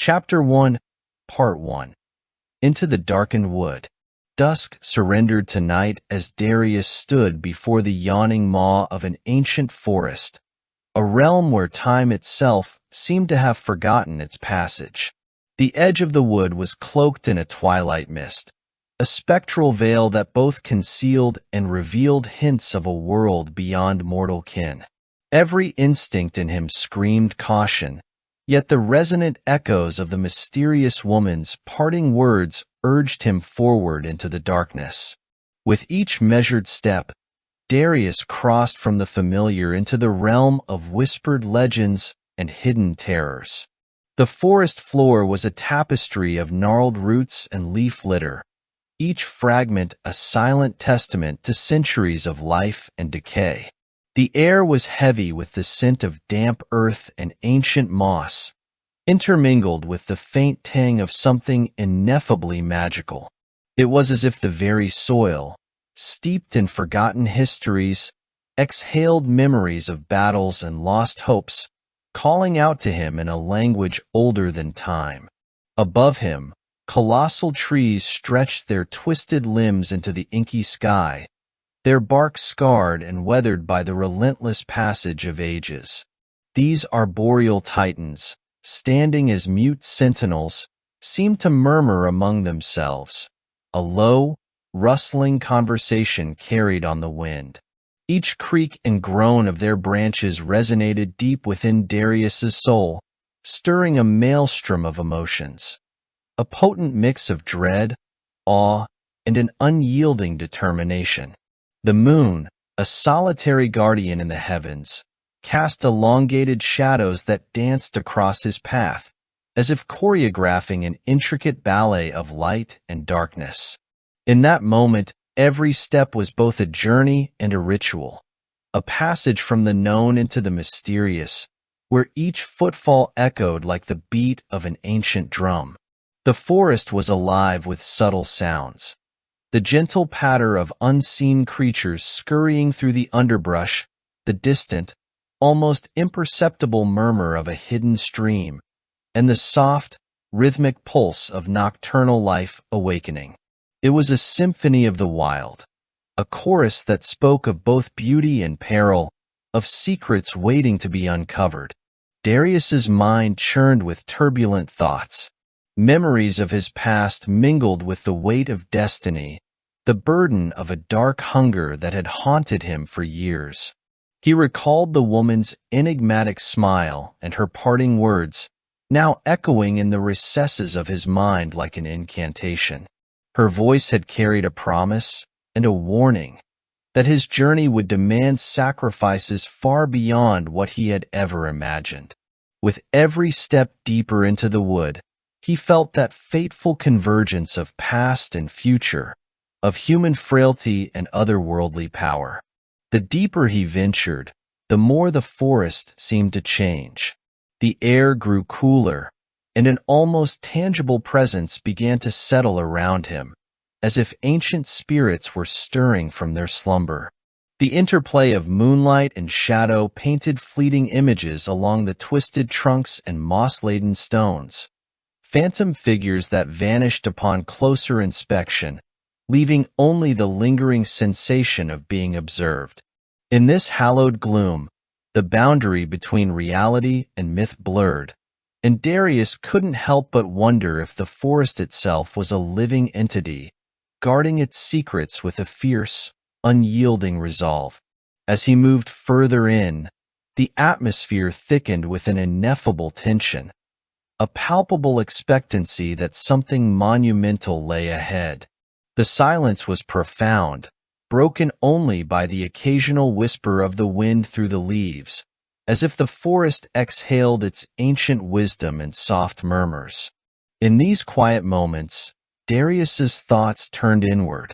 Chapter 1, Part 1. Into the Darkened Wood. Dusk surrendered to night as Darius stood before the yawning maw of an ancient forest, a realm where time itself seemed to have forgotten its passage. The edge of the wood was cloaked in a twilight mist, a spectral veil that both concealed and revealed hints of a world beyond mortal ken. Every instinct in him screamed caution, yet the resonant echoes of the mysterious woman's parting words urged him forward into the darkness. With each measured step, Darius crossed from the familiar into the realm of whispered legends and hidden terrors. The forest floor was a tapestry of gnarled roots and leaf litter, each fragment a silent testament to centuries of life and decay. The air was heavy with the scent of damp earth and ancient moss, intermingled with the faint tang of something ineffably magical. It was as if the very soil, steeped in forgotten histories, exhaled memories of battles and lost hopes, calling out to him in a language older than time. Above him, colossal trees stretched their twisted limbs into the inky sky, their bark scarred and weathered by the relentless passage of ages. These arboreal titans, standing as mute sentinels, seemed to murmur among themselves, a low, rustling conversation carried on the wind. Each creak and groan of their branches resonated deep within Darius's soul, stirring a maelstrom of emotions, a potent mix of dread, awe, and an unyielding determination. The moon, a solitary guardian in the heavens, cast elongated shadows that danced across his path, as if choreographing an intricate ballet of light and darkness. In that moment, every step was both a journey and a ritual, a passage from the known into the mysterious, where each footfall echoed like the beat of an ancient drum. The forest was alive with subtle sounds, the gentle patter of unseen creatures scurrying through the underbrush, the distant, almost imperceptible murmur of a hidden stream, and the soft, rhythmic pulse of nocturnal life awakening. It was a symphony of the wild, a chorus that spoke of both beauty and peril, of secrets waiting to be uncovered. Darius's mind churned with turbulent thoughts. Memories of his past mingled with the weight of destiny, the burden of a dark hunger that had haunted him for years. He recalled the woman's enigmatic smile and her parting words, now echoing in the recesses of his mind like an incantation. Her voice had carried a promise and a warning that his journey would demand sacrifices far beyond what he had ever imagined. With every step deeper into the wood, he felt that fateful convergence of past and future, of human frailty and otherworldly power. The deeper he ventured, the more the forest seemed to change. The air grew cooler, and an almost tangible presence began to settle around him, as if ancient spirits were stirring from their slumber. The interplay of moonlight and shadow painted fleeting images along the twisted trunks and moss-laden stones, phantom figures that vanished upon closer inspection, leaving only the lingering sensation of being observed. In this hallowed gloom, the boundary between reality and myth blurred, and Darius couldn't help but wonder if the forest itself was a living entity, guarding its secrets with a fierce, unyielding resolve. As he moved further in, the atmosphere thickened with an ineffable tension, a palpable expectancy that something monumental lay ahead. The silence was profound, broken only by the occasional whisper of the wind through the leaves, as if the forest exhaled its ancient wisdom in soft murmurs. In these quiet moments, Darius's thoughts turned inward.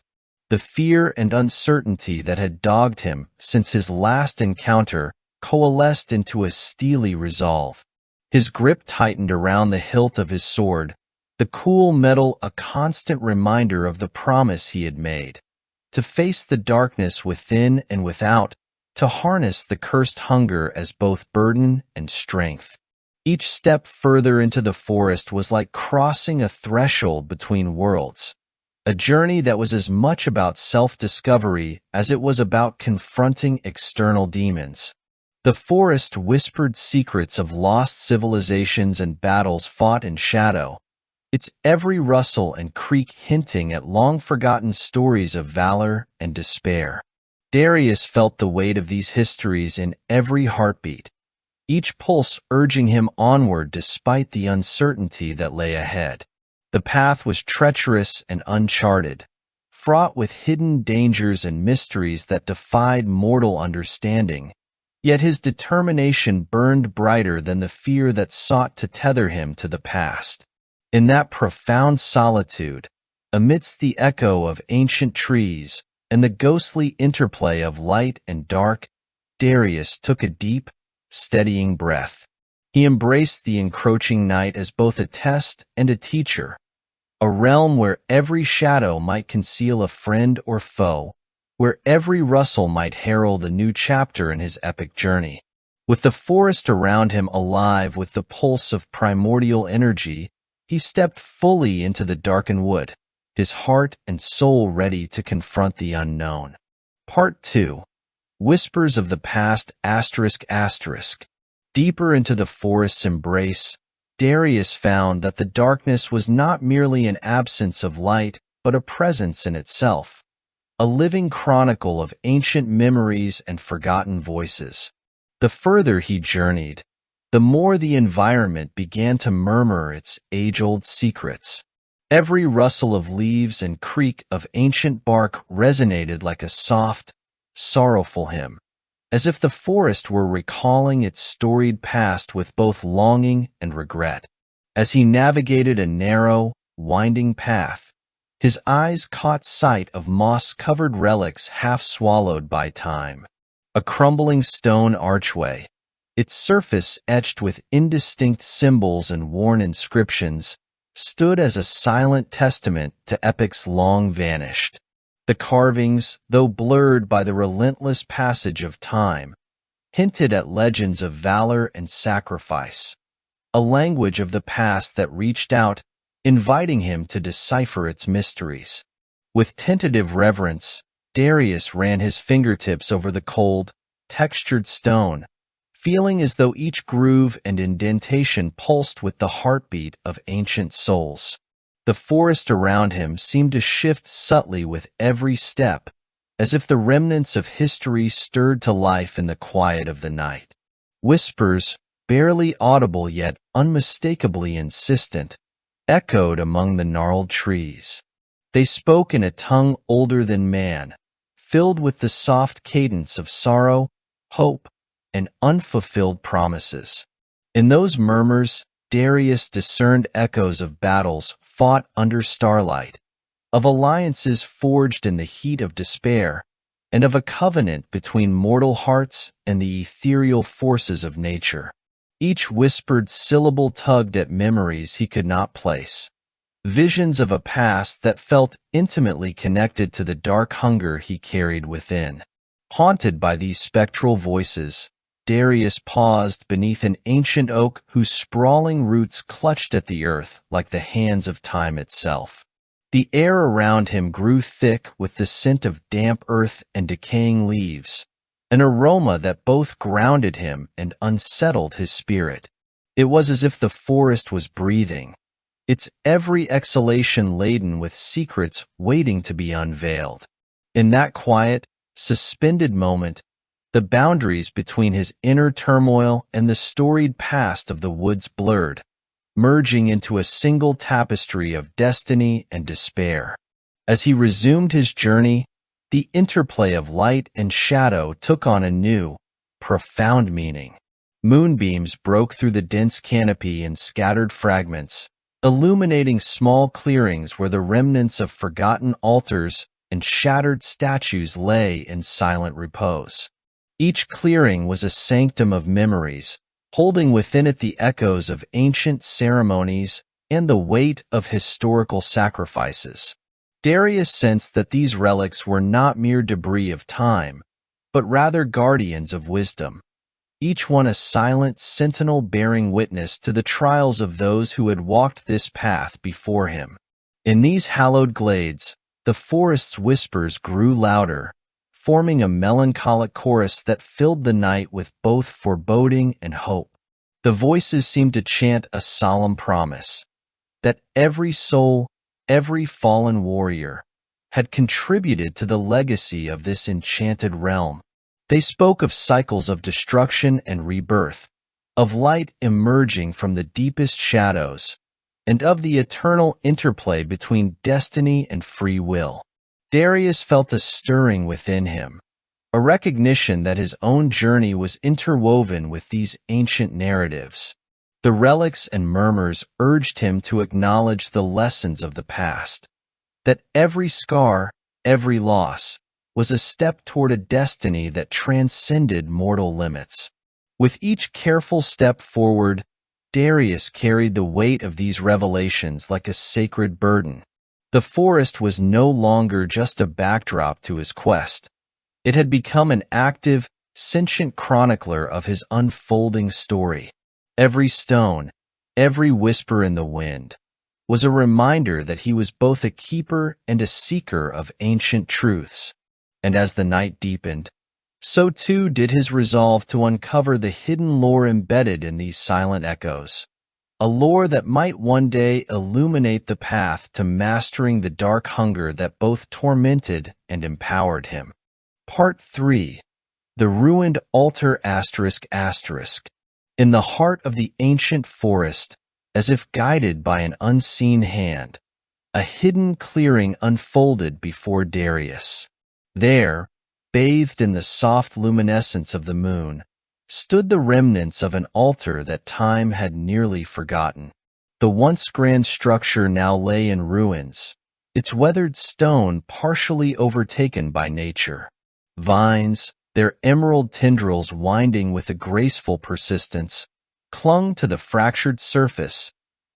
The fear and uncertainty that had dogged him since his last encounter coalesced into a steely resolve. His grip tightened around the hilt of his sword, the cool metal a constant reminder of the promise he had made, to face the darkness within and without, to harness the cursed hunger as both burden and strength. Each step further into the forest was like crossing a threshold between worlds, a journey that was as much about self-discovery as it was about confronting external demons. The forest whispered secrets of lost civilizations and battles fought in shadow, its every rustle and creak hinting at long-forgotten stories of valor and despair. Darius felt the weight of these histories in every heartbeat, each pulse urging him onward despite the uncertainty that lay ahead. The path was treacherous and uncharted, fraught with hidden dangers and mysteries that defied mortal understanding. Yet his determination burned brighter than the fear that sought to tether him to the past. In that profound solitude, amidst the echo of ancient trees and the ghostly interplay of light and dark, Darius took a deep, steadying breath. He embraced the encroaching night as both a test and a teacher, a realm where every shadow might conceal a friend or foe, where every rustle might herald a new chapter in his epic journey. With the forest around him alive with the pulse of primordial energy, he stepped fully into the darkened wood, his heart and soul ready to confront the unknown. Part 2. Whispers of the Past ****. Deeper into the forest's embrace, Darius found that the darkness was not merely an absence of light, but a presence in itself, a living chronicle of ancient memories and forgotten voices. The further he journeyed, the more the environment began to murmur its age-old secrets. Every rustle of leaves and creak of ancient bark resonated like a soft, sorrowful hymn, as if the forest were recalling its storied past with both longing and regret. As he navigated a narrow, winding path, his eyes caught sight of moss-covered relics half swallowed by time. A crumbling stone archway, its surface etched with indistinct symbols and worn inscriptions, stood as a silent testament to epochs long vanished. The carvings, though blurred by the relentless passage of time, hinted at legends of valor and sacrifice, a language of the past that reached out, inviting him to decipher its mysteries. With tentative reverence, Darius ran his fingertips over the cold, textured stone, feeling as though each groove and indentation pulsed with the heartbeat of ancient souls. The forest around him seemed to shift subtly with every step, as if the remnants of history stirred to life in the quiet of the night. Whispers, barely audible yet unmistakably insistent, echoed among the gnarled trees. They spoke in a tongue older than man, filled with the soft cadence of sorrow, hope, and unfulfilled promises. In those murmurs, Darius discerned echoes of battles fought under starlight, of alliances forged in the heat of despair, and of a covenant between mortal hearts and the ethereal forces of nature. Each whispered syllable tugged at memories he could not place, visions of a past that felt intimately connected to the dark hunger he carried within. Haunted by these spectral voices, Darius paused beneath an ancient oak whose sprawling roots clutched at the earth like the hands of time itself. The air around him grew thick with the scent of damp earth and decaying leaves, an aroma that both grounded him and unsettled his spirit. It was as if the forest was breathing, its every exhalation laden with secrets waiting to be unveiled. In that quiet, suspended moment, the boundaries between his inner turmoil and the storied past of the woods blurred, merging into a single tapestry of destiny and despair. As he resumed his journey, the interplay of light and shadow took on a new, profound meaning. Moonbeams broke through the dense canopy in scattered fragments, illuminating small clearings where the remnants of forgotten altars and shattered statues lay in silent repose. Each clearing was a sanctum of memories, holding within it the echoes of ancient ceremonies and the weight of historical sacrifices. Darius sensed that these relics were not mere debris of time, but rather guardians of wisdom, each one a silent sentinel bearing witness to the trials of those who had walked this path before him. In these hallowed glades, the forest's whispers grew louder, forming a melancholic chorus that filled the night with both foreboding and hope. The voices seemed to chant a solemn promise that every soul, every fallen warrior, had contributed to the legacy of this enchanted realm. They spoke of cycles of destruction and rebirth, of light emerging from the deepest shadows, and of the eternal interplay between destiny and free will. Darius felt a stirring within him, a recognition that his own journey was interwoven with these ancient narratives. The relics and murmurs urged him to acknowledge the lessons of the past, that every scar, every loss, was a step toward a destiny that transcended mortal limits. With each careful step forward, Darius carried the weight of these revelations like a sacred burden. The forest was no longer just a backdrop to his quest. It had become an active, sentient chronicler of his unfolding story. Every stone, every whisper in the wind, was a reminder that he was both a keeper and a seeker of ancient truths. And as the night deepened, so too did his resolve to uncover the hidden lore embedded in these silent echoes, a lore that might one day illuminate the path to mastering the dark hunger that both tormented and empowered him. Part 3. The Ruined Altar ***. In the heart of the ancient forest, as if guided by an unseen hand, a hidden clearing unfolded before Darius. There, bathed in the soft luminescence of the moon, stood the remnants of an altar that time had nearly forgotten. The once grand structure now lay in ruins, its weathered stone partially overtaken by nature. Vines, their emerald tendrils winding with a graceful persistence, clung to the fractured surface,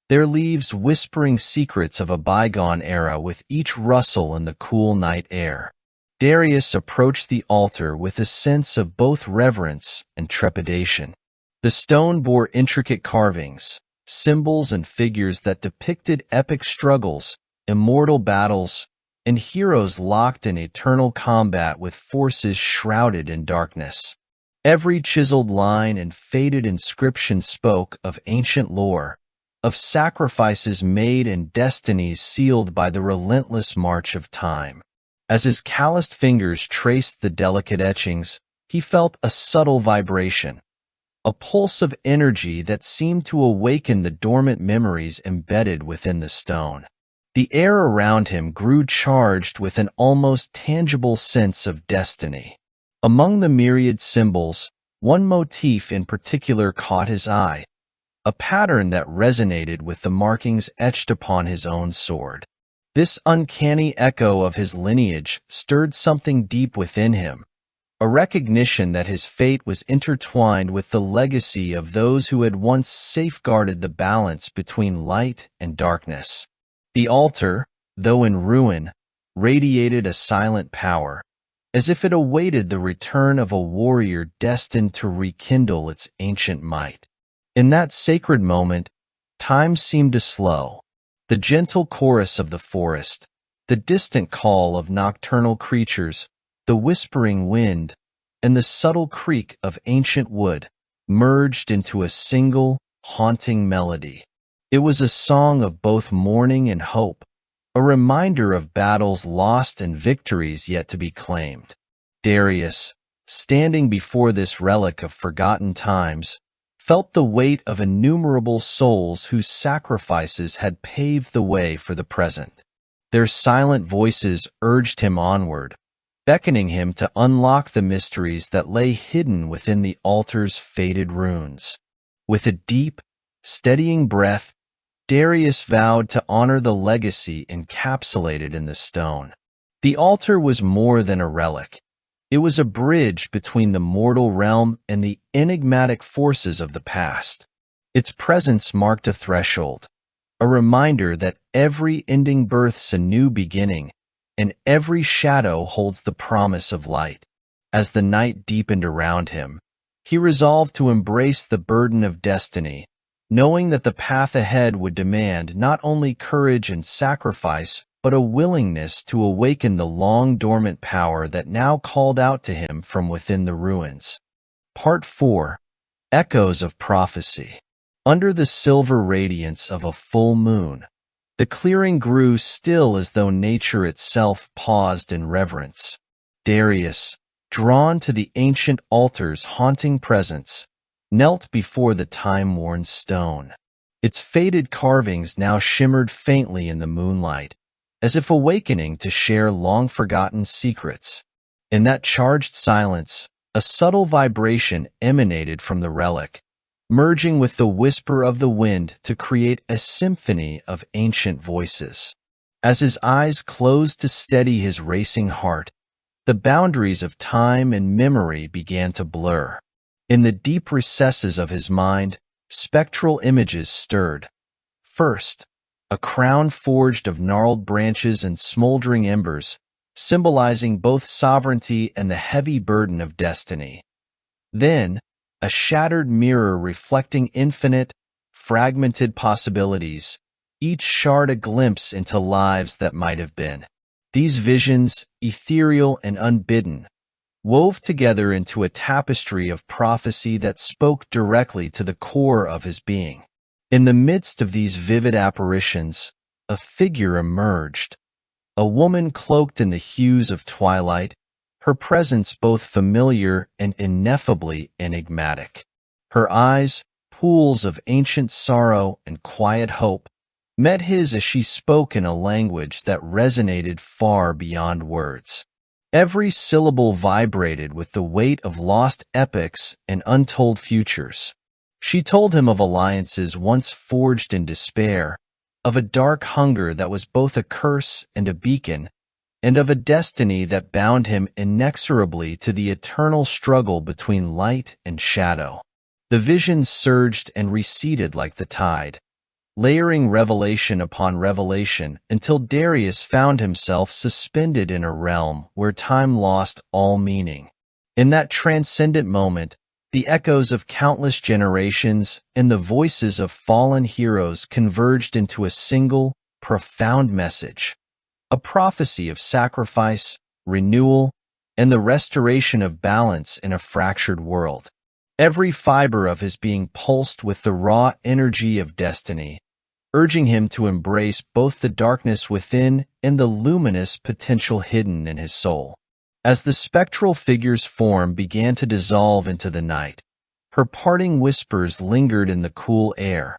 their leaves whispering secrets of a bygone era with each rustle in the cool night air. Darius approached the altar with a sense of both reverence and trepidation. The stone bore intricate carvings, symbols and figures that depicted epic struggles, immortal battles, and heroes locked in eternal combat with forces shrouded in darkness. Every chiseled line and faded inscription spoke of ancient lore, of sacrifices made and destinies sealed by the relentless march of time. As his calloused fingers traced the delicate etchings, he felt a subtle vibration, a pulse of energy that seemed to awaken the dormant memories embedded within the stone. The air around him grew charged with an almost tangible sense of destiny. Among the myriad symbols, one motif in particular caught his eye, a pattern that resonated with the markings etched upon his own sword. This uncanny echo of his lineage stirred something deep within him, a recognition that his fate was intertwined with the legacy of those who had once safeguarded the balance between light and darkness. The altar, though in ruin, radiated a silent power, as if it awaited the return of a warrior destined to rekindle its ancient might. In that sacred moment, time seemed to slow. The gentle chorus of the forest, the distant call of nocturnal creatures, the whispering wind, and the subtle creak of ancient wood merged into a single, haunting melody. It was a song of both mourning and hope, a reminder of battles lost and victories yet to be claimed. Darius, standing before this relic of forgotten times, felt the weight of innumerable souls whose sacrifices had paved the way for the present. Their silent voices urged him onward, beckoning him to unlock the mysteries that lay hidden within the altar's faded runes. With a deep, steadying breath, Darius vowed to honor the legacy encapsulated in the stone. The altar was more than a relic. It was a bridge between the mortal realm and the enigmatic forces of the past. Its presence marked a threshold, a reminder that every ending births a new beginning, and every shadow holds the promise of light. As the night deepened around him, He resolved to embrace the burden of destiny, knowing that the path ahead would demand not only courage and sacrifice, but a willingness to awaken the long-dormant power that now called out to him from within the ruins. Part 4. Echoes of Prophecy. Under the silver radiance of a full moon, the clearing grew still as though nature itself paused in reverence. Darius, drawn to the ancient altar's haunting presence, knelt before the time-worn stone. Its faded carvings now shimmered faintly in the moonlight, as if awakening to share long-forgotten secrets. In that charged silence, a subtle vibration emanated from the relic, merging with the whisper of the wind to create a symphony of ancient voices. As his eyes closed to steady his racing heart, the boundaries of time and memory began to blur. In the deep recesses of his mind, spectral images stirred. First, a crown forged of gnarled branches and smoldering embers, symbolizing both sovereignty and the heavy burden of destiny. Then, a shattered mirror reflecting infinite, fragmented possibilities, each shard a glimpse into lives that might have been. These visions, ethereal and unbidden, wove together into a tapestry of prophecy that spoke directly to the core of his being. In the midst of these vivid apparitions, a figure emerged, a woman cloaked in the hues of twilight, her presence both familiar and ineffably enigmatic. Her eyes, pools of ancient sorrow and quiet hope, met his as she spoke in a language that resonated far beyond words. Every syllable vibrated with the weight of lost epics and untold futures. She told him of alliances once forged in despair, of a dark hunger that was both a curse and a beacon, and of a destiny that bound him inexorably to the eternal struggle between light and shadow. The visions surged and receded like the tide, layering revelation upon revelation until Darius found himself suspended in a realm where time lost all meaning. In that transcendent moment, the echoes of countless generations and the voices of fallen heroes converged into a single, profound message. A prophecy of sacrifice, renewal, and the restoration of balance in a fractured world. Every fiber of his being pulsed with the raw energy of destiny, urging him to embrace both the darkness within and the luminous potential hidden in his soul. As the spectral figure's form began to dissolve into the night, her parting whispers lingered in the cool air,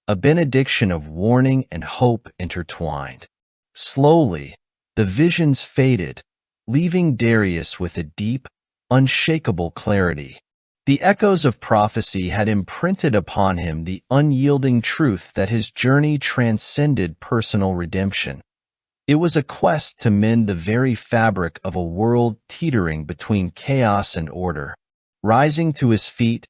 a benediction of warning and hope intertwined. Slowly, the visions faded, leaving Darius with a deep, unshakable clarity. The echoes of prophecy had imprinted upon him the unyielding truth that his journey transcended personal redemption. It was a quest to mend the very fabric of a world teetering between chaos and order. Rising to his feet,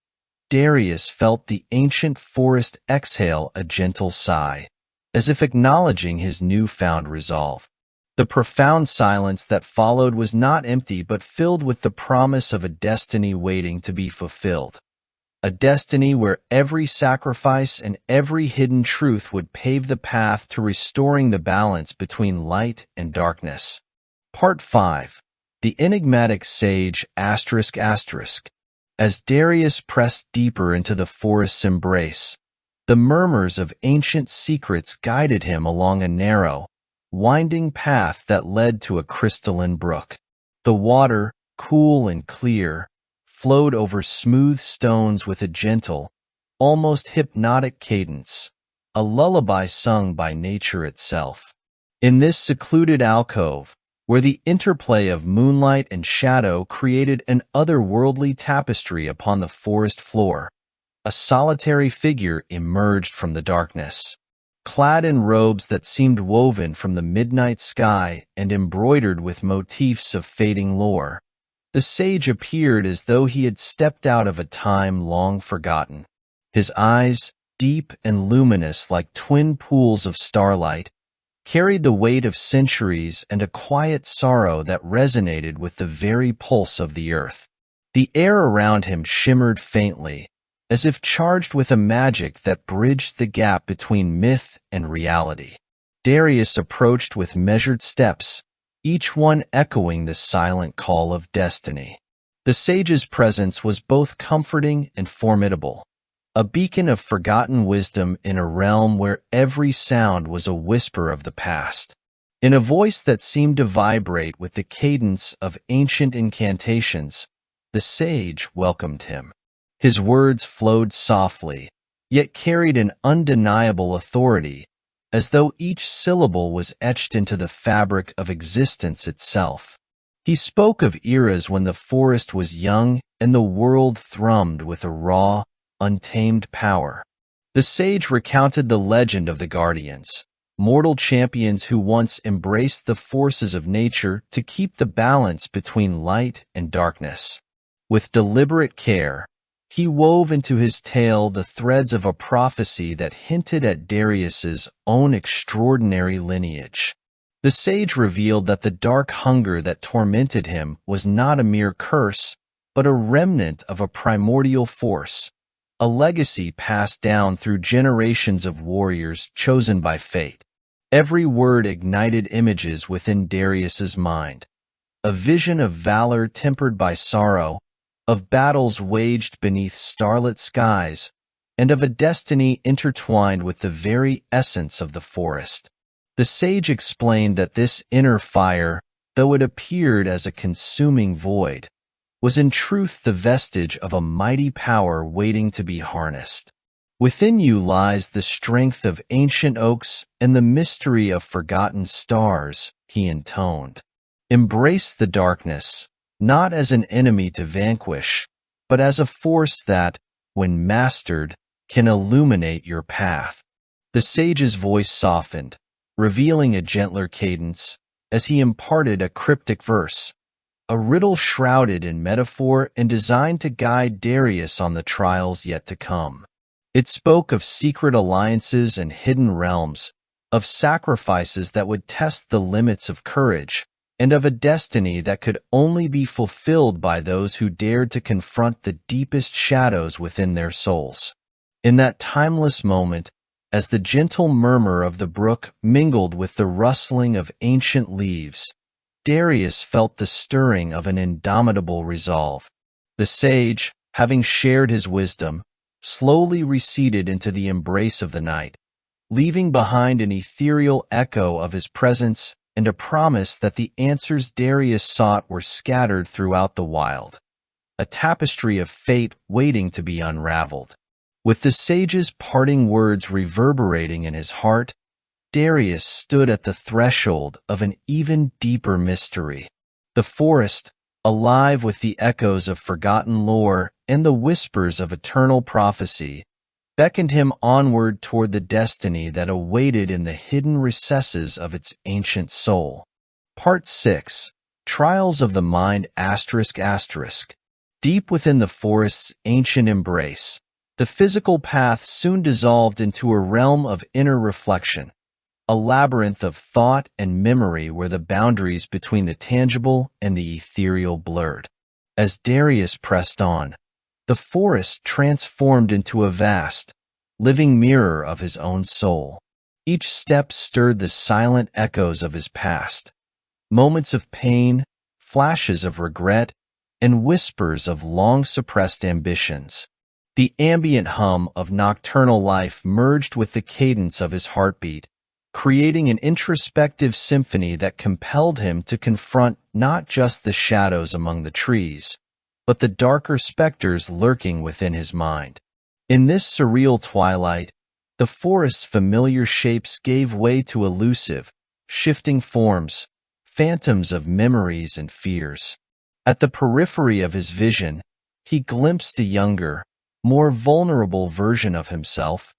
Darius felt the ancient forest exhale a gentle sigh, as if acknowledging his newfound resolve. The profound silence that followed was not empty but filled with the promise of a destiny waiting to be fulfilled. A destiny where every sacrifice and every hidden truth would pave the path to restoring the balance between light and darkness. Part 5. The Enigmatic Sage ****. As Darius pressed deeper into the forest's embrace, the murmurs of ancient secrets guided him along a narrow, winding path that led to a crystalline brook. The water, cool and clear, flowed over smooth stones with a gentle, almost hypnotic cadence, a lullaby sung by nature itself. In this secluded alcove, where the interplay of moonlight and shadow created an otherworldly tapestry upon the forest floor, a solitary figure emerged from the darkness. Clad in robes that seemed woven from the midnight sky and embroidered with motifs of fading lore, the sage appeared as though he had stepped out of a time long forgotten. His eyes, deep and luminous like twin pools of starlight, carried the weight of centuries and a quiet sorrow that resonated with the very pulse of the earth. The air around him shimmered faintly, as if charged with a magic that bridged the gap between myth and reality. Darius approached with measured steps, each one echoing the silent call of destiny. The sage's presence was both comforting and formidable, a beacon of forgotten wisdom in a realm where every sound was a whisper of the past. In a voice that seemed to vibrate with the cadence of ancient incantations, the sage welcomed him. His words flowed softly, yet carried an undeniable authority, as though each syllable was etched into the fabric of existence itself. He spoke of eras when the forest was young and the world thrummed with a raw, untamed power. The sage recounted the legend of the Guardians, mortal champions who once embraced the forces of nature to keep the balance between light and darkness. With deliberate care, he wove into his tale the threads of a prophecy that hinted at Darius's own extraordinary lineage. The sage revealed that the dark hunger that tormented him was not a mere curse, but a remnant of a primordial force, a legacy passed down through generations of warriors chosen by fate. Every word ignited images within Darius's mind, a vision of valor tempered by sorrow, of battles waged beneath starlit skies, and of a destiny intertwined with the very essence of the forest. The sage explained that this inner fire, though it appeared as a consuming void, was in truth the vestige of a mighty power waiting to be harnessed. Within you lies the strength of ancient oaks and the mystery of forgotten stars, he intoned. Embrace the darkness, not as an enemy to vanquish, but as a force that, when mastered, can illuminate your path. The sage's voice softened, revealing a gentler cadence, as he imparted a cryptic verse, a riddle shrouded in metaphor and designed to guide Darius on the trials yet to come. It spoke of secret alliances and hidden realms, of sacrifices that would test the limits of courage, and of a destiny that could only be fulfilled by those who dared to confront the deepest shadows within their souls. In that timeless moment, as the gentle murmur of the brook mingled with the rustling of ancient leaves, Darius felt the stirring of an indomitable resolve. The sage, having shared his wisdom, slowly receded into the embrace of the night, leaving behind an ethereal echo of his presence and a promise that the answers Darius sought were scattered throughout the wild, a tapestry of fate waiting to be unraveled. With the sage's parting words reverberating in his heart, Darius stood at the threshold of an even deeper mystery. The forest, alive with the echoes of forgotten lore and the whispers of eternal prophecy, beckoned him onward toward the destiny that awaited in the hidden recesses of its ancient soul. Part 6. Trials of the Mind ***. Deep within the forest's ancient embrace, the physical path soon dissolved into a realm of inner reflection, a labyrinth of thought and memory where the boundaries between the tangible and the ethereal blurred. As Darius pressed on, the forest transformed into a vast, living mirror of his own soul. Each step stirred the silent echoes of his past, moments of pain, flashes of regret, and whispers of long-suppressed ambitions. The ambient hum of nocturnal life merged with the cadence of his heartbeat, creating an introspective symphony that compelled him to confront not just the shadows among the trees, but the darker specters lurking within his mind. In this surreal twilight, the forest's familiar shapes gave way to elusive, shifting forms, phantoms of memories and fears. At the periphery of his vision, he glimpsed a younger, more vulnerable version of himself,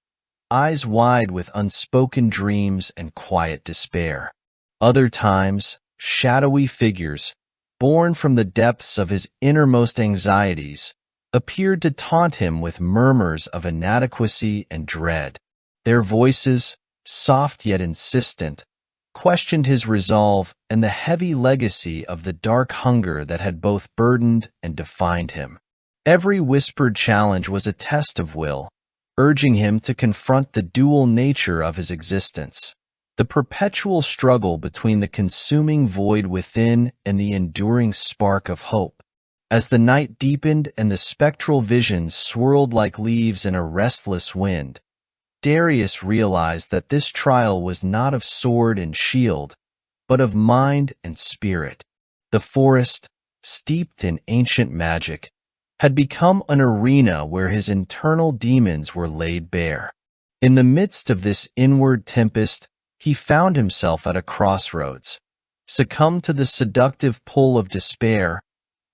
eyes wide with unspoken dreams and quiet despair. Other times, shadowy figures, born from the depths of his innermost anxieties, appeared to taunt him with murmurs of inadequacy and dread. Their voices, soft yet insistent, questioned his resolve and the heavy legacy of the dark hunger that had both burdened and defined him. Every whispered challenge was a test of will, urging him to confront the dual nature of his existence, the perpetual struggle between the consuming void within and the enduring spark of hope. As the night deepened and the spectral visions swirled like leaves in a restless wind, Darius realized that this trial was not of sword and shield, but of mind and spirit. The forest, steeped in ancient magic, had become an arena where his internal demons were laid bare. In the midst of this inward tempest, he found himself at a crossroads: succumb to the seductive pull of despair,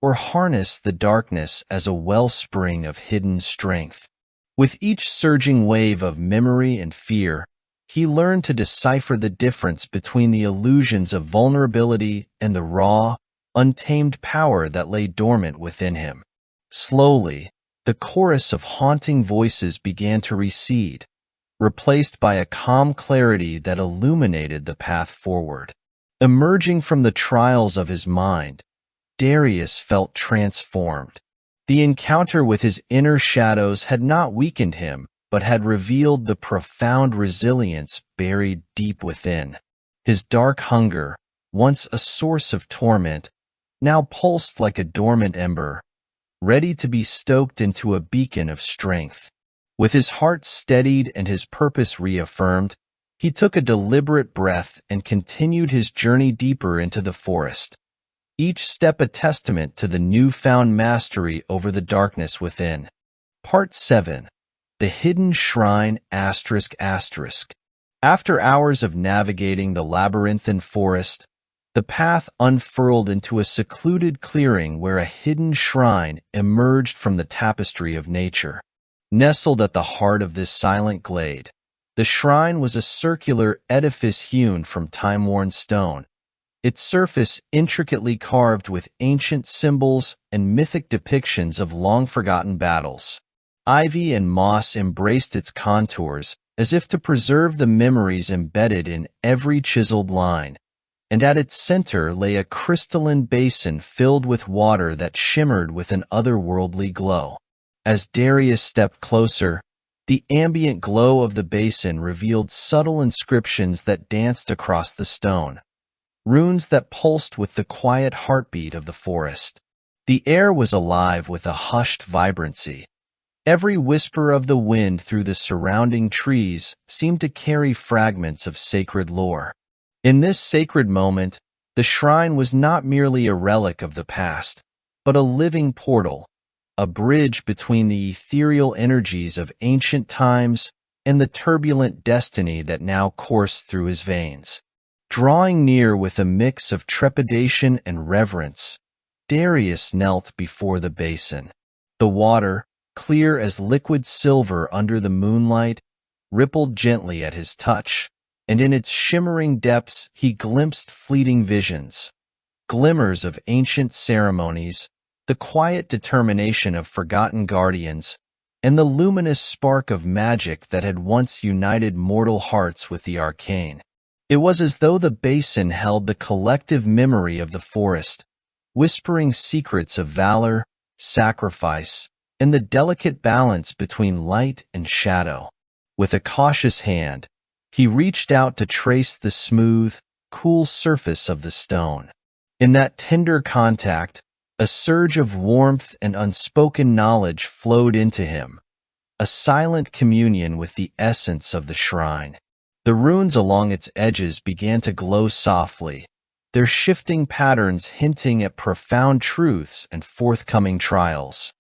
or harness the darkness as a wellspring of hidden strength. With each surging wave of memory and fear, he learned to decipher the difference between the illusions of vulnerability and the raw, untamed power that lay dormant within him. Slowly, the chorus of haunting voices began to recede, replaced by a calm clarity that illuminated the path forward. Emerging from the trials of his mind, Darius felt transformed. The encounter with his inner shadows had not weakened him, but had revealed the profound resilience buried deep within. His dark hunger, once a source of torment, now pulsed like a dormant ember, ready to be stoked into a beacon of strength. With his heart steadied and his purpose reaffirmed, he took a deliberate breath and continued his journey deeper into the forest, each step a testament to the newfound mastery over the darkness within. Part 7. The Hidden Shrine ****. After hours of navigating the labyrinthine forest, the path unfurled into a secluded clearing where a hidden shrine emerged from the tapestry of nature. Nestled at the heart of this silent glade, the shrine was a circular edifice hewn from time-worn stone, its surface intricately carved with ancient symbols and mythic depictions of long-forgotten battles. Ivy and moss embraced its contours as if to preserve the memories embedded in every chiseled line, and at its center lay a crystalline basin filled with water that shimmered with an otherworldly glow. As Darius stepped closer, the ambient glow of the basin revealed subtle inscriptions that danced across the stone, runes that pulsed with the quiet heartbeat of the forest. The air was alive with a hushed vibrancy. Every whisper of the wind through the surrounding trees seemed to carry fragments of sacred lore. In this sacred moment, the shrine was not merely a relic of the past, but a living portal, a bridge between the ethereal energies of ancient times and the turbulent destiny that now coursed through his veins. Drawing near with a mix of trepidation and reverence, Darius knelt before the basin. The water, clear as liquid silver under the moonlight, rippled gently at his touch, and in its shimmering depths he glimpsed fleeting visions, glimmers of ancient ceremonies, the quiet determination of forgotten guardians, and the luminous spark of magic that had once united mortal hearts with the arcane. It was as though the basin held the collective memory of the forest, whispering secrets of valor, sacrifice, and the delicate balance between light and shadow. With a cautious hand, he reached out to trace the smooth, cool surface of the stone. In that tender contact, a surge of warmth and unspoken knowledge flowed into him, a silent communion with the essence of the shrine. The runes along its edges began to glow softly, their shifting patterns hinting at profound truths and forthcoming trials.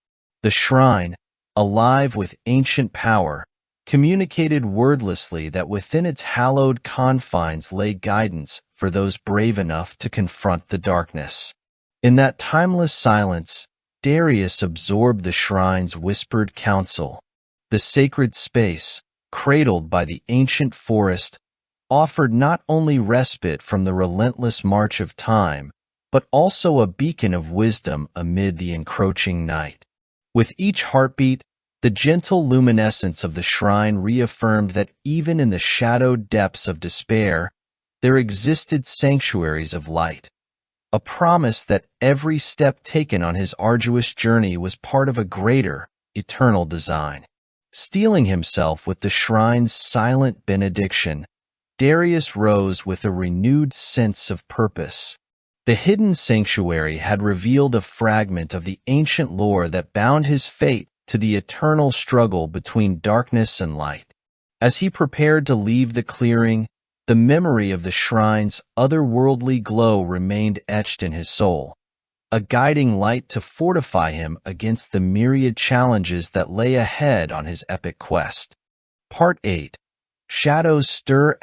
The shrine, alive with ancient power, communicated wordlessly that within its hallowed confines lay guidance for those brave enough to confront the darkness. In that timeless silence, Darius absorbed the shrine's whispered counsel. The sacred space, cradled by the ancient forest, offered not only respite from the relentless march of time, but also a beacon of wisdom amid the encroaching night. With each heartbeat, the gentle luminescence of the shrine reaffirmed that even in the shadowed depths of despair, there existed sanctuaries of light, a promise that every step taken on his arduous journey was part of a greater, eternal design. Steeling himself with the shrine's silent benediction, Darius rose with a renewed sense of purpose. The hidden sanctuary had revealed a fragment of the ancient lore that bound his fate to the eternal struggle between darkness and light. As he prepared to leave the clearing, the memory of the shrine's otherworldly glow remained etched in his soul, a guiding light to fortify him against the myriad challenges that lay ahead on his epic quest. Part 8. Shadows stir ***.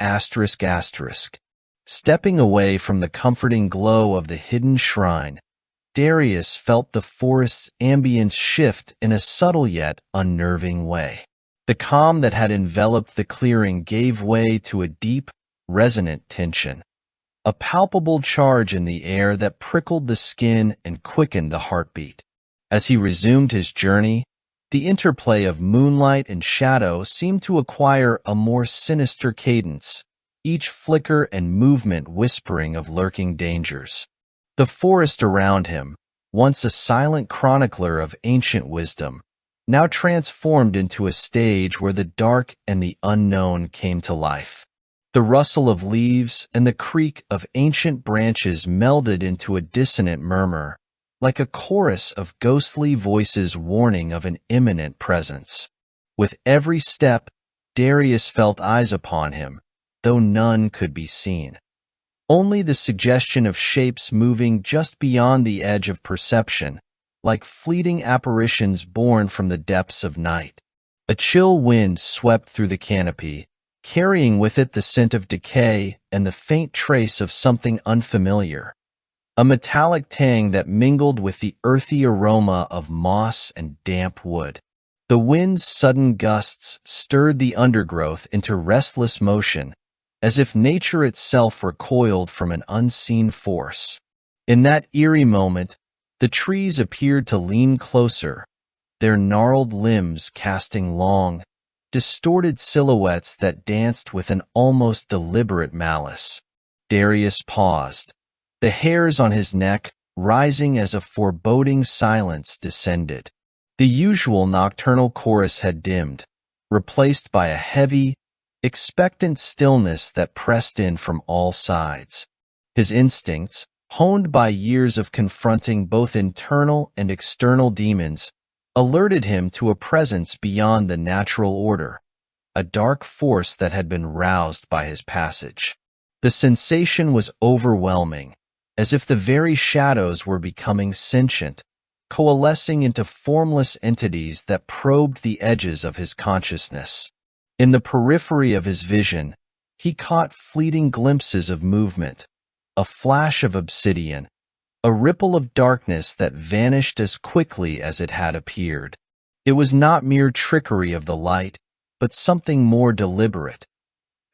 Stepping away from the comforting glow of the hidden shrine, Darius felt the forest's ambience shift in a subtle yet unnerving way. The calm that had enveloped the clearing gave way to a deep, resonant tension, a palpable charge in the air that prickled the skin and quickened the heartbeat. As he resumed his journey, the interplay of moonlight and shadow seemed to acquire a more sinister cadence, each flicker and movement whispering of lurking dangers. The forest around him, once a silent chronicler of ancient wisdom, now transformed into a stage where the dark and the unknown came to life. The rustle of leaves and the creak of ancient branches melded into a dissonant murmur, like a chorus of ghostly voices warning of an imminent presence. With every step, Darius felt eyes upon him, though none could be seen. Only the suggestion of shapes moving just beyond the edge of perception, like fleeting apparitions born from the depths of night. A chill wind swept through the canopy, carrying with it the scent of decay and the faint trace of something unfamiliar, a metallic tang that mingled with the earthy aroma of moss and damp wood. The wind's sudden gusts stirred the undergrowth into restless motion, as if nature itself recoiled from an unseen force. In that eerie moment, the trees appeared to lean closer, their gnarled limbs casting long, distorted silhouettes that danced with an almost deliberate malice. Darius paused, the hairs on his neck rising as a foreboding silence descended. The usual nocturnal chorus had dimmed, replaced by a heavy, expectant stillness that pressed in from all sides. His instincts, honed by years of confronting both internal and external demons, alerted him to a presence beyond the natural order, a dark force that had been roused by his passage. The sensation was overwhelming, as if the very shadows were becoming sentient, coalescing into formless entities that probed the edges of his consciousness. In the periphery of his vision, he caught fleeting glimpses of movement, a flash of obsidian, a ripple of darkness that vanished as quickly as it had appeared. It was not mere trickery of the light, but something more deliberate,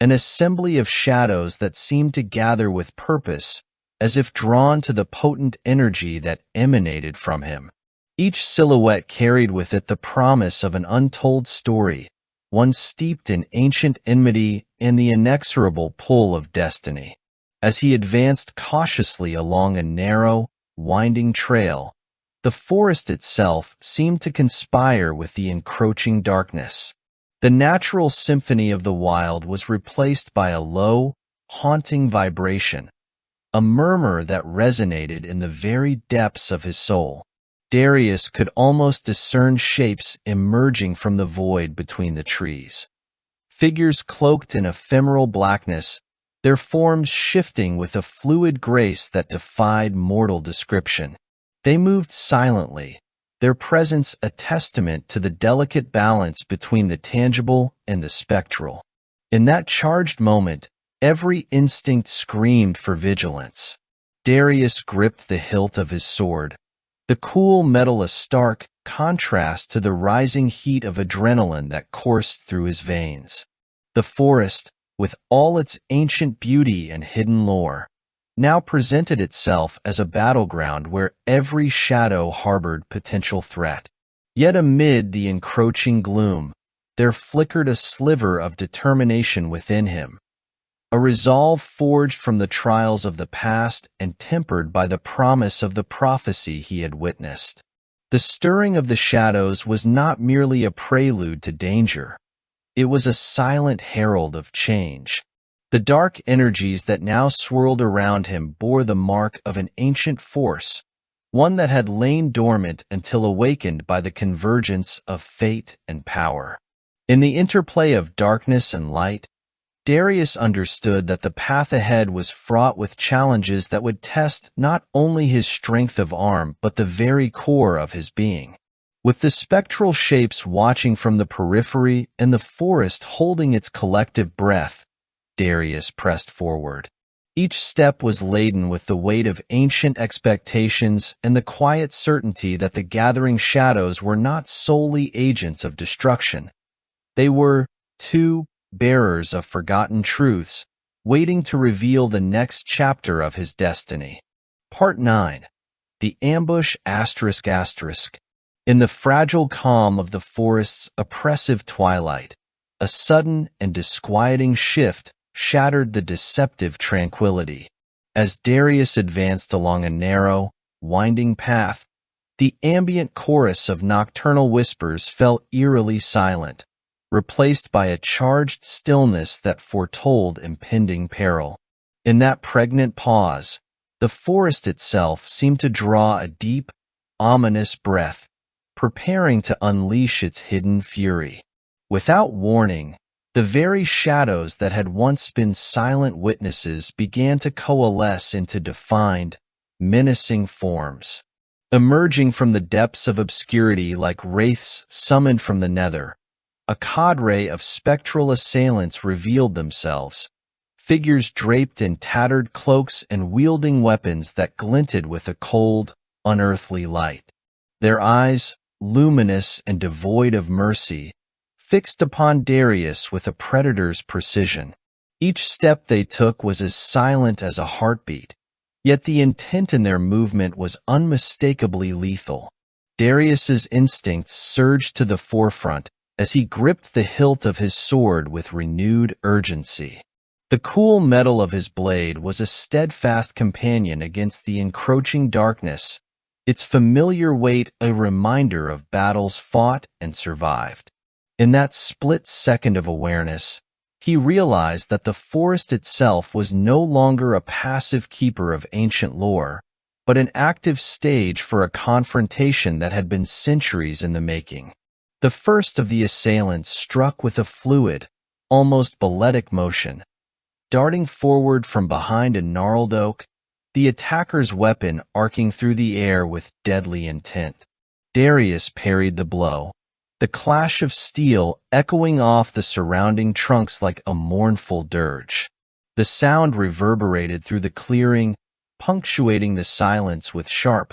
an assembly of shadows that seemed to gather with purpose, as if drawn to the potent energy that emanated from him. Each silhouette carried with it the promise of an untold story, one steeped in ancient enmity and the inexorable pull of destiny. As he advanced cautiously along a narrow, winding trail, the forest itself seemed to conspire with the encroaching darkness. The natural symphony of the wild was replaced by a low, haunting vibration, a murmur that resonated in the very depths of his soul. Darius could almost discern shapes emerging from the void between the trees. Figures cloaked in ephemeral blackness, their forms shifting with a fluid grace that defied mortal description. They moved silently, their presence a testament to the delicate balance between the tangible and the spectral. In that charged moment, every instinct screamed for vigilance. Darius gripped the hilt of his sword, the cool metal a stark contrast to the rising heat of adrenaline that coursed through his veins. The forest, with all its ancient beauty and hidden lore, now presented itself as a battleground where every shadow harbored potential threat. Yet amid the encroaching gloom, there flickered a sliver of determination within him, a resolve forged from the trials of the past and tempered by the promise of the prophecy he had witnessed. The stirring of the shadows was not merely a prelude to danger. It was a silent herald of change. The dark energies that now swirled around him bore the mark of an ancient force, one that had lain dormant until awakened by the convergence of fate and power. In the interplay of darkness and light, Darius understood that the path ahead was fraught with challenges that would test not only his strength of arm but the very core of his being. With the spectral shapes watching from the periphery and the forest holding its collective breath, Darius pressed forward. Each step was laden with the weight of ancient expectations and the quiet certainty that the gathering shadows were not solely agents of destruction. They were, too, bearers of forgotten truths, waiting to reveal the next chapter of his destiny. Part 9. The Ambush ***. In the fragile calm of the forest's oppressive twilight, a sudden and disquieting shift shattered the deceptive tranquility. As Darius advanced along a narrow, winding path, the ambient chorus of nocturnal whispers fell eerily silent, replaced by a charged stillness that foretold impending peril. In that pregnant pause, the forest itself seemed to draw a deep, ominous breath, preparing to unleash its hidden fury. Without warning, the very shadows that had once been silent witnesses began to coalesce into defined, menacing forms. Emerging from the depths of obscurity like wraiths summoned from the nether, a cadre of spectral assailants revealed themselves, figures draped in tattered cloaks and wielding weapons that glinted with a cold, unearthly light. Their eyes, luminous and devoid of mercy, fixed upon Darius with a predator's precision. Each step they took was as silent as a heartbeat, yet the intent in their movement was unmistakably lethal. Darius's instincts surged to the forefront as he gripped the hilt of his sword with renewed urgency. The cool metal of his blade was a steadfast companion against the encroaching darkness, its familiar weight a reminder of battles fought and survived. In that split second of awareness, he realized that the forest itself was no longer a passive keeper of ancient lore, but an active stage for a confrontation that had been centuries in the making. The first of the assailants struck with a fluid, almost balletic motion. Darting forward from behind a gnarled oak, the attacker's weapon arcing through the air with deadly intent. Darius parried the blow, the clash of steel echoing off the surrounding trunks like a mournful dirge. The sound reverberated through the clearing, punctuating the silence with sharp,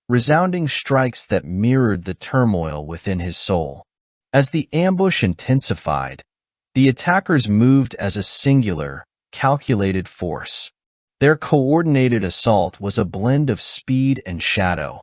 resounding strikes that mirrored the turmoil within his soul. As the ambush intensified, the attackers moved as a singular, calculated force. Their coordinated assault was a blend of speed and shadow,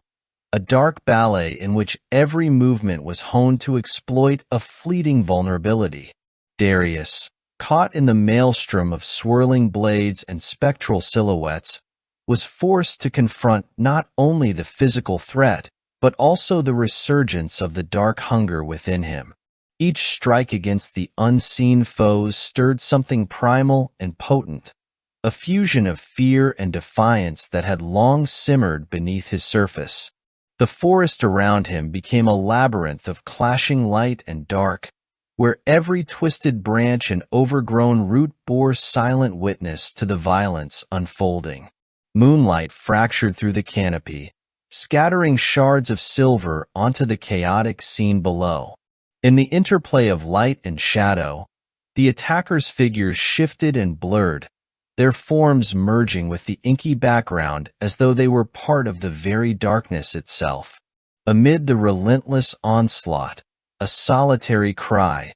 a dark ballet in which every movement was honed to exploit a fleeting vulnerability. Darius, caught in the maelstrom of swirling blades and spectral silhouettes, was forced to confront not only the physical threat, but also the resurgence of the dark hunger within him. Each strike against the unseen foes stirred something primal and potent, a fusion of fear and defiance that had long simmered beneath his surface. The forest around him became a labyrinth of clashing light and dark, where every twisted branch and overgrown root bore silent witness to the violence unfolding. Moonlight fractured through the canopy, scattering shards of silver onto the chaotic scene below. In the interplay of light and shadow, the attackers' figures shifted and blurred, their forms merging with the inky background as though they were part of the very darkness itself. Amid the relentless onslaught, a solitary cry,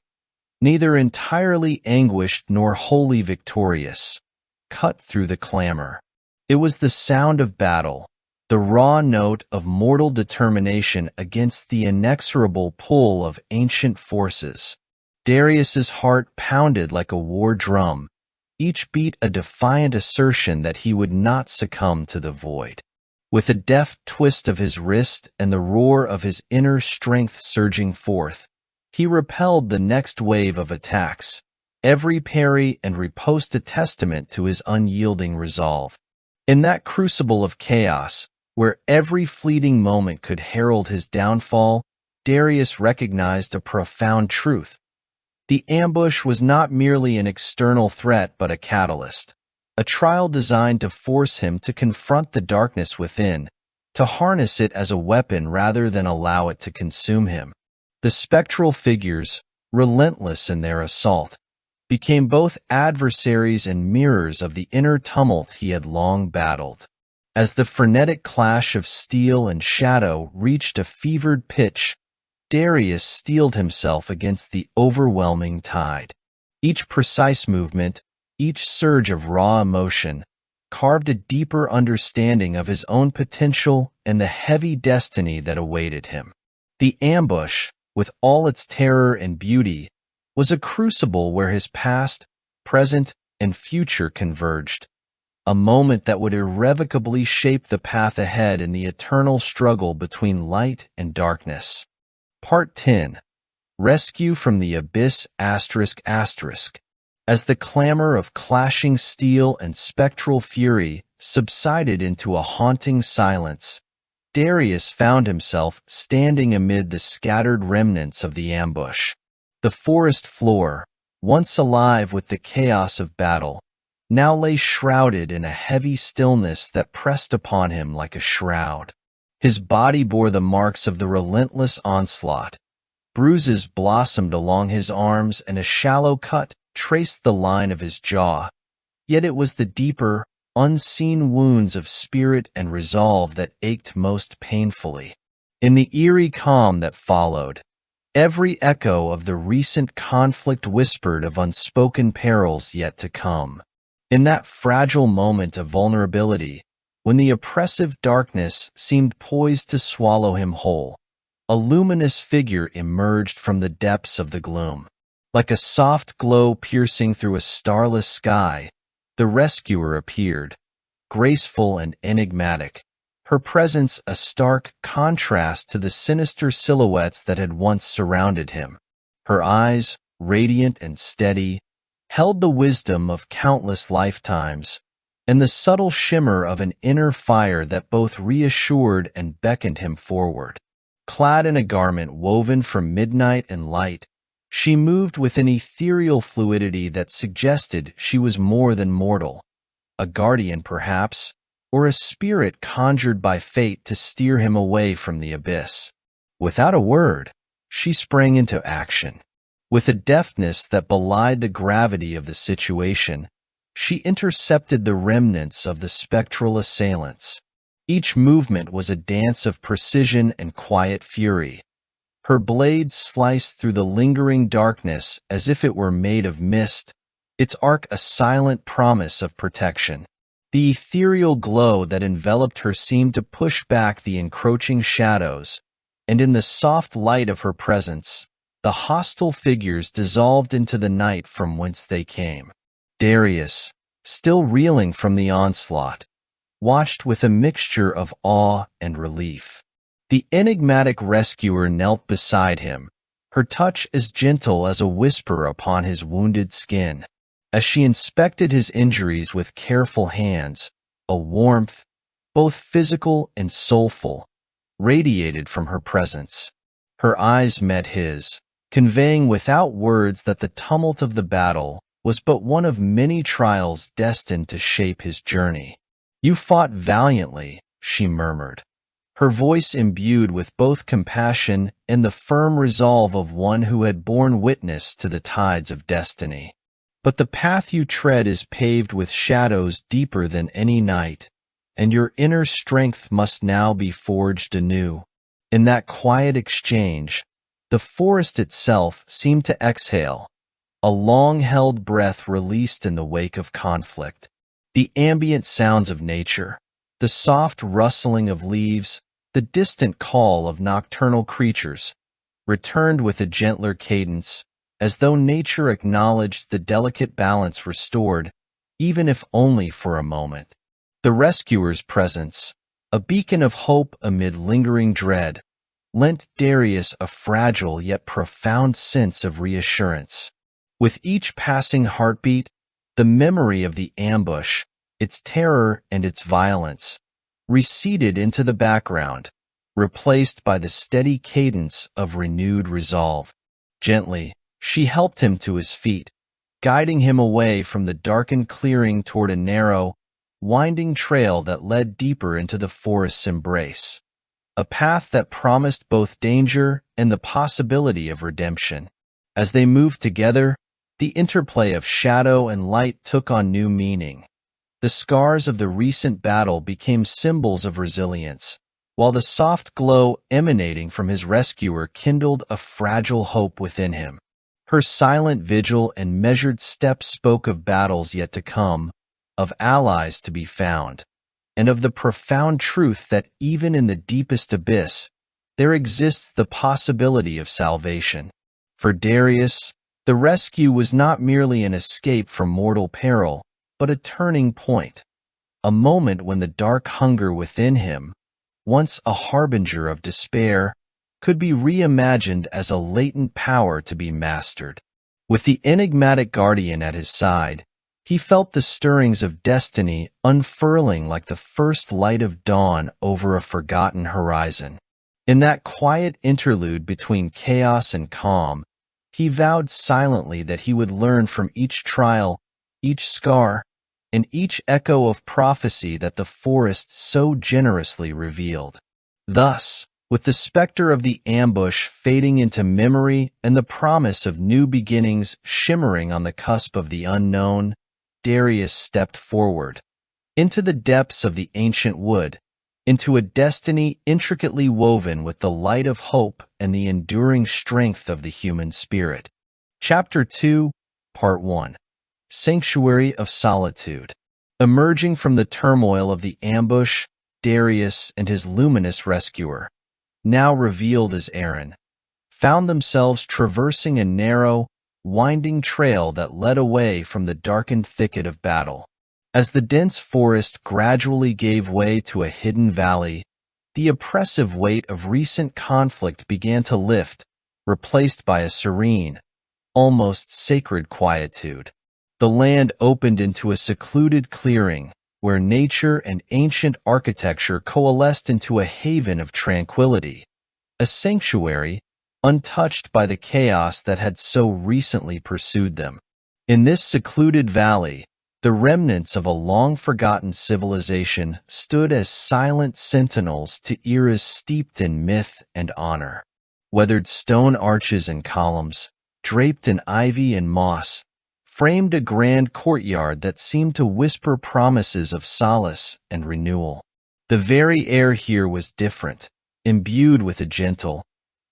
neither entirely anguished nor wholly victorious, cut through the clamor. It was the sound of battle, the raw note of mortal determination against the inexorable pull of ancient forces. Darius's heart pounded like a war drum, each beat a defiant assertion that he would not succumb to the void. With a deft twist of his wrist and the roar of his inner strength surging forth, he repelled the next wave of attacks, every parry and riposte a testament to his unyielding resolve. In that crucible of chaos, where every fleeting moment could herald his downfall, Darius recognized a profound truth. The ambush was not merely an external threat but a catalyst, a trial designed to force him to confront the darkness within, to harness it as a weapon rather than allow it to consume him. The spectral figures, relentless in their assault, became both adversaries and mirrors of the inner tumult he had long battled. As the frenetic clash of steel and shadow reached a fevered pitch, Darius steeled himself against the overwhelming tide. Each precise movement, each surge of raw emotion, carved a deeper understanding of his own potential and the heavy destiny that awaited him. The ambush, with all its terror and beauty, was a crucible where his past, present, and future converged, a moment that would irrevocably shape the path ahead in the eternal struggle between light and darkness. Part 10. Rescue from the Abyss ****. As the clamor of clashing steel and spectral fury subsided into a haunting silence, Darius found himself standing amid the scattered remnants of the ambush. The forest floor, once alive with the chaos of battle, now lay shrouded in a heavy stillness that pressed upon him like a shroud. His body bore the marks of the relentless onslaught. Bruises blossomed along his arms and a shallow cut traced the line of his jaw. Yet it was the deeper, unseen wounds of spirit and resolve that ached most painfully. In the eerie calm that followed, every echo of the recent conflict whispered of unspoken perils yet to come. In that fragile moment of vulnerability, when the oppressive darkness seemed poised to swallow him whole, a luminous figure emerged from the depths of the gloom. Like a soft glow piercing through a starless sky, the rescuer appeared, graceful and enigmatic, her presence a stark contrast to the sinister silhouettes that had once surrounded him. Her eyes, radiant and steady, held the wisdom of countless lifetimes, and the subtle shimmer of an inner fire that both reassured and beckoned him forward. Clad in a garment woven from midnight and light, she moved with an ethereal fluidity that suggested she was more than mortal, a guardian perhaps, or a spirit conjured by fate to steer him away from the abyss. Without a word, she sprang into action. With a deftness that belied the gravity of the situation, she intercepted the remnants of the spectral assailants. Each movement was a dance of precision and quiet fury. Her blade sliced through the lingering darkness as if it were made of mist, its arc a silent promise of protection. The ethereal glow that enveloped her seemed to push back the encroaching shadows, and in the soft light of her presence, the hostile figures dissolved into the night from whence they came. Darius, still reeling from the onslaught, watched with a mixture of awe and relief. The enigmatic rescuer knelt beside him, her touch as gentle as a whisper upon his wounded skin. As she inspected his injuries with careful hands, a warmth, both physical and soulful, radiated from her presence. Her eyes met his, conveying without words that the tumult of the battle was but one of many trials destined to shape his journey. "You fought valiantly," she murmured, her voice imbued with both compassion and the firm resolve of one who had borne witness to the tides of destiny. "But the path you tread is paved with shadows deeper than any night, and your inner strength must now be forged anew." In that quiet exchange, the forest itself seemed to exhale, a long-held breath released in the wake of conflict. The ambient sounds of nature, the soft rustling of leaves, the distant call of nocturnal creatures, returned with a gentler cadence, as though nature acknowledged the delicate balance restored even if only for a moment. The rescuer's presence, a beacon of hope amid lingering dread, lent Darius a fragile yet profound sense of reassurance. With each passing heartbeat, the memory of the ambush, its terror and its violence, receded into the background, replaced by the steady cadence of renewed resolve. Gently, she helped him to his feet, guiding him away from the darkened clearing toward a narrow, winding trail that led deeper into the forest's embrace, a path that promised both danger and the possibility of redemption. As they moved together, the interplay of shadow and light took on new meaning. The scars of the recent battle became symbols of resilience, while the soft glow emanating from his rescuer kindled a fragile hope within him. Her silent vigil and measured steps spoke of battles yet to come, of allies to be found, and of the profound truth that even in the deepest abyss, there exists the possibility of salvation. For Darius, the rescue was not merely an escape from mortal peril, but a turning point, a moment when the dark hunger within him, once a harbinger of despair, could be reimagined as a latent power to be mastered. With the enigmatic guardian at his side, he felt the stirrings of destiny unfurling like the first light of dawn over a forgotten horizon. In that quiet interlude between chaos and calm, he vowed silently that he would learn from each trial, each scar, and each echo of prophecy that the forest so generously revealed. Thus, with the specter of the ambush fading into memory and the promise of new beginnings shimmering on the cusp of the unknown, Darius stepped forward, into the depths of the ancient wood, into a destiny intricately woven with the light of hope and the enduring strength of the human spirit. Chapter 2, Part 1. Sanctuary of Solitude. Emerging from the turmoil of the ambush, Darius and his luminous rescuer, now revealed as Aaron, found themselves traversing a narrow, winding trail that led away from the darkened thicket of battle. As the dense forest gradually gave way to a hidden valley, the oppressive weight of recent conflict began to lift, replaced by a serene, almost sacred quietude. The land opened into a secluded clearing, where nature and ancient architecture coalesced into a haven of tranquility, a sanctuary untouched by the chaos that had so recently pursued them. In this secluded valley, the remnants of a long-forgotten civilization stood as silent sentinels to eras steeped in myth and honor. Weathered stone arches and columns, draped in ivy and moss, framed a grand courtyard that seemed to whisper promises of solace and renewal. The very air here was different, imbued with a gentle,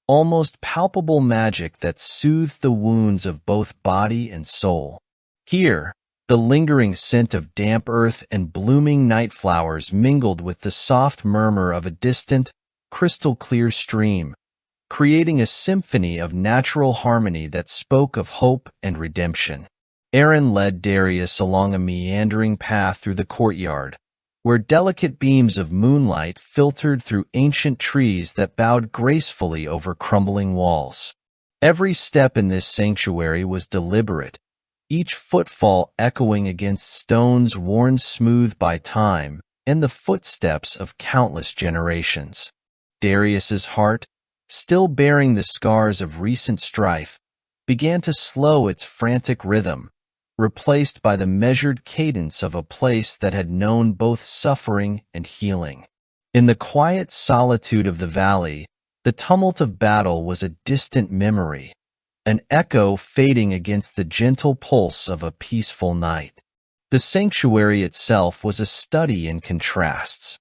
almost palpable magic that soothed the wounds of both body and soul. Here, the lingering scent of damp earth and blooming night flowers mingled with the soft murmur of a distant, crystal-clear stream, creating a symphony of natural harmony that spoke of hope and redemption. Aaron led Darius along a meandering path through the courtyard, where delicate beams of moonlight filtered through ancient trees that bowed gracefully over crumbling walls. Every step in this sanctuary was deliberate, each footfall echoing against stones worn smooth by time and the footsteps of countless generations. Darius's heart, still bearing the scars of recent strife, began to slow its frantic rhythm, replaced by the measured cadence of a place that had known both suffering and healing. In the quiet solitude of the valley, the tumult of battle was a distant memory, an echo fading against the gentle pulse of a peaceful night. The sanctuary itself was a study in contrasts.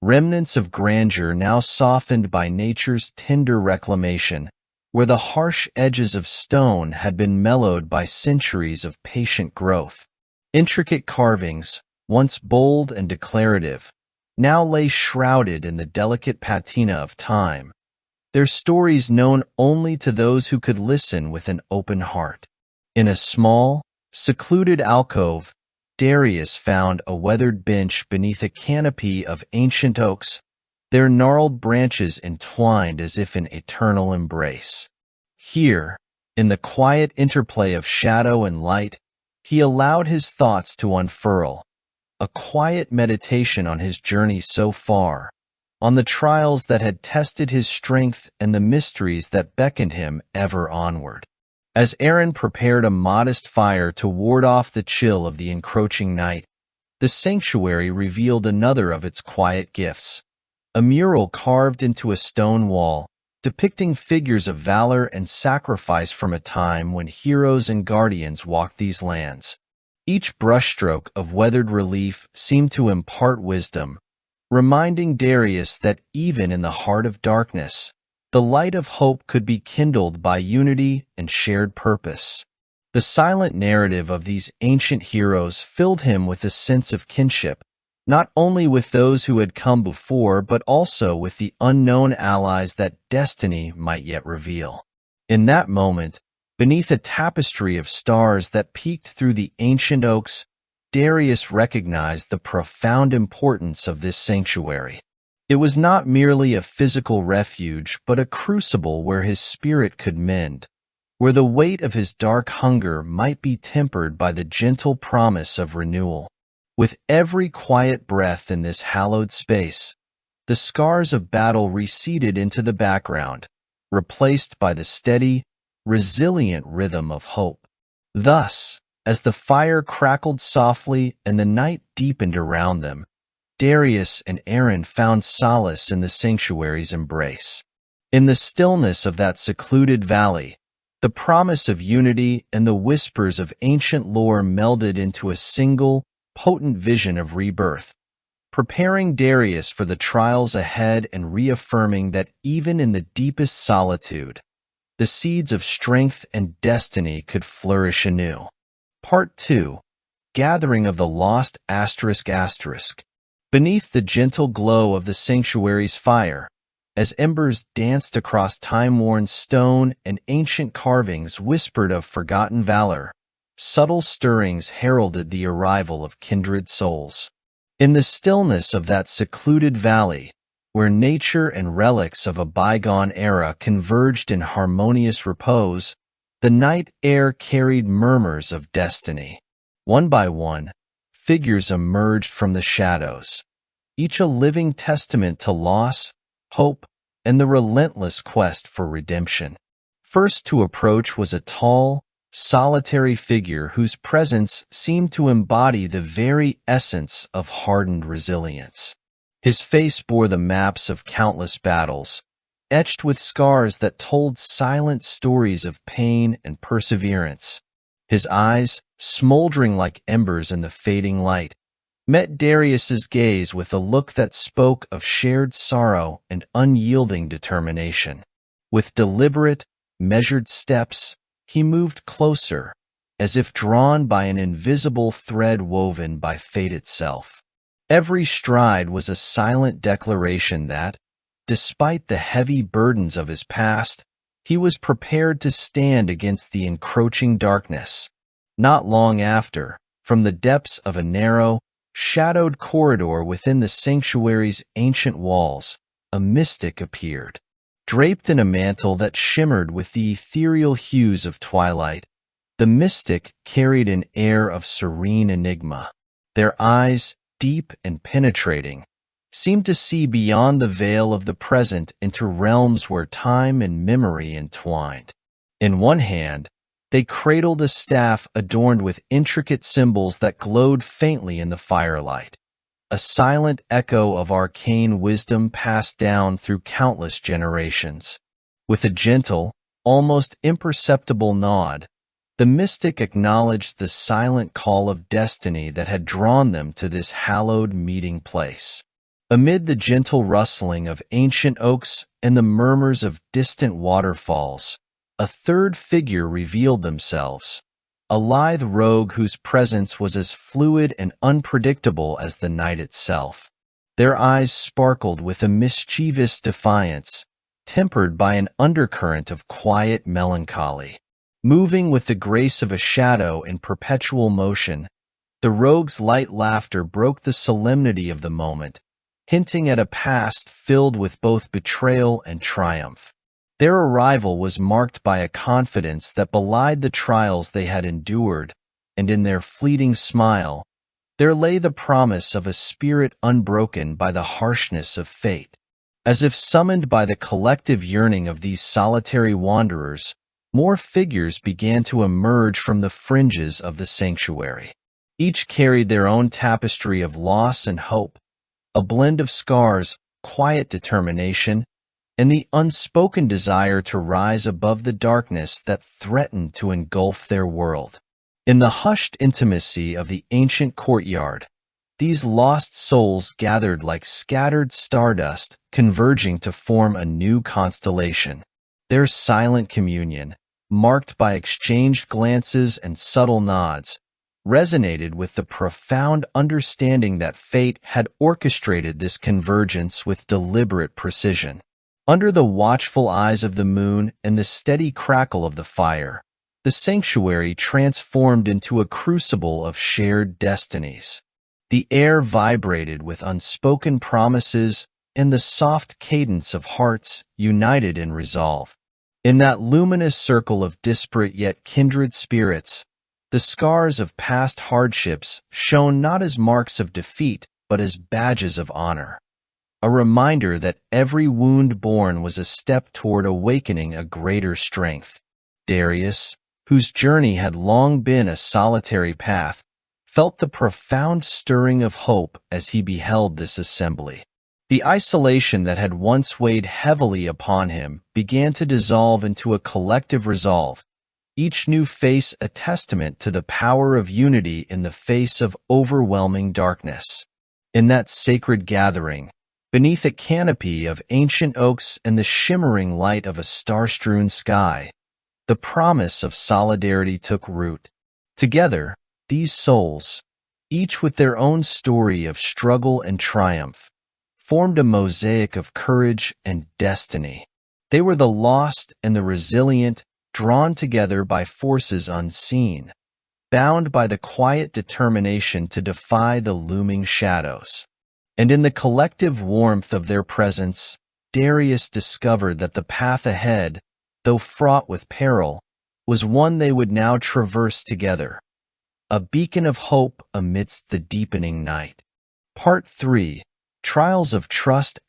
Remnants of grandeur now softened by nature's tender reclamation, where the harsh edges of stone had been mellowed by centuries of patient growth. Intricate carvings, once bold and declarative, now lay shrouded in the delicate patina of time, their stories known only to those who could listen with an open heart. In a small, secluded alcove, Darius found a weathered bench beneath a canopy of ancient oaks, their gnarled branches entwined as if in eternal embrace. Here, in the quiet interplay of shadow and light, he allowed his thoughts to unfurl, a quiet meditation on his journey so far, on the trials that had tested his strength and the mysteries that beckoned him ever onward. As Aaron prepared a modest fire to ward off the chill of the encroaching night, the sanctuary revealed another of its quiet gifts, a mural carved into a stone wall, depicting figures of valor and sacrifice from a time when heroes and guardians walked these lands. Each brushstroke of weathered relief seemed to impart wisdom, reminding Darius that even in the heart of darkness, the light of hope could be kindled by unity and shared purpose. The silent narrative of these ancient heroes filled him with a sense of kinship, not only with those who had come before, but also with the unknown allies that destiny might yet reveal. In that moment, beneath a tapestry of stars that peeked through the ancient oaks, Darius recognized the profound importance of this sanctuary. It was not merely a physical refuge, but a crucible where his spirit could mend, where the weight of his dark hunger might be tempered by the gentle promise of renewal. With every quiet breath in this hallowed space, the scars of battle receded into the background, replaced by the steady, resilient rhythm of hope. Thus, as the fire crackled softly and the night deepened around them, Darius and Aaron found solace in the sanctuary's embrace. In the stillness of that secluded valley, the promise of unity and the whispers of ancient lore melded into a single, potent vision of rebirth, preparing Darius for the trials ahead and reaffirming that even in the deepest solitude, the seeds of strength and destiny could flourish anew. Part 2. Gathering of the Lost ***. Beneath the gentle glow of the sanctuary's fire, as embers danced across time-worn stone and ancient carvings whispered of forgotten valor, subtle stirrings heralded the arrival of kindred souls. In the stillness of that secluded valley, where nature and relics of a bygone era converged in harmonious repose, the night air carried murmurs of destiny. One by one, figures emerged from the shadows, each a living testament to loss, hope, and the relentless quest for redemption. First to approach was a tall, solitary figure whose presence seemed to embody the very essence of hardened resilience. His face bore the maps of countless battles, etched with scars that told silent stories of pain and perseverance. His eyes, smoldering like embers in the fading light, met Darius's gaze with a look that spoke of shared sorrow and unyielding determination. With deliberate, measured steps, he moved closer, as if drawn by an invisible thread woven by fate itself. Every stride was a silent declaration that, despite the heavy burdens of his past, he was prepared to stand against the encroaching darkness. Not long after, from the depths of a narrow, shadowed corridor within the sanctuary's ancient walls, a mystic appeared. Draped in a mantle that shimmered with the ethereal hues of twilight, the mystic carried an air of serene enigma. Their eyes, deep and penetrating, seemed to see beyond the veil of the present into realms where time and memory entwined. In one hand, they cradled a staff adorned with intricate symbols that glowed faintly in the firelight, a silent echo of arcane wisdom passed down through countless generations. With a gentle, almost imperceptible nod, the mystic acknowledged the silent call of destiny that had drawn them to this hallowed meeting place. Amid the gentle rustling of ancient oaks and the murmurs of distant waterfalls, a third figure revealed themselves, a lithe rogue whose presence was as fluid and unpredictable as the night itself. Their eyes sparkled with a mischievous defiance, tempered by an undercurrent of quiet melancholy. Moving with the grace of a shadow in perpetual motion, The rogue's light laughter broke the solemnity of the moment, hinting at a past filled with both betrayal and triumph. Their arrival was marked by a confidence that belied the trials they had endured, and in their fleeting smile, there lay the promise of a spirit unbroken by the harshness of fate. As if summoned by the collective yearning of these solitary wanderers, more figures began to emerge from the fringes of the sanctuary. Each carried their own tapestry of loss and hope, a blend of scars, quiet determination, and the unspoken desire to rise above the darkness that threatened to engulf their world. In the hushed intimacy of the ancient courtyard, these lost souls gathered like scattered stardust, converging to form a new constellation. Their silent communion, marked by exchanged glances and subtle nods, resonated with the profound understanding that fate had orchestrated this convergence with deliberate precision. Under the watchful eyes of the moon and the steady crackle of the fire, the sanctuary transformed into a crucible of shared destinies. The air vibrated with unspoken promises and the soft cadence of hearts united in resolve. In that luminous circle of disparate yet kindred spirits, the scars of past hardships shone not as marks of defeat but as badges of honor, a reminder that every wound borne was a step toward awakening a greater strength. Darius, whose journey had long been a solitary path, felt the profound stirring of hope as he beheld this assembly. The isolation that had once weighed heavily upon him began to dissolve into a collective resolve, each new face a testament to the power of unity in the face of overwhelming darkness. In that sacred gathering, beneath a canopy of ancient oaks and the shimmering light of a star-strewn sky, the promise of solidarity took root. Together, these souls, each with their own story of struggle and triumph, formed a mosaic of courage and destiny. They were the lost and the resilient, drawn together by forces unseen, bound by the quiet determination to defy the looming shadows. And in the collective warmth of their presence, Darius discovered that the path ahead, though fraught with peril, was one they would now traverse together, a beacon of hope amidst the deepening night. Part 3. Trials of Trust ****.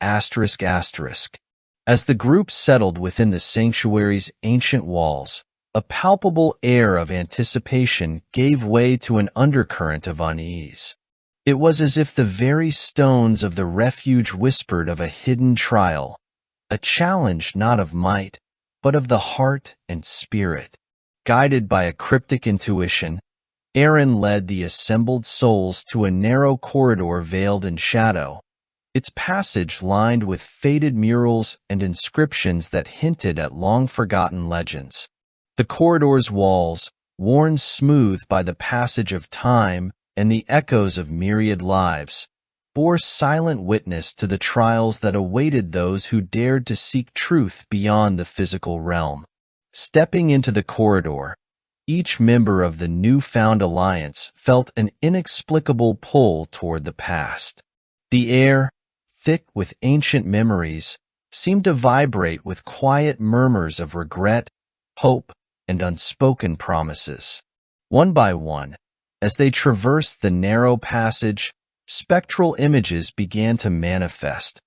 As the group settled within the sanctuary's ancient walls, a palpable air of anticipation gave way to an undercurrent of unease. It was as if the very stones of the refuge whispered of a hidden trial, a challenge not of might, but of the heart and spirit. Guided by a cryptic intuition, Aaron led the assembled souls to a narrow corridor veiled in shadow, its passage lined with faded murals and inscriptions that hinted at long-forgotten legends. The corridor's walls, worn smooth by the passage of time and the echoes of myriad lives, bore silent witness to the trials that awaited those who dared to seek truth beyond the physical realm. Stepping into the corridor, each member of the newfound alliance felt an inexplicable pull toward the past. The air, thick with ancient memories, seemed to vibrate with quiet murmurs of regret, hope, and unspoken promises. One by one, as they traversed the narrow passage, spectral images began to manifest,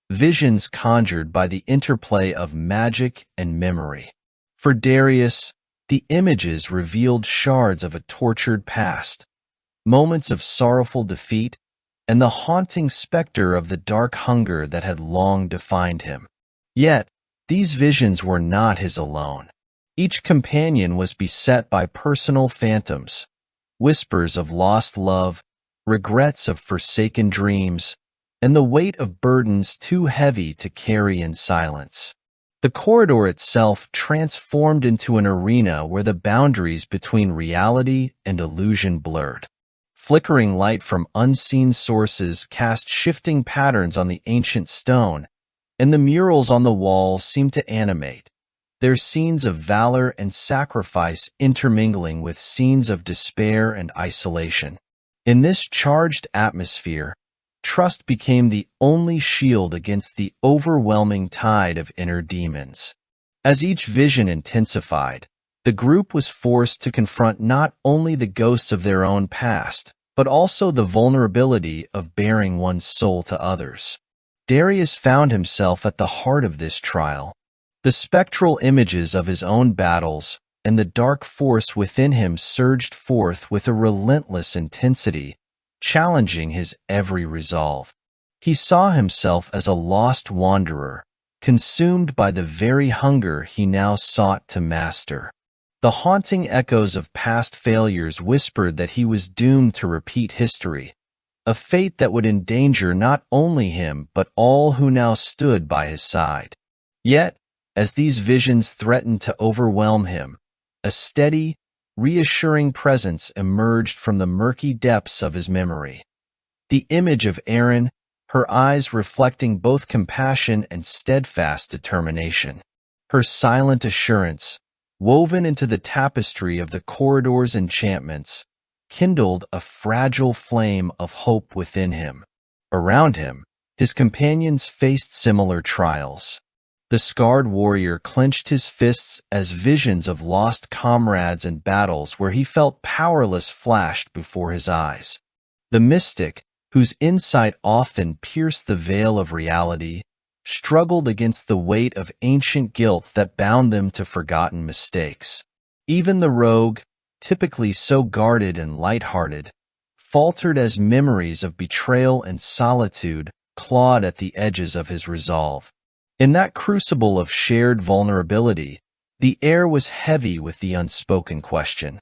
visions conjured by the interplay of magic and memory. For Darius, the images revealed shards of a tortured past, moments of sorrowful defeat, and the haunting specter of the dark hunger that had long defined him. Yet, these visions were not his alone. Each companion was beset by personal phantoms, whispers of lost love, regrets of forsaken dreams, and the weight of burdens too heavy to carry in silence. The corridor itself transformed into an arena where the boundaries between reality and illusion blurred. Flickering light from unseen sources cast shifting patterns on the ancient stone, and the murals on the walls seemed to animate, their scenes of valor and sacrifice intermingling with scenes of despair and isolation. In this charged atmosphere, trust became the only shield against the overwhelming tide of inner demons. As each vision intensified, the group was forced to confront not only the ghosts of their own past, but also the vulnerability of baring one's soul to others. Darius found himself at the heart of this trial. The spectral images of his own battles and the dark force within him surged forth with a relentless intensity, challenging his every resolve. He saw himself as a lost wanderer, consumed by the very hunger he now sought to master. The haunting echoes of past failures whispered that he was doomed to repeat history, a fate that would endanger not only him but all who now stood by his side. Yet, as these visions threatened to overwhelm him, a steady, reassuring presence emerged from the murky depths of his memory. The image of Erin, her eyes reflecting both compassion and steadfast determination. Her silent assurance, woven into the tapestry of the corridor's enchantments, kindled a fragile flame of hope within him. Around him, his companions faced similar trials. The scarred warrior clenched his fists as visions of lost comrades and battles where he felt powerless flashed before his eyes. The mystic, whose insight often pierced the veil of reality, struggled against the weight of ancient guilt that bound them to forgotten mistakes. Even the rogue, typically so guarded and light-hearted, faltered as memories of betrayal and solitude clawed at the edges of his resolve. In that crucible of shared vulnerability, the air was heavy with the unspoken question.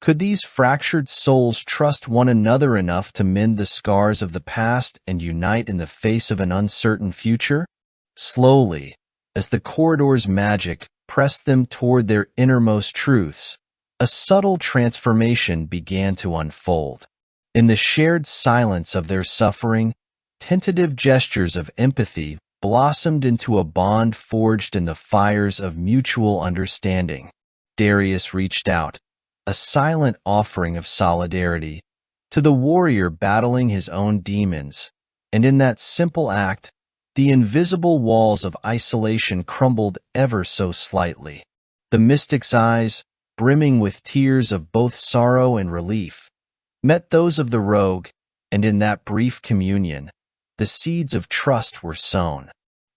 Could these fractured souls trust one another enough to mend the scars of the past and unite in the face of an uncertain future? Slowly, as the corridor's magic pressed them toward their innermost truths, a subtle transformation began to unfold. In the shared silence of their suffering, tentative gestures of empathy blossomed into a bond forged in the fires of mutual understanding. Darius reached out, a silent offering of solidarity, to the warrior battling his own demons, and in that simple act, the invisible walls of isolation crumbled ever so slightly. The mystic's eyes, brimming with tears of both sorrow and relief, met those of the rogue, and in that brief communion, the seeds of trust were sown.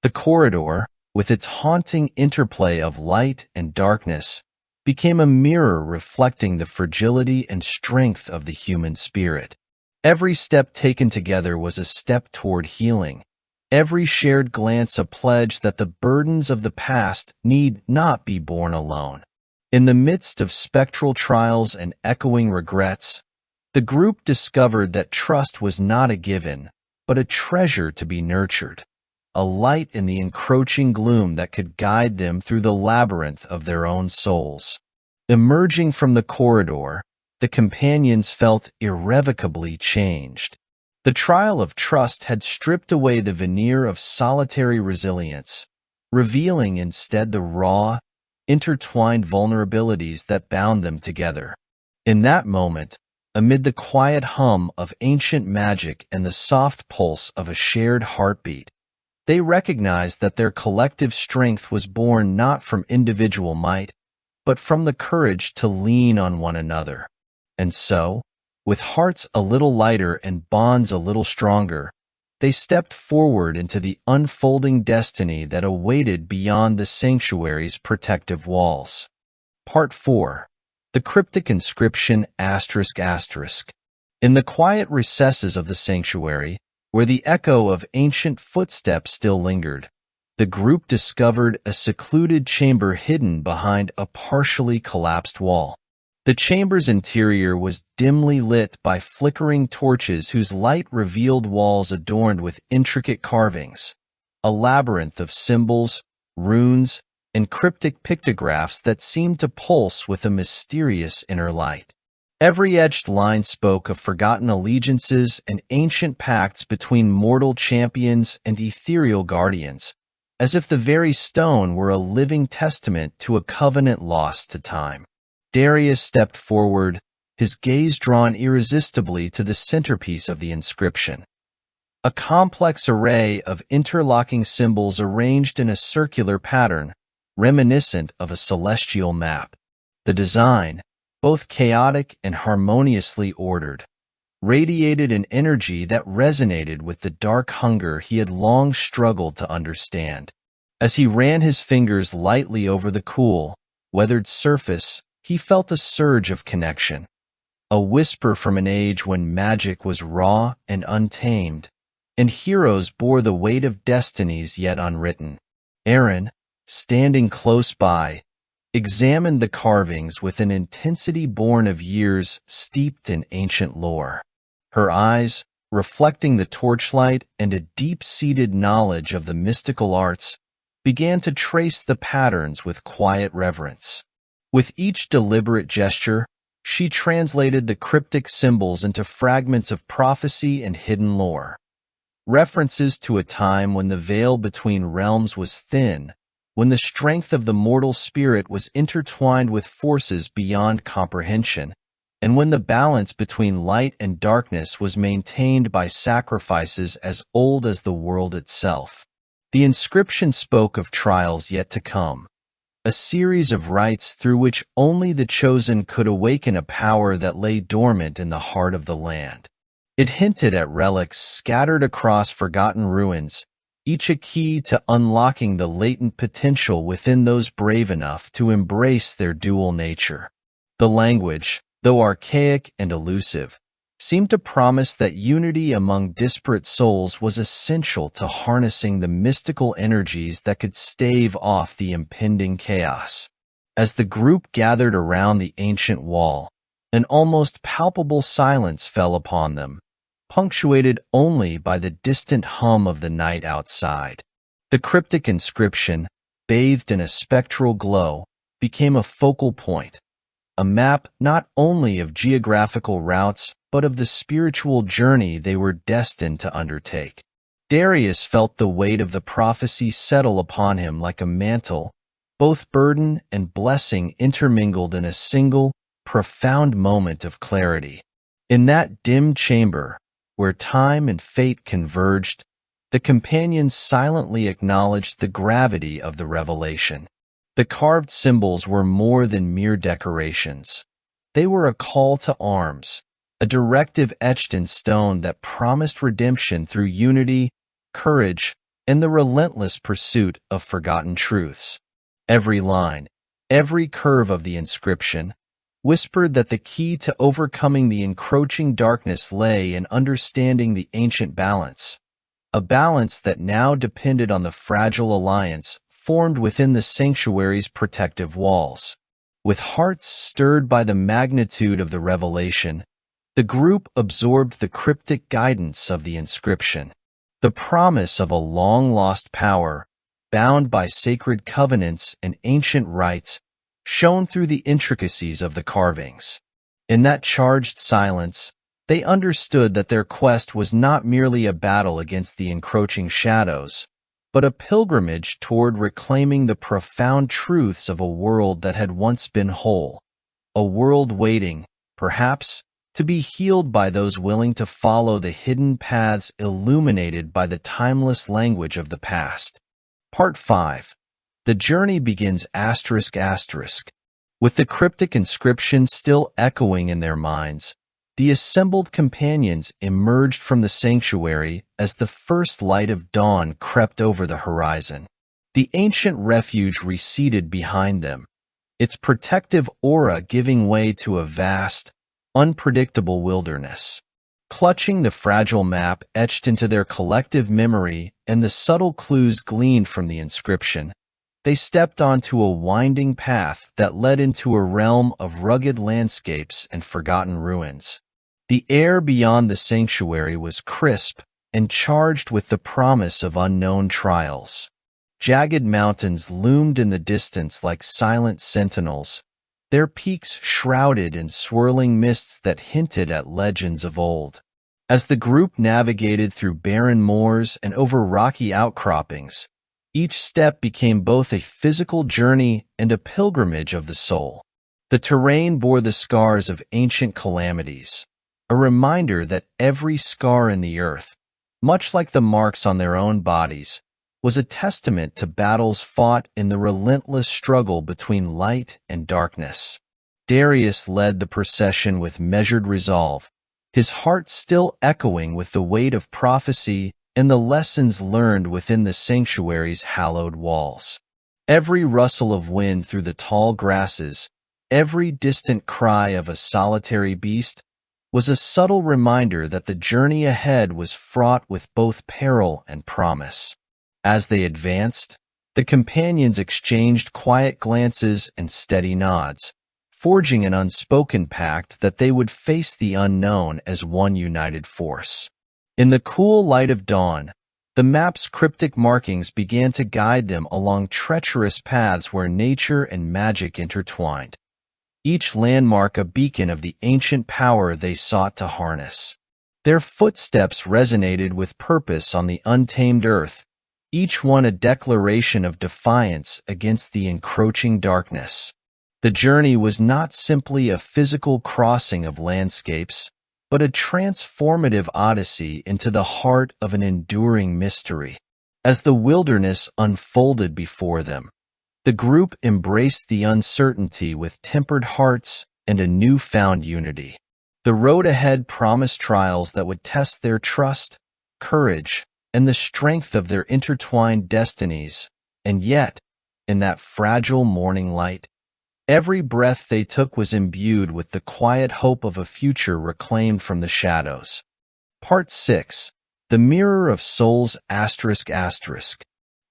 The corridor, with its haunting interplay of light and darkness, became a mirror reflecting the fragility and strength of the human spirit. Every step taken together was a step toward healing, every shared glance a pledge that the burdens of the past need not be borne alone. In the midst of spectral trials and echoing regrets, the group discovered that trust was not a given, but a treasure to be nurtured, a light in the encroaching gloom that could guide them through the labyrinth of their own souls. Emerging from the corridor, the companions felt irrevocably changed. The trial of trust had stripped away the veneer of solitary resilience, revealing instead the raw, intertwined vulnerabilities that bound them together. In that moment, amid the quiet hum of ancient magic and the soft pulse of a shared heartbeat, they recognized that their collective strength was born not from individual might, but from the courage to lean on one another. And so, with hearts a little lighter and bonds a little stronger, they stepped forward into the unfolding destiny that awaited beyond the sanctuary's protective walls. Part 4. The cryptic inscription ****. In the quiet recesses of the sanctuary, where the echo of ancient footsteps still lingered, the group discovered a secluded chamber hidden behind a partially collapsed wall. The chamber's interior was dimly lit by flickering torches whose light revealed walls adorned with intricate carvings, a labyrinth of symbols, runes, and cryptic pictographs that seemed to pulse with a mysterious inner light. Every etched line spoke of forgotten allegiances and ancient pacts between mortal champions and ethereal guardians, as if the very stone were a living testament to a covenant lost to time. Darius stepped forward, his gaze drawn irresistibly to the centerpiece of the inscription. A complex array of interlocking symbols arranged in a circular pattern, reminiscent of a celestial map. The design, both chaotic and harmoniously ordered, radiated an energy that resonated with the dark hunger he had long struggled to understand. As he ran his fingers lightly over the cool, weathered surface, he felt a surge of connection, a whisper from an age when magic was raw and untamed, and heroes bore the weight of destinies yet unwritten. Erin, standing close by, examined the carvings with an intensity born of years steeped in ancient lore. Her eyes, reflecting the torchlight and a deep-seated knowledge of the mystical arts, began to trace the patterns with quiet reverence. With each deliberate gesture, she translated the cryptic symbols into fragments of prophecy and hidden lore. References to a time when the veil between realms was thin, when the strength of the mortal spirit was intertwined with forces beyond comprehension, and when the balance between light and darkness was maintained by sacrifices as old as the world itself. The inscription spoke of trials yet to come, a series of rites through which only the chosen could awaken a power that lay dormant in the heart of the land. It hinted at relics scattered across forgotten ruins, each a key to unlocking the latent potential within those brave enough to embrace their dual nature. The language, though archaic and elusive, seemed to promise that unity among disparate souls was essential to harnessing the mystical energies that could stave off the impending chaos. As the group gathered around the ancient wall, an almost palpable silence fell upon them, punctuated only by the distant hum of the night outside. The cryptic inscription, bathed in a spectral glow, became a focal point, a map not only of geographical routes but of the spiritual journey they were destined to undertake. Darius felt the weight of the prophecy settle upon him like a mantle, both burden and blessing intermingled in a single, profound moment of clarity. In that dim chamber, where time and fate converged, the companions silently acknowledged the gravity of the revelation. The carved symbols were more than mere decorations. They were a call to arms, a directive etched in stone that promised redemption through unity, courage, and the relentless pursuit of forgotten truths. Every line, every curve of the inscription, whispered that the key to overcoming the encroaching darkness lay in understanding the ancient balance, a balance that now depended on the fragile alliance formed within the sanctuary's protective walls. With hearts stirred by the magnitude of the revelation, the group absorbed the cryptic guidance of the inscription, the promise of a long-lost power, bound by sacred covenants and ancient rites, shone through the intricacies of the carvings. In that charged silence, they understood that their quest was not merely a battle against the encroaching shadows, but a pilgrimage toward reclaiming the profound truths of a world that had once been whole, a world waiting, perhaps, to be healed by those willing to follow the hidden paths illuminated by the timeless language of the past. Part 5. The journey begins ****, with the cryptic inscription still echoing in their minds. The assembled companions emerged from the sanctuary as the first light of dawn crept over the horizon. The ancient refuge receded behind them, its protective aura giving way to a vast, unpredictable wilderness. Clutching the fragile map etched into their collective memory and the subtle clues gleaned from the inscription, they stepped onto a winding path that led into a realm of rugged landscapes and forgotten ruins. The air beyond the sanctuary was crisp and charged with the promise of unknown trials. Jagged mountains loomed in the distance like silent sentinels, their peaks shrouded in swirling mists that hinted at legends of old. As the group navigated through barren moors and over rocky outcroppings, each step became both a physical journey and a pilgrimage of the soul. The terrain bore the scars of ancient calamities, a reminder that every scar in the earth, much like the marks on their own bodies, was a testament to battles fought in the relentless struggle between light and darkness. Darius led the procession with measured resolve, his heart still echoing with the weight of prophecy and the lessons learned within the sanctuary's hallowed walls. Every rustle of wind through the tall grasses, every distant cry of a solitary beast, was a subtle reminder that the journey ahead was fraught with both peril and promise. As they advanced, the companions exchanged quiet glances and steady nods, forging an unspoken pact that they would face the unknown as one united force. In the cool light of dawn, the map's cryptic markings began to guide them along treacherous paths where nature and magic intertwined, each landmark a beacon of the ancient power they sought to harness. Their footsteps resonated with purpose on the untamed earth, each one a declaration of defiance against the encroaching darkness. The journey was not simply a physical crossing of landscapes, but a transformative odyssey into the heart of an enduring mystery. As the wilderness unfolded before them, the group embraced the uncertainty with tempered hearts and a newfound unity. The road ahead promised trials that would test their trust, courage, and the strength of their intertwined destinies, and yet, in that fragile morning light, every breath they took was imbued with the quiet hope of a future reclaimed from the shadows. Part 6. The Mirror of Souls ****.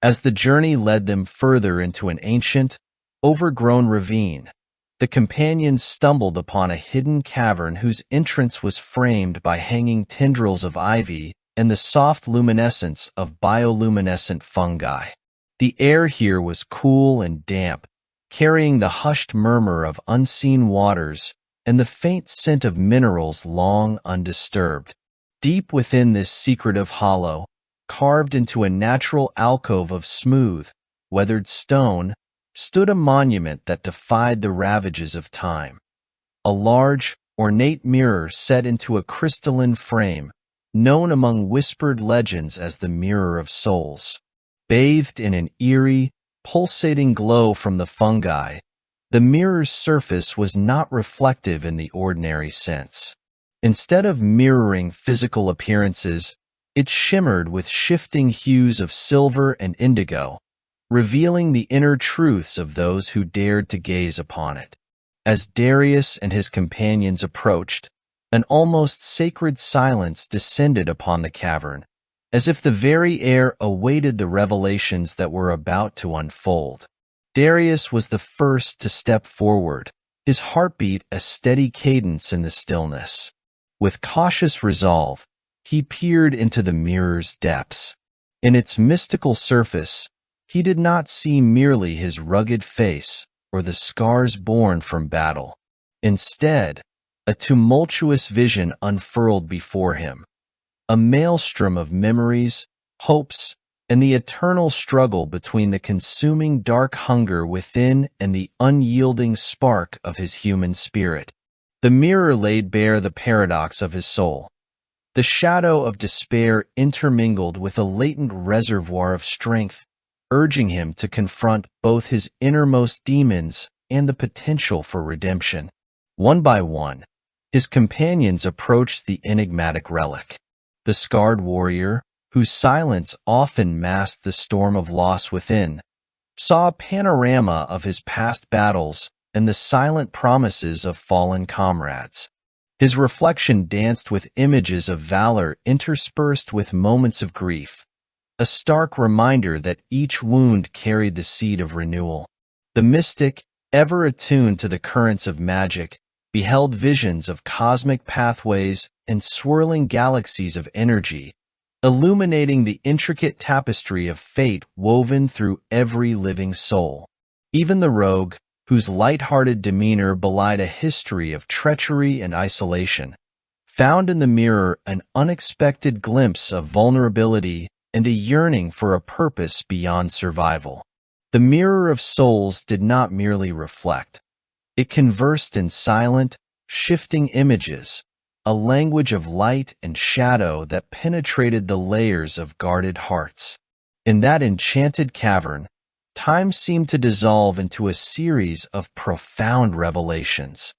As the journey led them further into an ancient, overgrown ravine, the companions stumbled upon a hidden cavern whose entrance was framed by hanging tendrils of ivy and the soft luminescence of bioluminescent fungi. The air here was cool and damp, carrying the hushed murmur of unseen waters and the faint scent of minerals long undisturbed. Deep within this secretive hollow, carved into a natural alcove of smooth, weathered stone, stood a monument that defied the ravages of time. A large, ornate mirror set into a crystalline frame, known among whispered legends as the Mirror of Souls. Bathed in an eerie, pulsating glow from the fungi, the mirror's surface was not reflective in the ordinary sense. Instead of mirroring physical appearances, it shimmered with shifting hues of silver and indigo, revealing the inner truths of those who dared to gaze upon it. As Darius and his companions approached, an almost sacred silence descended upon the cavern, as if the very air awaited the revelations that were about to unfold. Darius was the first to step forward, his heartbeat a steady cadence in the stillness. With cautious resolve, he peered into the mirror's depths. In its mystical surface, he did not see merely his rugged face or the scars born from battle. Instead, a tumultuous vision unfurled before him, a maelstrom of memories, hopes, and the eternal struggle between the consuming dark hunger within and the unyielding spark of his human spirit. The mirror laid bare the paradox of his soul. The shadow of despair intermingled with a latent reservoir of strength, urging him to confront both his innermost demons and the potential for redemption. One by one, his companions approached the enigmatic relic. The scarred warrior, whose silence often masked the storm of loss within, saw a panorama of his past battles and the silent promises of fallen comrades. His reflection danced with images of valor interspersed with moments of grief, a stark reminder that each wound carried the seed of renewal. The mystic, ever attuned to the currents of magic, beheld visions of cosmic pathways and swirling galaxies of energy, illuminating the intricate tapestry of fate woven through every living soul. Even the rogue, whose light-hearted demeanor belied a history of treachery and isolation, found in the mirror an unexpected glimpse of vulnerability and a yearning for a purpose beyond survival. The Mirror of Souls did not merely reflect. It conversed in silent, shifting images, a language of light and shadow that penetrated the layers of guarded hearts. In that enchanted cavern, time seemed to dissolve into a series of profound revelations.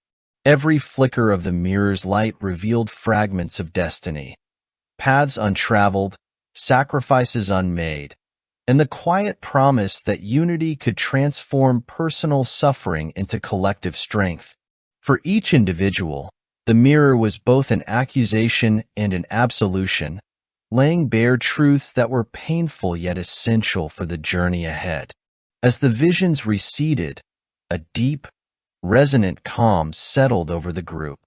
Every flicker of the mirror's light revealed fragments of destiny, paths untraveled, sacrifices unmade, and the quiet promise that unity could transform personal suffering into collective strength. For each individual, the mirror was both an accusation and an absolution, laying bare truths that were painful yet essential for the journey ahead. As the visions receded, a deep, resonant calm settled over the group.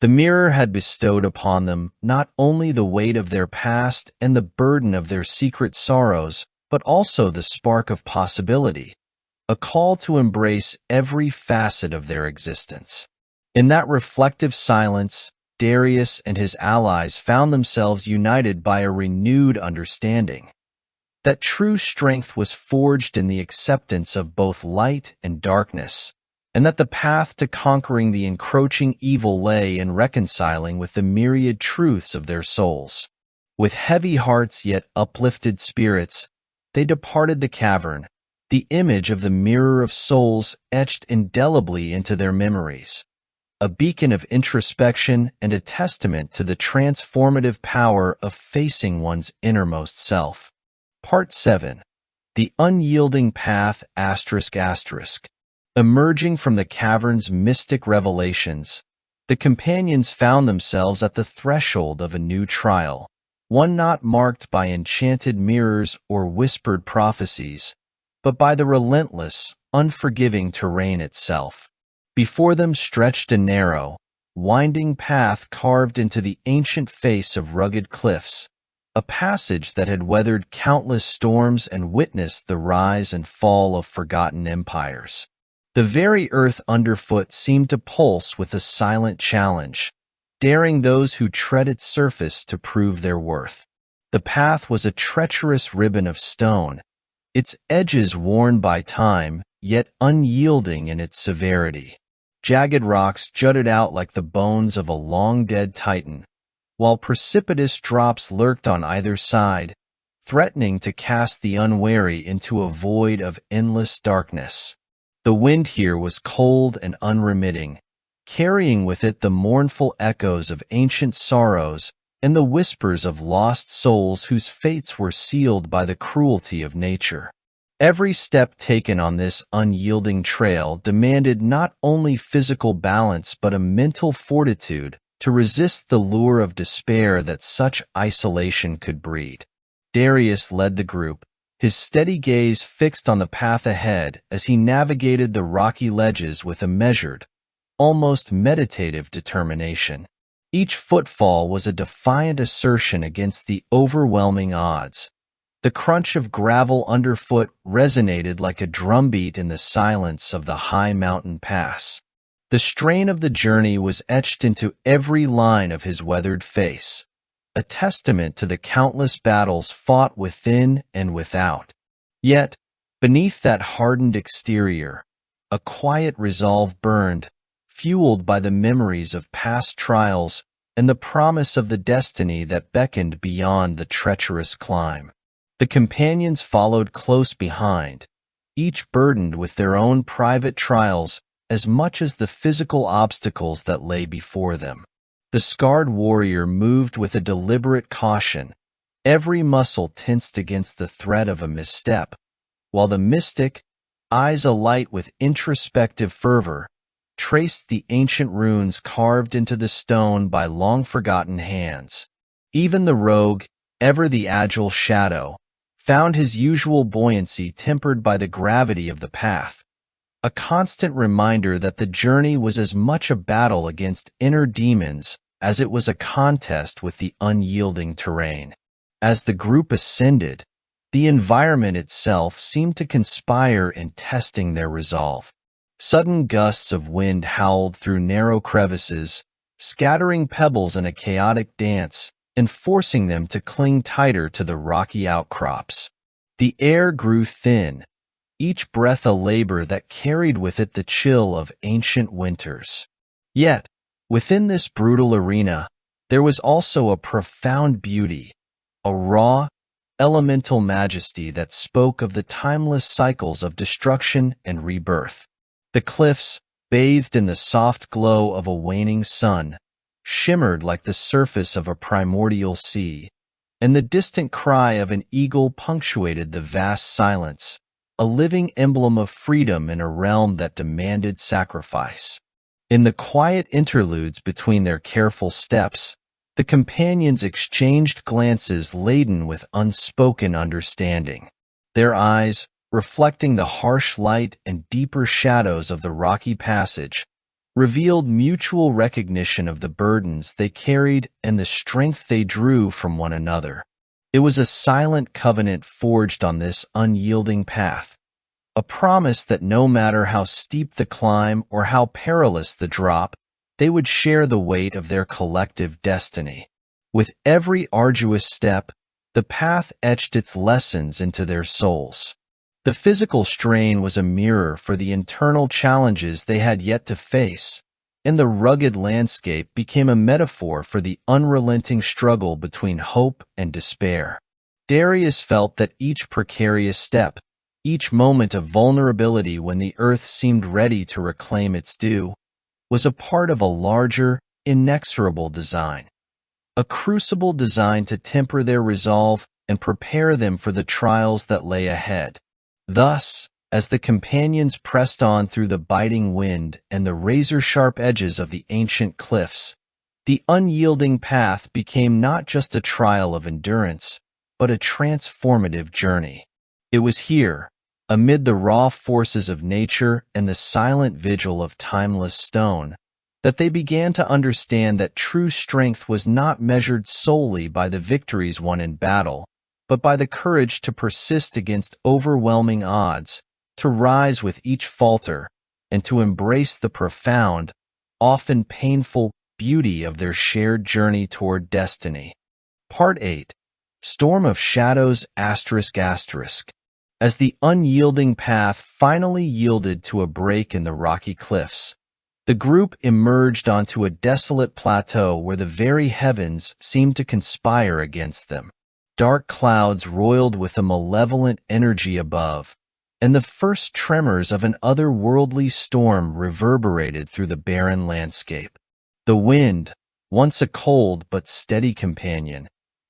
The mirror had bestowed upon them not only the weight of their past and the burden of their secret sorrows, but also the spark of possibility, a call to embrace every facet of their existence. In that reflective silence, Darius and his allies found themselves united by a renewed understanding that true strength was forged in the acceptance of both light and darkness, and that the path to conquering the encroaching evil lay in reconciling with the myriad truths of their souls. With heavy hearts yet uplifted spirits, they departed the cavern, the image of the mirror of souls etched indelibly into their memories, a beacon of introspection and a testament to the transformative power of facing one's innermost self. Part 7. The Unyielding Path ***. Emerging from the cavern's mystic revelations, the companions found themselves at the threshold of a new trial, one not marked by enchanted mirrors or whispered prophecies, but by the relentless, unforgiving terrain itself. Before them stretched a narrow, winding path carved into the ancient face of rugged cliffs, a passage that had weathered countless storms and witnessed the rise and fall of forgotten empires. The very earth underfoot seemed to pulse with a silent challenge, daring those who tread its surface to prove their worth. The path was a treacherous ribbon of stone, its edges worn by time, yet unyielding in its severity. Jagged rocks jutted out like the bones of a long-dead titan, while precipitous drops lurked on either side, threatening to cast the unwary into a void of endless darkness. The wind here was cold and unremitting, carrying with it the mournful echoes of ancient sorrows and the whispers of lost souls whose fates were sealed by the cruelty of nature. Every step taken on this unyielding trail demanded not only physical balance but a mental fortitude to resist the lure of despair that such isolation could breed. Darius led the group, his steady gaze fixed on the path ahead as he navigated the rocky ledges with a measured, almost meditative determination. Each footfall was a defiant assertion against the overwhelming odds. The crunch of gravel underfoot resonated like a drumbeat in the silence of the high mountain pass. The strain of the journey was etched into every line of his weathered face, a testament to the countless battles fought within and without. Yet, beneath that hardened exterior, a quiet resolve burned, fueled by the memories of past trials and the promise of the destiny that beckoned beyond the treacherous climb. The companions followed close behind, each burdened with their own private trials as much as the physical obstacles that lay before them. The scarred warrior moved with a deliberate caution, every muscle tensed against the threat of a misstep, while the mystic, eyes alight with introspective fervor, traced the ancient runes carved into the stone by long-forgotten hands. Even the rogue, ever the agile shadow, found his usual buoyancy tempered by the gravity of the path, a constant reminder that the journey was as much a battle against inner demons as it was a contest with the unyielding terrain. As the group ascended, the environment itself seemed to conspire in testing their resolve. Sudden gusts of wind howled through narrow crevices, scattering pebbles in a chaotic dance and forcing them to cling tighter to the rocky outcrops. The air grew thin, each breath a labor that carried with it the chill of ancient winters. Yet, within this brutal arena, there was also a profound beauty, a raw, elemental majesty that spoke of the timeless cycles of destruction and rebirth. The cliffs, bathed in the soft glow of a waning sun, shimmered like the surface of a primordial sea, and the distant cry of an eagle punctuated the vast silence, a living emblem of freedom in a realm that demanded sacrifice. In the quiet interludes between their careful steps, the companions exchanged glances laden with unspoken understanding. Their eyes, reflecting the harsh light and deeper shadows of the rocky passage, revealed mutual recognition of the burdens they carried and the strength they drew from one another. It was a silent covenant forged on this unyielding path, a promise that no matter how steep the climb or how perilous the drop, they would share the weight of their collective destiny. With every arduous step, the path etched its lessons into their souls. The physical strain was a mirror for the internal challenges they had yet to face, and the rugged landscape became a metaphor for the unrelenting struggle between hope and despair. Darius felt that each precarious step, each moment of vulnerability when the earth seemed ready to reclaim its due, was a part of a larger, inexorable design, a crucible designed to temper their resolve and prepare them for the trials that lay ahead. Thus, as the companions pressed on through the biting wind and the razor-sharp edges of the ancient cliffs, the unyielding path became not just a trial of endurance, but a transformative journey. It was here, amid the raw forces of nature and the silent vigil of timeless stone, that they began to understand that true strength was not measured solely by the victories won in battle, but by the courage to persist against overwhelming odds, to rise with each falter, and to embrace the profound, often painful, beauty of their shared journey toward destiny. Part 8. Storm of Shadows ****. As the unyielding path finally yielded to a break in the rocky cliffs, the group emerged onto a desolate plateau where the very heavens seemed to conspire against them. Dark clouds roiled with a malevolent energy above, and the first tremors of an otherworldly storm reverberated through the barren landscape. The wind, once a cold but steady companion,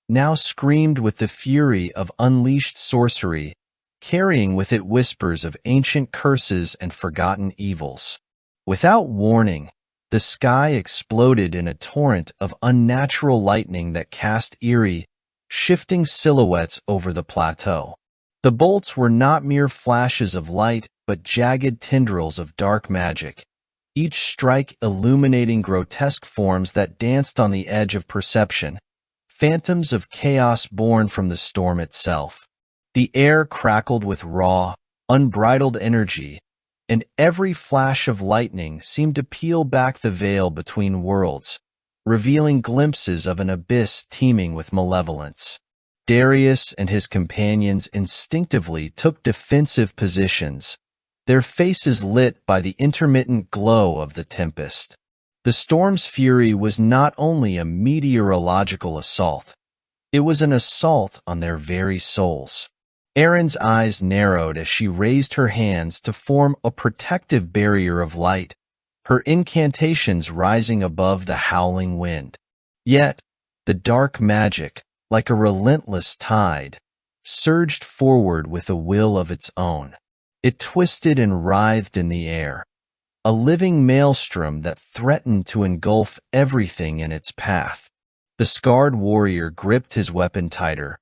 now screamed with the fury of unleashed sorcery, carrying with it whispers of ancient curses and forgotten evils. Without warning, the sky exploded in a torrent of unnatural lightning that cast eerie, shifting silhouettes over the plateau. The bolts were not mere flashes of light, but jagged tendrils of dark magic, each strike illuminating grotesque forms that danced on the edge of perception, phantoms of chaos born from the storm itself. The air crackled with raw, unbridled energy, and every flash of lightning seemed to peel back the veil between worlds, revealing glimpses of an abyss teeming with malevolence. Darius and his companions instinctively took defensive positions, their faces lit by the intermittent glow of the tempest. The storm's fury was not only a meteorological assault, it was an assault on their very souls. Erin's eyes narrowed as she raised her hands to form a protective barrier of light, her incantations rising above the howling wind. Yet, the dark magic, like a relentless tide, surged forward with a will of its own. It twisted and writhed in the air, a living maelstrom that threatened to engulf everything in its path. The scarred warrior gripped his weapon tighter,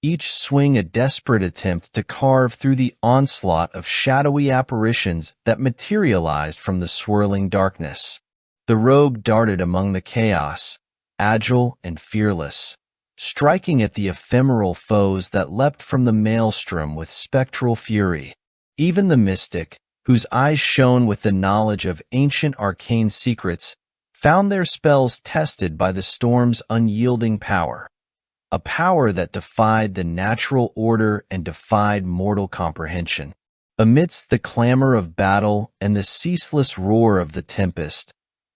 each swing a desperate attempt to carve through the onslaught of shadowy apparitions that materialized from the swirling darkness. The rogue darted among the chaos, agile and fearless, striking at the ephemeral foes that leapt from the maelstrom with spectral fury. Even the mystic, whose eyes shone with the knowledge of ancient arcane secrets, found their spells tested by the storm's unyielding power, a power that defied the natural order and defied mortal comprehension. Amidst the clamor of battle and the ceaseless roar of the tempest,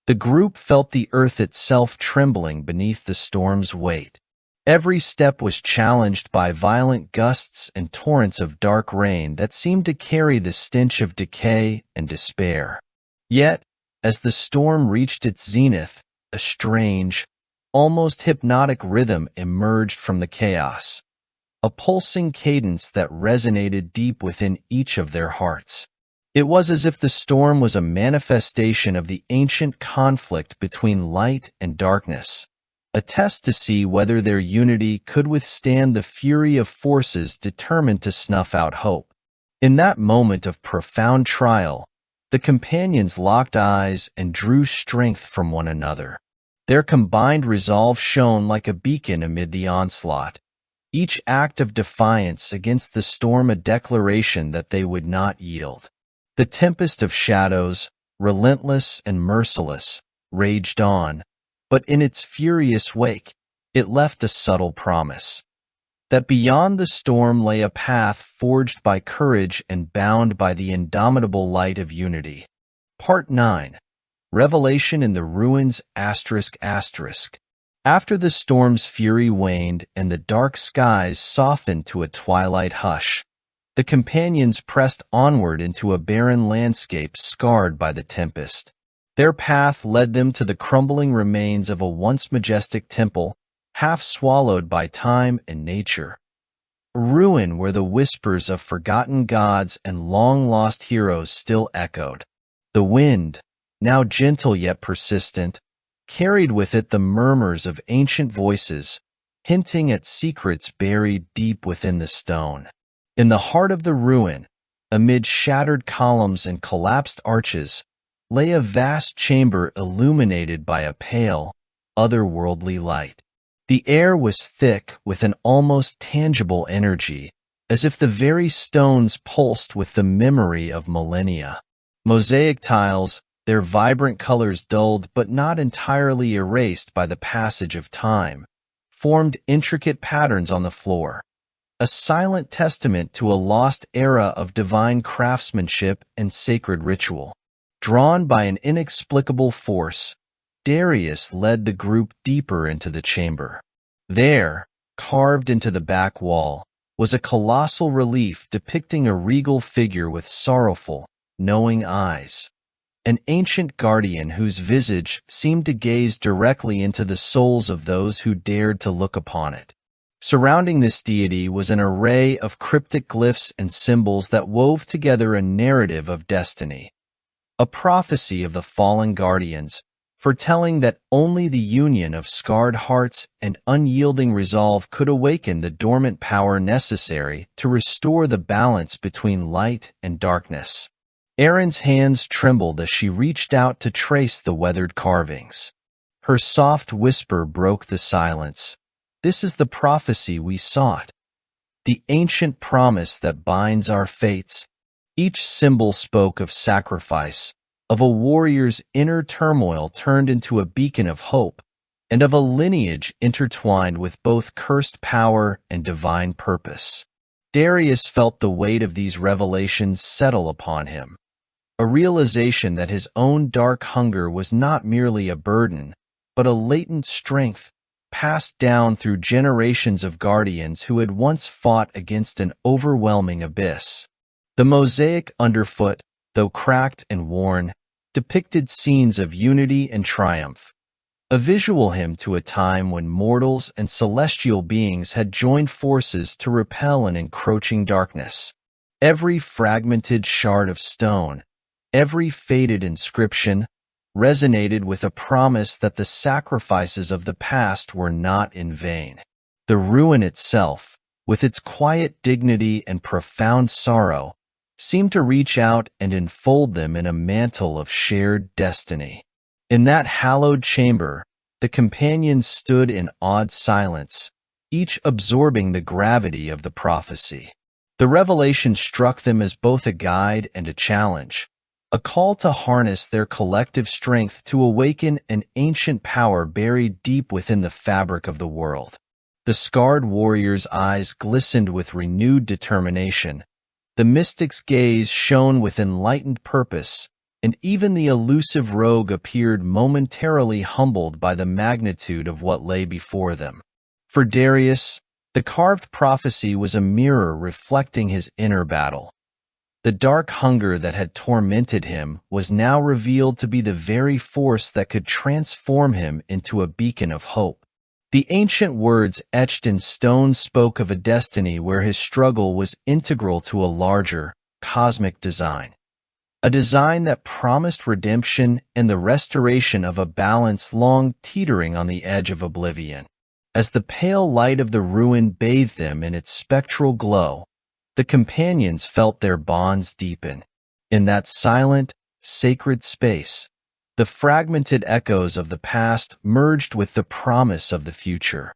the group felt the earth itself trembling beneath the storm's weight. Every step was challenged by violent gusts and torrents of dark rain that seemed to carry the stench of decay and despair. Yet, as the storm reached its zenith, a strange, almost hypnotic rhythm emerged from the chaos, a pulsing cadence that resonated deep within each of their hearts. It was as if the storm was a manifestation of the ancient conflict between light and darkness, a test to see whether their unity could withstand the fury of forces determined to snuff out hope. In that moment of profound trial, the companions locked eyes and drew strength from one another. Their combined resolve shone like a beacon amid the onslaught, each act of defiance against the storm a declaration that they would not yield. The tempest of shadows, relentless and merciless, raged on, but in its furious wake, it left a subtle promise that beyond the storm lay a path forged by courage and bound by the indomitable light of unity. Part 9. Revelation in the Ruins ****. After the storm's fury waned and the dark skies softened to a twilight hush, the companions pressed onward into a barren landscape scarred by the tempest. Their path led them to the crumbling remains of a once majestic temple, half swallowed by time and nature. A ruin where the whispers of forgotten gods and long-lost heroes still echoed. The wind, now gentle yet persistent, carried with it the murmurs of ancient voices, hinting at secrets buried deep within the stone. In the heart of the ruin, amid shattered columns and collapsed arches, lay a vast chamber illuminated by a pale, otherworldly light. The air was thick with an almost tangible energy, as if the very stones pulsed with the memory of millennia. Mosaic tiles, their vibrant colors dulled but not entirely erased by the passage of time, formed intricate patterns on the floor, a silent testament to a lost era of divine craftsmanship and sacred ritual. Drawn by an inexplicable force, Darius led the group deeper into the chamber. There, carved into the back wall, was a colossal relief depicting a regal figure with sorrowful, knowing eyes, an ancient guardian whose visage seemed to gaze directly into the souls of those who dared to look upon it. Surrounding this deity was an array of cryptic glyphs and symbols that wove together a narrative of destiny, a prophecy of the fallen guardians, foretelling that only the union of scarred hearts and unyielding resolve could awaken the dormant power necessary to restore the balance between light and darkness. Erin's hands trembled as she reached out to trace the weathered carvings. Her soft whisper broke the silence. "This is the prophecy we sought, the ancient promise that binds our fates." Each symbol spoke of sacrifice, of a warrior's inner turmoil turned into a beacon of hope, and of a lineage intertwined with both cursed power and divine purpose. Darius felt the weight of these revelations settle upon him, a realization that his own dark hunger was not merely a burden, but a latent strength passed down through generations of guardians who had once fought against an overwhelming abyss. The mosaic underfoot, though cracked and worn, depicted scenes of unity and triumph, a visual hymn to a time when mortals and celestial beings had joined forces to repel an encroaching darkness. Every fragmented shard of stone, every faded inscription, resonated with a promise that the sacrifices of the past were not in vain. The ruin itself, with its quiet dignity and profound sorrow, seemed to reach out and enfold them in a mantle of shared destiny. In that hallowed chamber, the companions stood in awed silence, each absorbing the gravity of the prophecy. The revelation struck them as both a guide and a challenge, a call to harness their collective strength to awaken an ancient power buried deep within the fabric of the world. The scarred warrior's eyes glistened with renewed determination, The mystic's gaze shone with enlightened purpose, and even the elusive rogue appeared momentarily humbled by the magnitude of what lay before them. For Darius, the carved prophecy was a mirror reflecting his inner battle. The dark hunger that had tormented him was now revealed to be the very force that could transform him into a beacon of hope. The ancient words etched in stone spoke of a destiny where his struggle was integral to a larger, cosmic design. A design that promised redemption and the restoration of a balance long teetering on the edge of oblivion. As the pale light of the ruin bathed them in its spectral glow, the companions felt their bonds deepen. In that silent, sacred space, the fragmented echoes of the past merged with the promise of the future.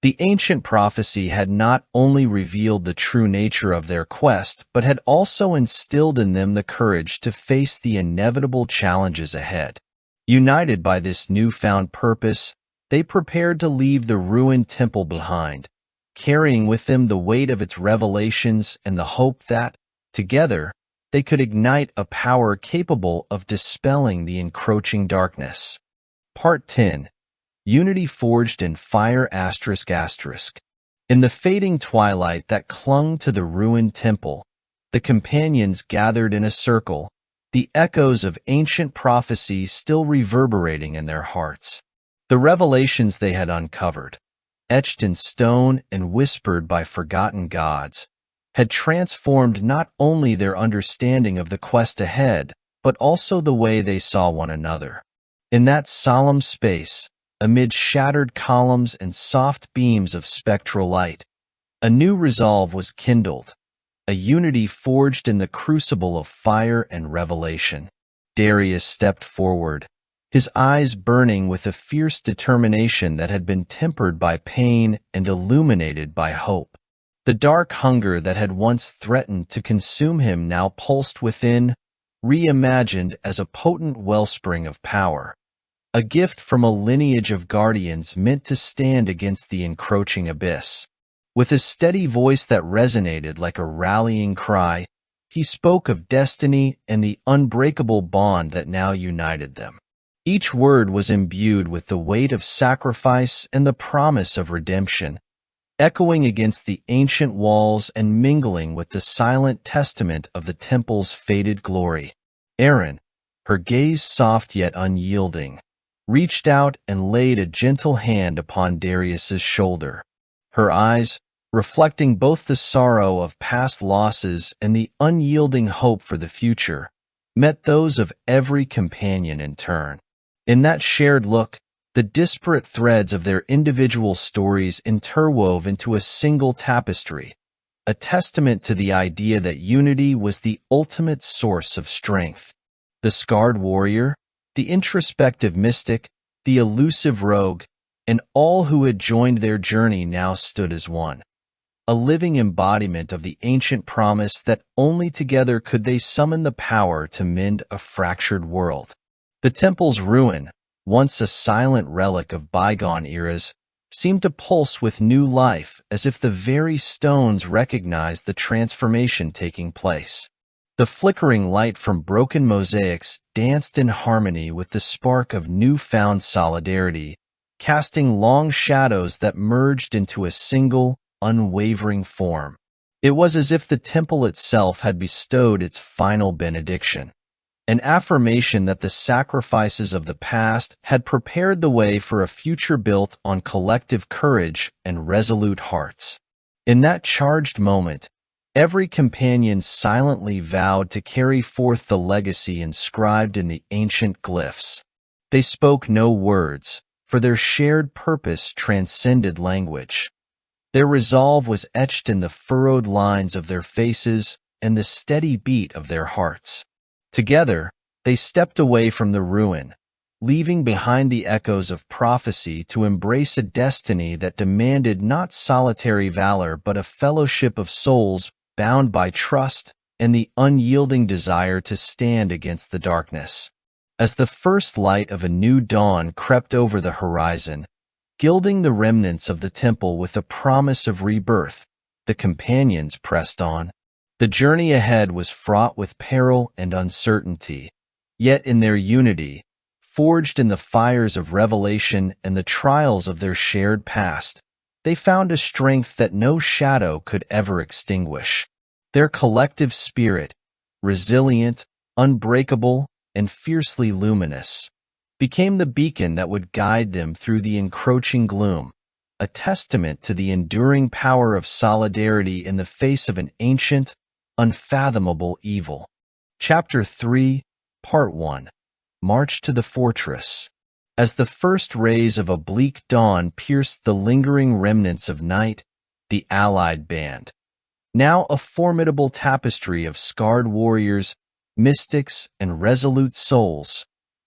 The ancient prophecy had not only revealed the true nature of their quest, but had also instilled in them the courage to face the inevitable challenges ahead. United by this newfound purpose, they prepared to leave the ruined temple behind, carrying with them the weight of its revelations and the hope that, together, they could ignite a power capable of dispelling the encroaching darkness. Part 10. Unity Forged in Fire ****. In the fading twilight that clung to the ruined temple, the companions gathered in a circle, the echoes of ancient prophecy still reverberating in their hearts. The revelations they had uncovered, etched in stone and whispered by forgotten gods, had transformed not only their understanding of the quest ahead, but also the way they saw one another. In that solemn space, amid shattered columns and soft beams of spectral light, a new resolve was kindled, a unity forged in the crucible of fire and revelation. Darius stepped forward, his eyes burning with a fierce determination that had been tempered by pain and illuminated by hope. The dark hunger that had once threatened to consume him now pulsed within, reimagined as a potent wellspring of power, a gift from a lineage of guardians meant to stand against the encroaching abyss. With a steady voice that resonated like a rallying cry, he spoke of destiny and the unbreakable bond that now united them. Each word was imbued with the weight of sacrifice and the promise of redemption, echoing against the ancient walls and mingling with the silent testament of the temple's faded glory. Erin, her gaze soft yet unyielding, reached out and laid a gentle hand upon Darius's shoulder. Her eyes, reflecting both the sorrow of past losses and the unyielding hope for the future, met those of every companion in turn. In that shared look, the disparate threads of their individual stories interwove into a single tapestry, a testament to the idea that unity was the ultimate source of strength. The scarred warrior, the introspective mystic, the elusive rogue, and all who had joined their journey now stood as one, a living embodiment of the ancient promise that only together could they summon the power to mend a fractured world. The temple's ruin, once a silent relic of bygone eras, seemed to pulse with new life as if the very stones recognized the transformation taking place. The flickering light from broken mosaics danced in harmony with the spark of newfound solidarity, casting long shadows that merged into a single, unwavering form. It was as if the temple itself had bestowed its final benediction, an affirmation that the sacrifices of the past had prepared the way for a future built on collective courage and resolute hearts. In that charged moment, every companion silently vowed to carry forth the legacy inscribed in the ancient glyphs. They spoke no words, for their shared purpose transcended language. Their resolve was etched in the furrowed lines of their faces and the steady beat of their hearts. Together, they stepped away from the ruin, leaving behind the echoes of prophecy to embrace a destiny that demanded not solitary valor but a fellowship of souls bound by trust and the unyielding desire to stand against the darkness. As the first light of a new dawn crept over the horizon, gilding the remnants of the temple with a promise of rebirth, the companions pressed on, The journey ahead was fraught with peril and uncertainty, yet in their unity, forged in the fires of revelation and the trials of their shared past, they found a strength that no shadow could ever extinguish. Their collective spirit, resilient, unbreakable, and fiercely luminous, became the beacon that would guide them through the encroaching gloom, a testament to the enduring power of solidarity in the face of an ancient, unfathomable evil. Chapter 3, Part 1. March to the Fortress. As the first rays of a bleak dawn pierced the lingering remnants of night, the Allied band, now a formidable tapestry of scarred warriors, mystics, and resolute souls,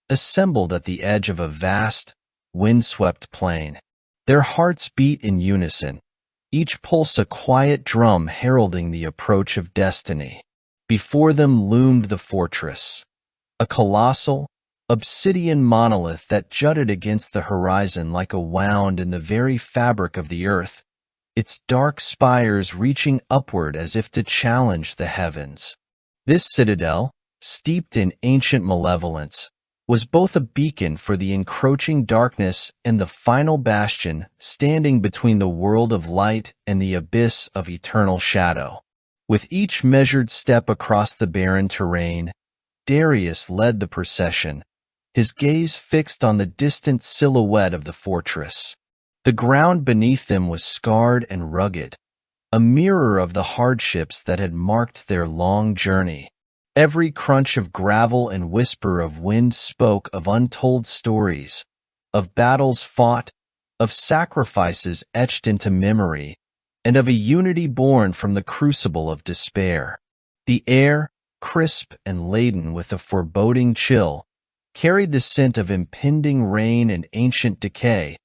assembled at the edge of a vast, wind-swept plain. Their hearts beat in unison, each pulse a quiet drum heralding the approach of destiny. Before them loomed the fortress, a colossal, obsidian monolith that jutted against the horizon like a wound in the very fabric of the earth, its dark spires reaching upward as if to challenge the heavens. This citadel, steeped in ancient malevolence, was both a beacon for the encroaching darkness and the final bastion standing between the world of light and the abyss of eternal shadow. With each measured step across the barren terrain, Darius led the procession, his gaze fixed on the distant silhouette of the fortress. The ground beneath them was scarred and rugged, a mirror of the hardships that had marked their long journey. Every crunch of gravel and whisper of wind spoke of untold stories, of battles fought, of sacrifices etched into memory, and of a unity born from the crucible of despair. The air, crisp and laden with a foreboding chill, carried the scent of impending rain and ancient decay,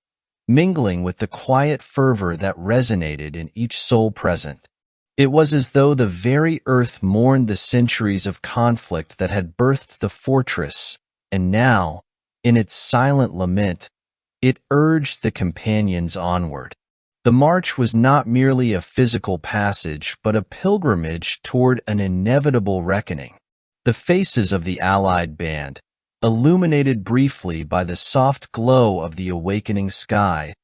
mingling with the quiet fervor that resonated in each soul present. It was as though the very earth mourned the centuries of conflict that had birthed the fortress, and now, in its silent lament, it urged the companions onward. The march was not merely a physical passage, but a pilgrimage toward an inevitable reckoning. The faces of the Allied band, illuminated briefly by the soft glow of the awakening sky,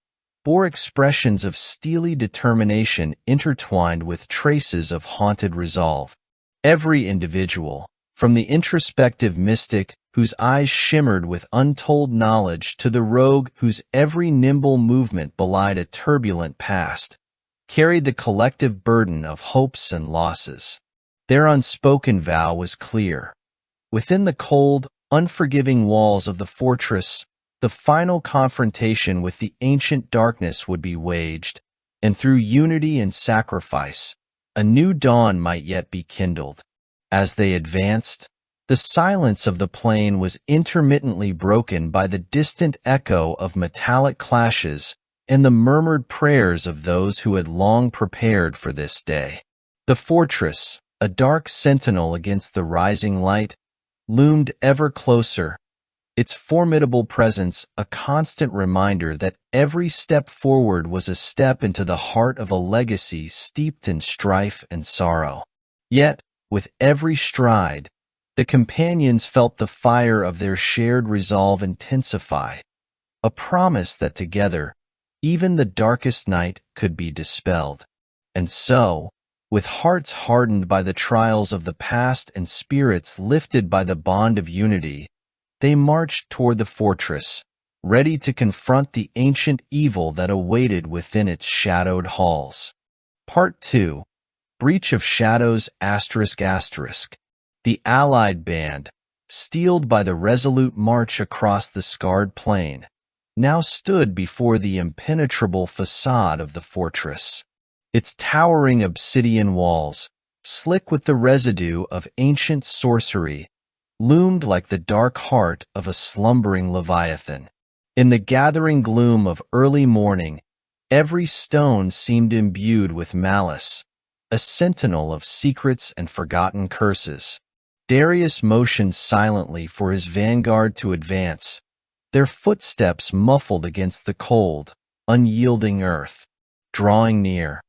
bore expressions of steely determination intertwined with traces of haunted resolve. Every individual, from the introspective mystic whose eyes shimmered with untold knowledge to the rogue whose every nimble movement belied a turbulent past, carried the collective burden of hopes and losses. Their unspoken vow was clear. Within the cold, unforgiving walls of the fortress, the final confrontation with the ancient darkness would be waged, and through unity and sacrifice, a new dawn might yet be kindled. As they advanced, the silence of the plain was intermittently broken by the distant echo of metallic clashes and the murmured prayers of those who had long prepared for this day. The fortress, a dark sentinel against the rising light, loomed ever closer, its formidable presence a constant reminder that every step forward was a step into the heart of a legacy steeped in strife and sorrow. Yet, with every stride, the companions felt the fire of their shared resolve intensify, a promise that together, even the darkest night could be dispelled. And so, with hearts hardened by the trials of the past and spirits lifted by the bond of unity, they marched toward the fortress, ready to confront the ancient evil that awaited within its shadowed halls. Part 2. Breach of Shadows ****. The Allied band, steeled by the resolute march across the scarred plain, now stood before the impenetrable facade of the fortress. Its towering obsidian walls, slick with the residue of ancient sorcery, loomed like the dark heart of a slumbering leviathan. In the gathering gloom of early morning, every stone seemed imbued with malice, a sentinel of secrets and forgotten curses. Darius motioned silently for his vanguard to advance, their footsteps muffled against the cold, unyielding earth. Drawing near,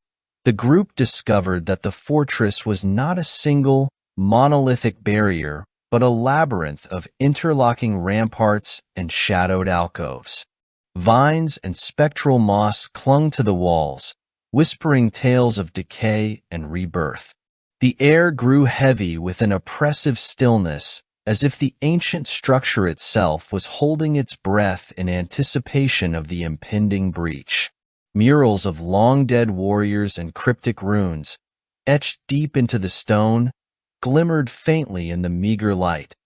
The group discovered that the fortress was not a single, monolithic barrier, but a labyrinth of interlocking ramparts and shadowed alcoves. Vines and spectral moss clung to the walls, whispering tales of decay and rebirth. The air grew heavy with an oppressive stillness, as if the ancient structure itself was holding its breath in anticipation of the impending breach. Murals of long-dead warriors and cryptic runes, etched deep into the stone, glimmered faintly in the meager light,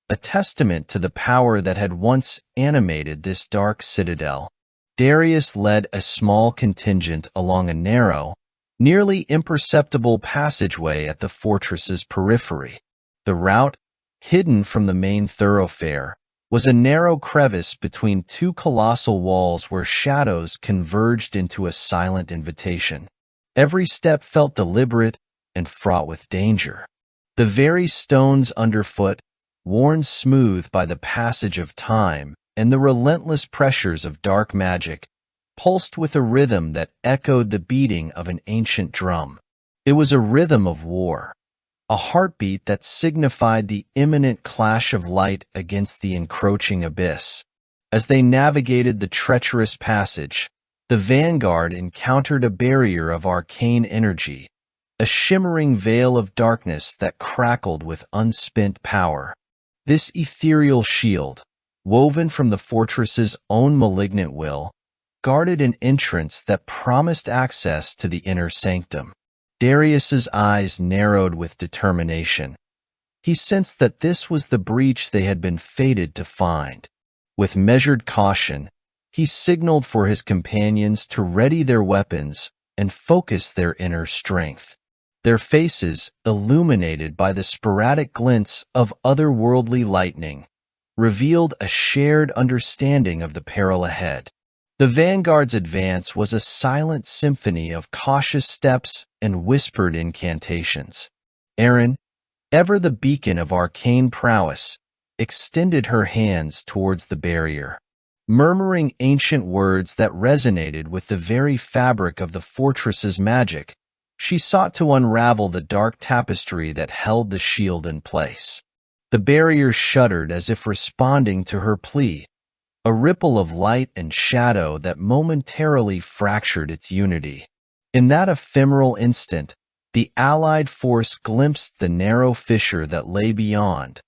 a testament to the power that had once animated this dark citadel. Darius led a small contingent along a narrow, nearly imperceptible passageway at the fortress's periphery. The route, hidden from the main thoroughfare, was a narrow crevice between two colossal walls where shadows converged into a silent invitation. Every step felt deliberate and fraught with danger. The very stones underfoot, worn smooth by the passage of time and the relentless pressures of dark magic, pulsed with a rhythm that echoed the beating of an ancient drum. It was a rhythm of war, a heartbeat that signified the imminent clash of light against the encroaching abyss. As they navigated the treacherous passage, the vanguard encountered a barrier of arcane energy, a shimmering veil of darkness that crackled with unspent power. This ethereal shield, woven from the fortress's own malignant will, guarded an entrance that promised access to the inner sanctum. Darius's eyes narrowed with determination. He sensed that this was the breach they had been fated to find. With measured caution, he signaled for his companions to ready their weapons and focus their inner strength. Their faces, illuminated by the sporadic glints of otherworldly lightning, revealed a shared understanding of the peril ahead. The vanguard's advance was a silent symphony of cautious steps and whispered incantations. Erin, ever the beacon of arcane prowess, extended her hands towards the barrier. Murmuring ancient words that resonated with the very fabric of the fortress's magic, she sought to unravel the dark tapestry that held the shield in place. The barrier shuddered as if responding to her plea, a ripple of light and shadow that momentarily fractured its unity. In that ephemeral instant, the allied force glimpsed the narrow fissure that lay beyond,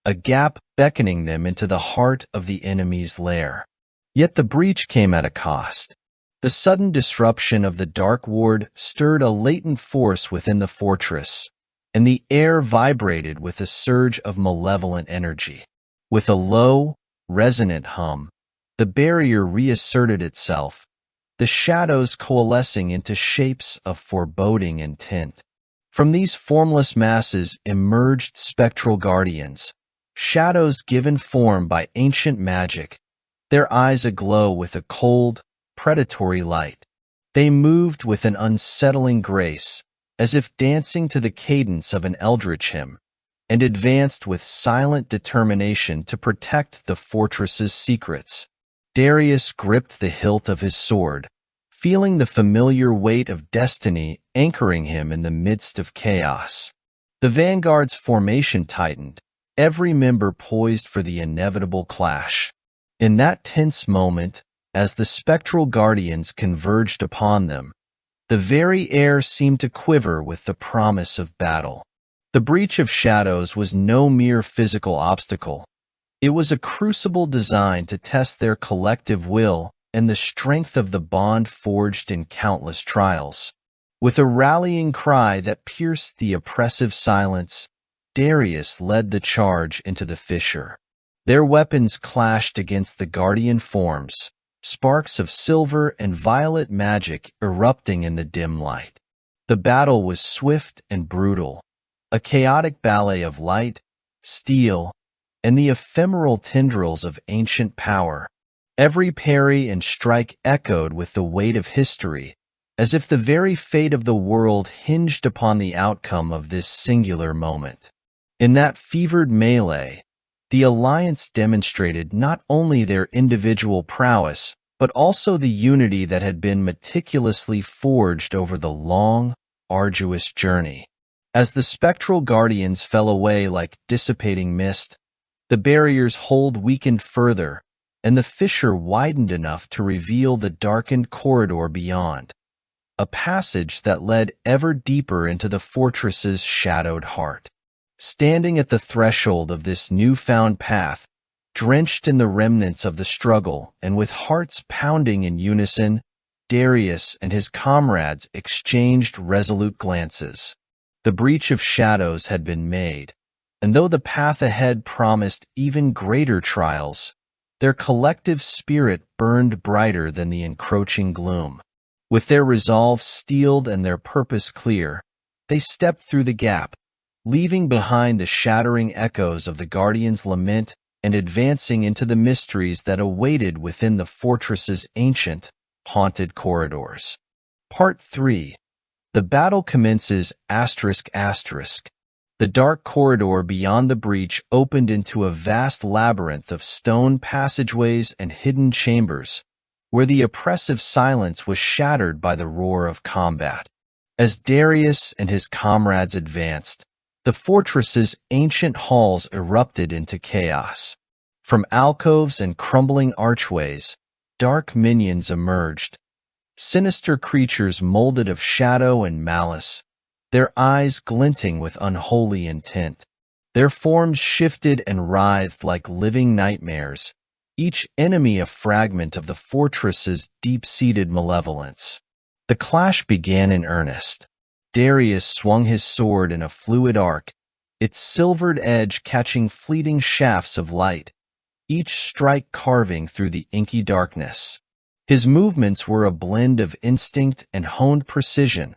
a gap beckoning them into the heart of the enemy's lair. Yet the breach came at a cost. The sudden disruption of the Dark Ward stirred a latent force within the fortress, and the air vibrated with a surge of malevolent energy. With a low, resonant hum, the barrier reasserted itself, the shadows coalescing into shapes of foreboding intent. From these formless masses emerged spectral guardians, shadows given form by ancient magic, their eyes aglow with a cold, predatory light. They moved with an unsettling grace, as if dancing to the cadence of an eldritch hymn, and advanced with silent determination to protect the fortress's secrets. Darius gripped the hilt of his sword, feeling the familiar weight of destiny anchoring him in the midst of chaos. The vanguard's formation tightened, every member poised for the inevitable clash. In that tense moment, as the spectral guardians converged upon them, the very air seemed to quiver with the promise of battle. The breach of shadows was no mere physical obstacle. It was a crucible designed to test their collective will and the strength of the bond forged in countless trials. With a rallying cry that pierced the oppressive silence, Darius led the charge into the fissure. Their weapons clashed against the guardian forms, sparks of silver and violet magic erupting in the dim light. The battle was swift and brutal, a chaotic ballet of light, steel, and the ephemeral tendrils of ancient power. Every parry and strike echoed with the weight of history, as if the very fate of the world hinged upon the outcome of this singular moment. In that fevered melee, the Alliance demonstrated not only their individual prowess, but also the unity that had been meticulously forged over the long, arduous journey. As the spectral guardians fell away like dissipating mist, the barrier's hold weakened further, and the fissure widened enough to reveal the darkened corridor beyond, a passage that led ever deeper into the fortress's shadowed heart. Standing at the threshold of this newfound path, drenched in the remnants of the struggle and with hearts pounding in unison, Darius and his comrades exchanged resolute glances. The breach of shadows had been made, and though the path ahead promised even greater trials, their collective spirit burned brighter than the encroaching gloom. With their resolve steeled and their purpose clear, they stepped through the gap, leaving behind the shattering echoes of the Guardian's lament and advancing into the mysteries that awaited within the fortress's ancient, haunted corridors. Part 3. The battle commences ****. The dark corridor beyond the breach opened into a vast labyrinth of stone passageways and hidden chambers, where the oppressive silence was shattered by the roar of combat. As Darius and his comrades advanced, the fortress's ancient halls erupted into chaos. From alcoves and crumbling archways, dark minions emerged, sinister creatures molded of shadow and malice, their eyes glinting with unholy intent. Their forms shifted and writhed like living nightmares, each enemy a fragment of the fortress's deep-seated malevolence. The clash began in earnest. Darius swung his sword in a fluid arc, its silvered edge catching fleeting shafts of light, each strike carving through the inky darkness. His movements were a blend of instinct and honed precision,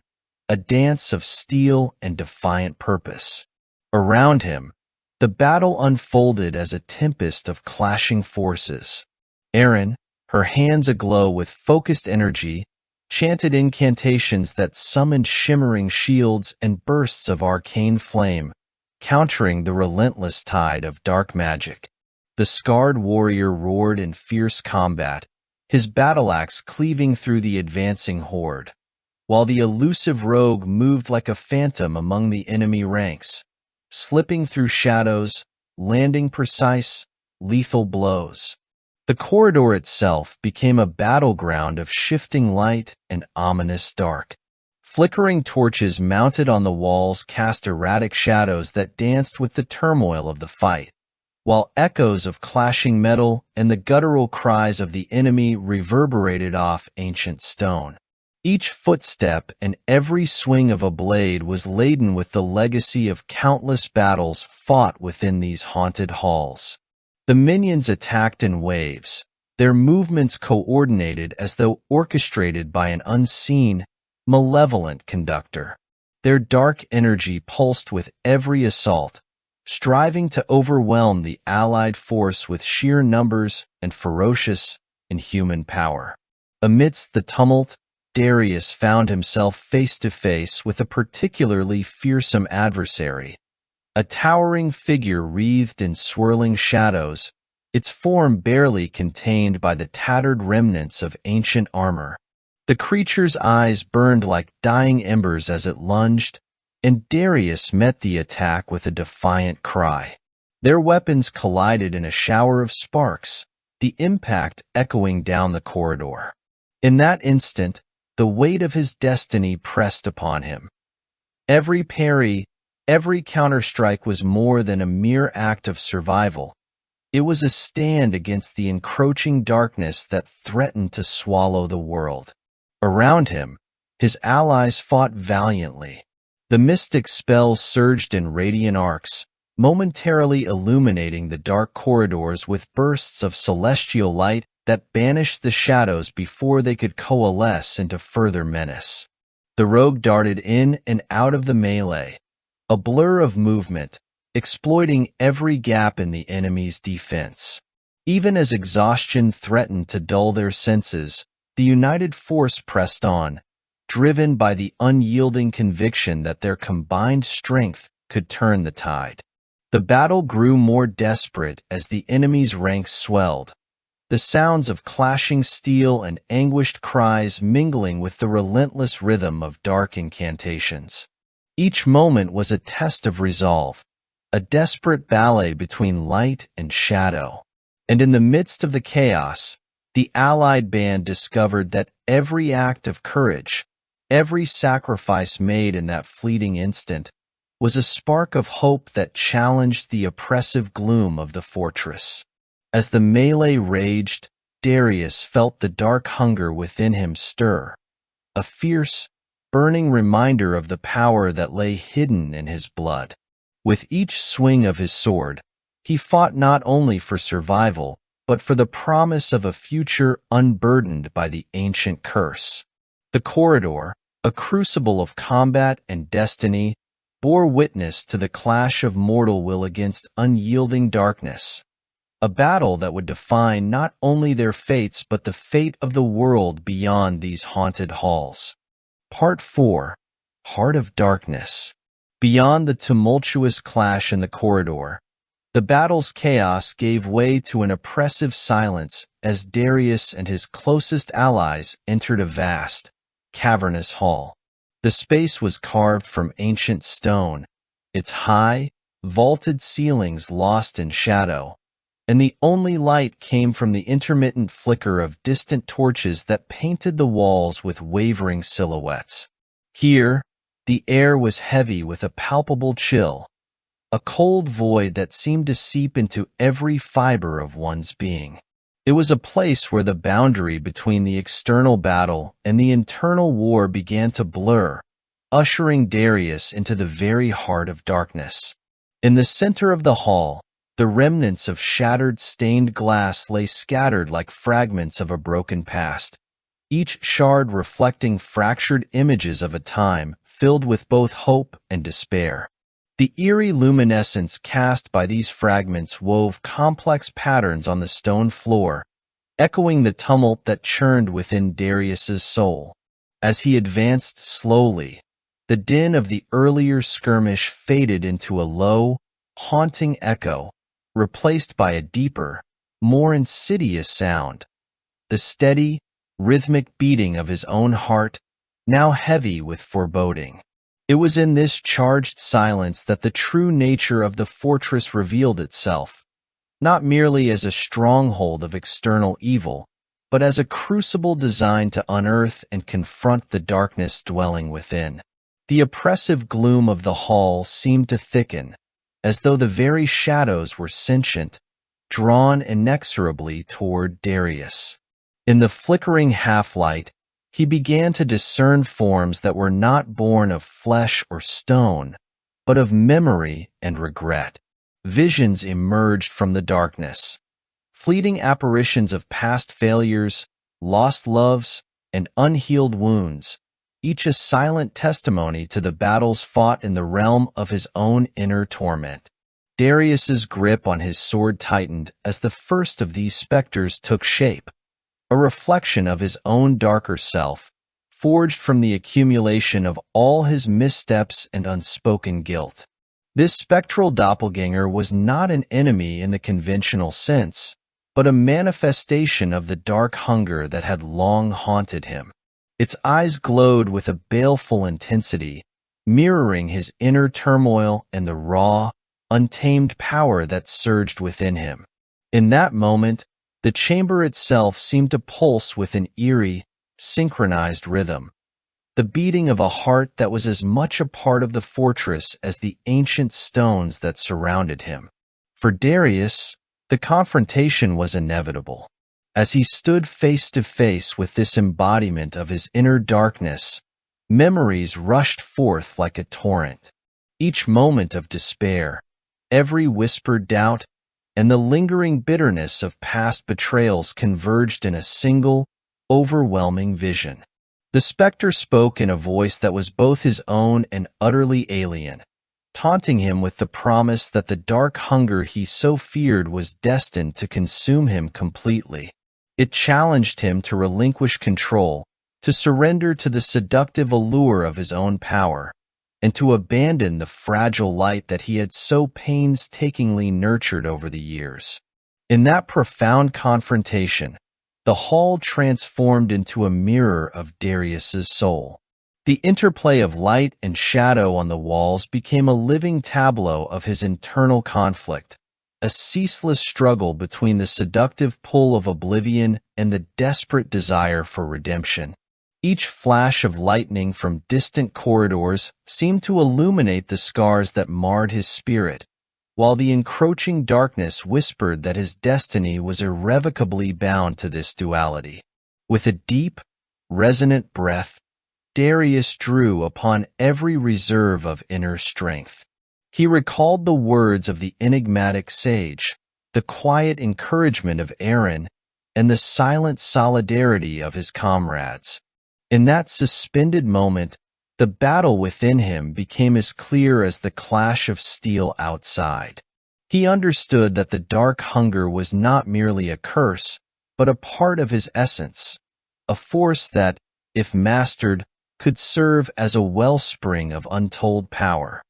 a dance of steel and defiant purpose. Around him, the battle unfolded as a tempest of clashing forces. Erin, her hands aglow with focused energy, chanted incantations that summoned shimmering shields and bursts of arcane flame, countering the relentless tide of dark magic. The scarred warrior roared in fierce combat, his battle-axe cleaving through the advancing horde, while the elusive rogue moved like a phantom among the enemy ranks, slipping through shadows, landing precise, lethal blows. The corridor itself became a battleground of shifting light and ominous dark. Flickering torches mounted on the walls cast erratic shadows that danced with the turmoil of the fight, while echoes of clashing metal and the guttural cries of the enemy reverberated off ancient stone. Each footstep and every swing of a blade was laden with the legacy of countless battles fought within these haunted halls. The minions attacked in waves, their movements coordinated as though orchestrated by an unseen, malevolent conductor. Their dark energy pulsed with every assault, striving to overwhelm the allied force with sheer numbers and ferocious, inhuman power. Amidst the tumult, Darius found himself face to face with a particularly fearsome adversary. A towering figure wreathed in swirling shadows, its form barely contained by the tattered remnants of ancient armor. The creature's eyes burned like dying embers as it lunged, and Darius met the attack with a defiant cry. Their weapons collided in a shower of sparks, the impact echoing down the corridor. In that instant, the weight of his destiny pressed upon him. Every parry, every counterstrike was more than a mere act of survival. It was a stand against the encroaching darkness that threatened to swallow the world. Around him, his allies fought valiantly. The mystic spells surged in radiant arcs, momentarily illuminating the dark corridors with bursts of celestial light that banished the shadows before they could coalesce into further menace. The rogue darted in and out of the melee, a blur of movement, exploiting every gap in the enemy's defense. Even as exhaustion threatened to dull their senses, the united force pressed on, driven by the unyielding conviction that their combined strength could turn the tide. The battle grew more desperate as the enemy's ranks swelled, the sounds of clashing steel and anguished cries mingling with the relentless rhythm of dark incantations. Each moment was a test of resolve, a desperate ballet between light and shadow. And in the midst of the chaos, the allied band discovered that every act of courage, every sacrifice made in that fleeting instant, was a spark of hope that challenged the oppressive gloom of the fortress. As the melee raged, Darius felt the dark hunger within him stir, a fierce, burning reminder of the power that lay hidden in his blood. With each swing of his sword, he fought not only for survival, but for the promise of a future unburdened by the ancient curse. The corridor, a crucible of combat and destiny, bore witness to the clash of mortal will against unyielding darkness, a battle that would define not only their fates but the fate of the world beyond these haunted halls. Part 4. Heart of Darkness. Beyond the tumultuous clash in the corridor, the battle's chaos gave way to an oppressive silence as Darius and his closest allies entered a vast, cavernous hall. The space was carved from ancient stone, its high, vaulted ceilings lost in shadow, and the only light came from the intermittent flicker of distant torches that painted the walls with wavering silhouettes. Here, the air was heavy with a palpable chill, a cold void that seemed to seep into every fiber of one's being. It was a place where the boundary between the external battle and the internal war began to blur, ushering Darius into the very heart of darkness. In the center of the hall, the remnants of shattered stained glass lay scattered like fragments of a broken past, each shard reflecting fractured images of a time filled with both hope and despair. The eerie luminescence cast by these fragments wove complex patterns on the stone floor, echoing the tumult that churned within Darius's soul. As he advanced slowly, the din of the earlier skirmish faded into a low, haunting echo, replaced by a deeper, more insidious sound, the steady, rhythmic beating of his own heart, now heavy with foreboding. It was in this charged silence that the true nature of the fortress revealed itself, not merely as a stronghold of external evil, but as a crucible designed to unearth and confront the darkness dwelling within. The oppressive gloom of the hall seemed to thicken, as though the very shadows were sentient, drawn inexorably toward Darius. In the flickering half-light, he began to discern forms that were not born of flesh or stone, but of memory and regret. Visions emerged from the darkness, fleeting apparitions of past failures, lost loves, and unhealed wounds, each a silent testimony to the battles fought in the realm of his own inner torment. Darius's grip on his sword tightened as the first of these specters took shape, a reflection of his own darker self, forged from the accumulation of all his missteps and unspoken guilt. This spectral doppelganger was not an enemy in the conventional sense, but a manifestation of the dark hunger that had long haunted him. Its eyes glowed with a baleful intensity, mirroring his inner turmoil and the raw, untamed power that surged within him. In that moment, the chamber itself seemed to pulse with an eerie, synchronized rhythm, the beating of a heart that was as much a part of the fortress as the ancient stones that surrounded him. For Darius, the confrontation was inevitable. As he stood face to face with this embodiment of his inner darkness, memories rushed forth like a torrent. Each moment of despair, every whispered doubt, and the lingering bitterness of past betrayals converged in a single, overwhelming vision. The specter spoke in a voice that was both his own and utterly alien, taunting him with the promise that the dark hunger he so feared was destined to consume him completely. It challenged him to relinquish control, to surrender to the seductive allure of his own power, and to abandon the fragile light that he had so painstakingly nurtured over the years. In that profound confrontation, the hall transformed into a mirror of Darius's soul. The interplay of light and shadow on the walls became a living tableau of his internal conflict, a ceaseless struggle between the seductive pull of oblivion and the desperate desire for redemption. Each flash of lightning from distant corridors seemed to illuminate the scars that marred his spirit, while the encroaching darkness whispered that his destiny was irrevocably bound to this duality. With a deep, resonant breath, Darius drew upon every reserve of inner strength. He recalled the words of the enigmatic sage, the quiet encouragement of Aaron, and the silent solidarity of his comrades. In that suspended moment, the battle within him became as clear as the clash of steel outside. He understood that the dark hunger was not merely a curse, but a part of his essence, a force that, if mastered, could serve as a wellspring of untold power.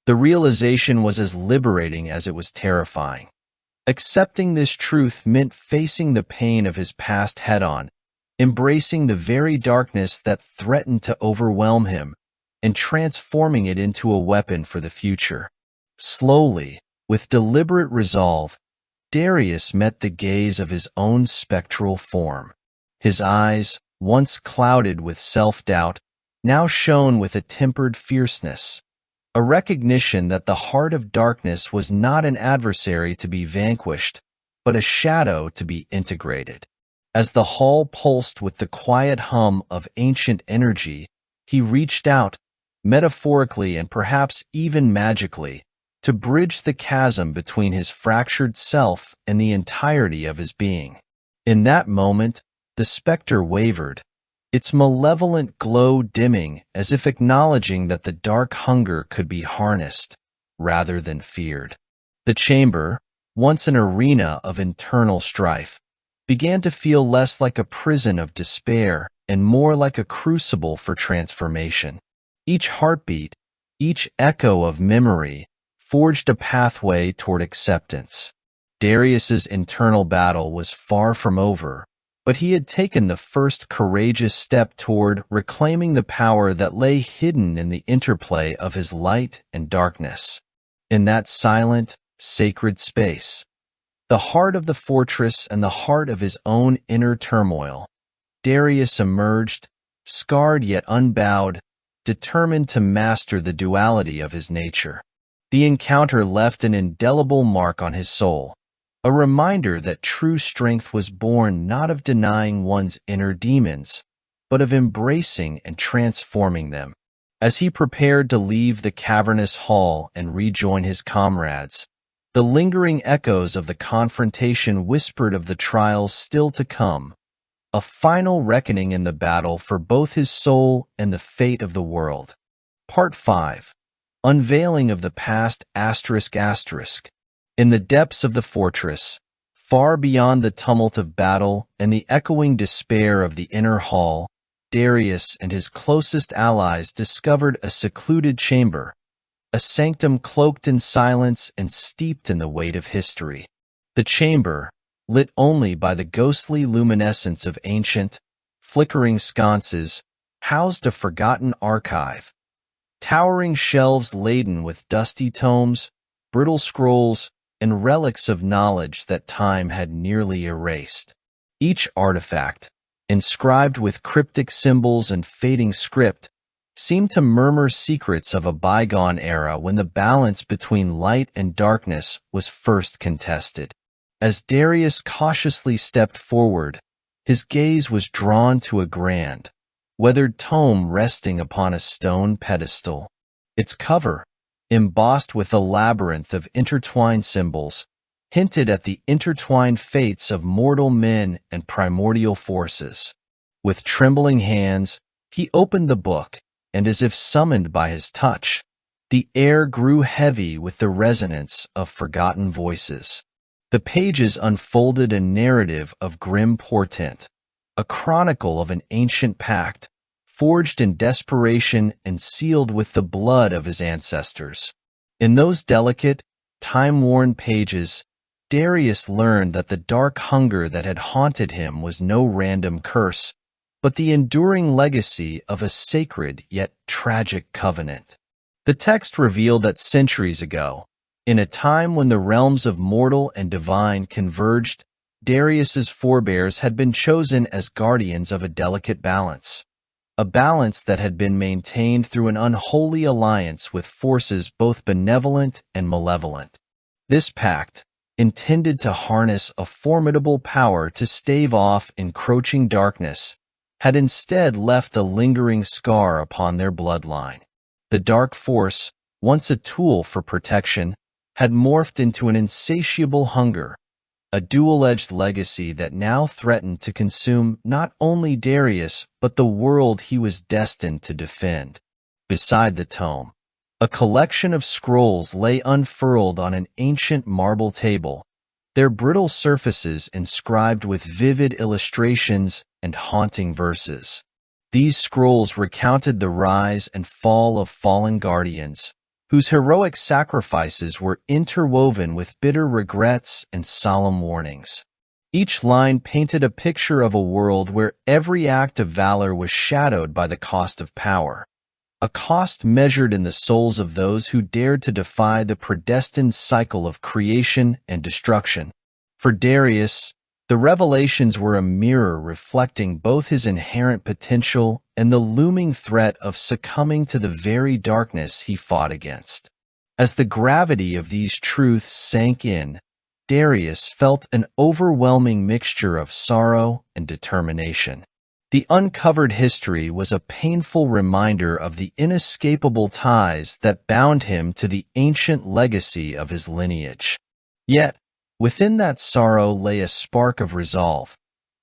The realization was as liberating as it was terrifying. Accepting this truth meant facing the pain of his past head-on, embracing the very darkness that threatened to overwhelm him, and transforming it into a weapon for the future. Slowly, with deliberate resolve, Darius met the gaze of his own spectral form. His eyes, once clouded with self-doubt, now shone with a tempered fierceness, a recognition that the heart of darkness was not an adversary to be vanquished, but a shadow to be integrated. As the hall pulsed with the quiet hum of ancient energy, he reached out, metaphorically and perhaps even magically, to bridge the chasm between his fractured self and the entirety of his being. In that moment, the specter wavered, its malevolent glow dimming as if acknowledging that the dark hunger could be harnessed, rather than feared. The chamber, once an arena of internal strife, began to feel less like a prison of despair and more like a crucible for transformation. Each heartbeat, each echo of memory, forged a pathway toward acceptance. Darius's internal battle was far from over, but he had taken the first courageous step toward reclaiming the power that lay hidden in the interplay of his light and darkness. In that silent, sacred space, the heart of the fortress and the heart of his own inner turmoil, Darius emerged, scarred yet unbowed, determined to master the duality of his nature. The encounter left an indelible mark on his soul, a reminder that true strength was born not of denying one's inner demons, but of embracing and transforming them. As he prepared to leave the cavernous hall and rejoin his comrades, the lingering echoes of the confrontation whispered of the trials still to come, a final reckoning in the battle for both his soul and the fate of the world. Part 5. Unveiling of the past ****. In the depths of the fortress, far beyond the tumult of battle and the echoing despair of the inner hall, Darius and his closest allies discovered a secluded chamber, a sanctum cloaked in silence and steeped in the weight of history. The chamber, lit only by the ghostly luminescence of ancient, flickering sconces, housed a forgotten archive. Towering shelves laden with dusty tomes, brittle scrolls, and relics of knowledge that time had nearly erased. Each artifact, inscribed with cryptic symbols and fading script, seemed to murmur secrets of a bygone era when the balance between light and darkness was first contested. As Darius cautiously stepped forward, his gaze was drawn to a grand, weathered tome resting upon a stone pedestal. Its cover, embossed with a labyrinth of intertwined symbols, hinted at the intertwined fates of mortal men and primordial forces. With trembling hands, he opened the book, and as if summoned by his touch, the air grew heavy with the resonance of forgotten voices. The pages unfolded a narrative of grim portent, a chronicle of an ancient pact, forged in desperation and sealed with the blood of his ancestors. In those delicate, time-worn pages, Darius learned that the dark hunger that had haunted him was no random curse, but the enduring legacy of a sacred yet tragic covenant. The text revealed that centuries ago, in a time when the realms of mortal and divine converged, Darius's forebears had been chosen as guardians of a delicate balance, a balance that had been maintained through an unholy alliance with forces both benevolent and malevolent. This pact, intended to harness a formidable power to stave off encroaching darkness, had instead left a lingering scar upon their bloodline. The dark force, once a tool for protection, had morphed into an insatiable hunger, a dual-edged legacy that now threatened to consume not only Darius but the world he was destined to defend. Beside the tome, a collection of scrolls lay unfurled on an ancient marble table, their brittle surfaces inscribed with vivid illustrations and haunting verses. These scrolls recounted the rise and fall of fallen guardians, whose heroic sacrifices were interwoven with bitter regrets and solemn warnings. Each line painted a picture of a world where every act of valor was shadowed by the cost of power, a cost measured in the souls of those who dared to defy the predestined cycle of creation and destruction. For Darius, the revelations were a mirror reflecting both his inherent potential and the looming threat of succumbing to the very darkness he fought against. As the gravity of these truths sank in, Darius felt an overwhelming mixture of sorrow and determination. The uncovered history was a painful reminder of the inescapable ties that bound him to the ancient legacy of his lineage. Yet, within that sorrow lay a spark of resolve,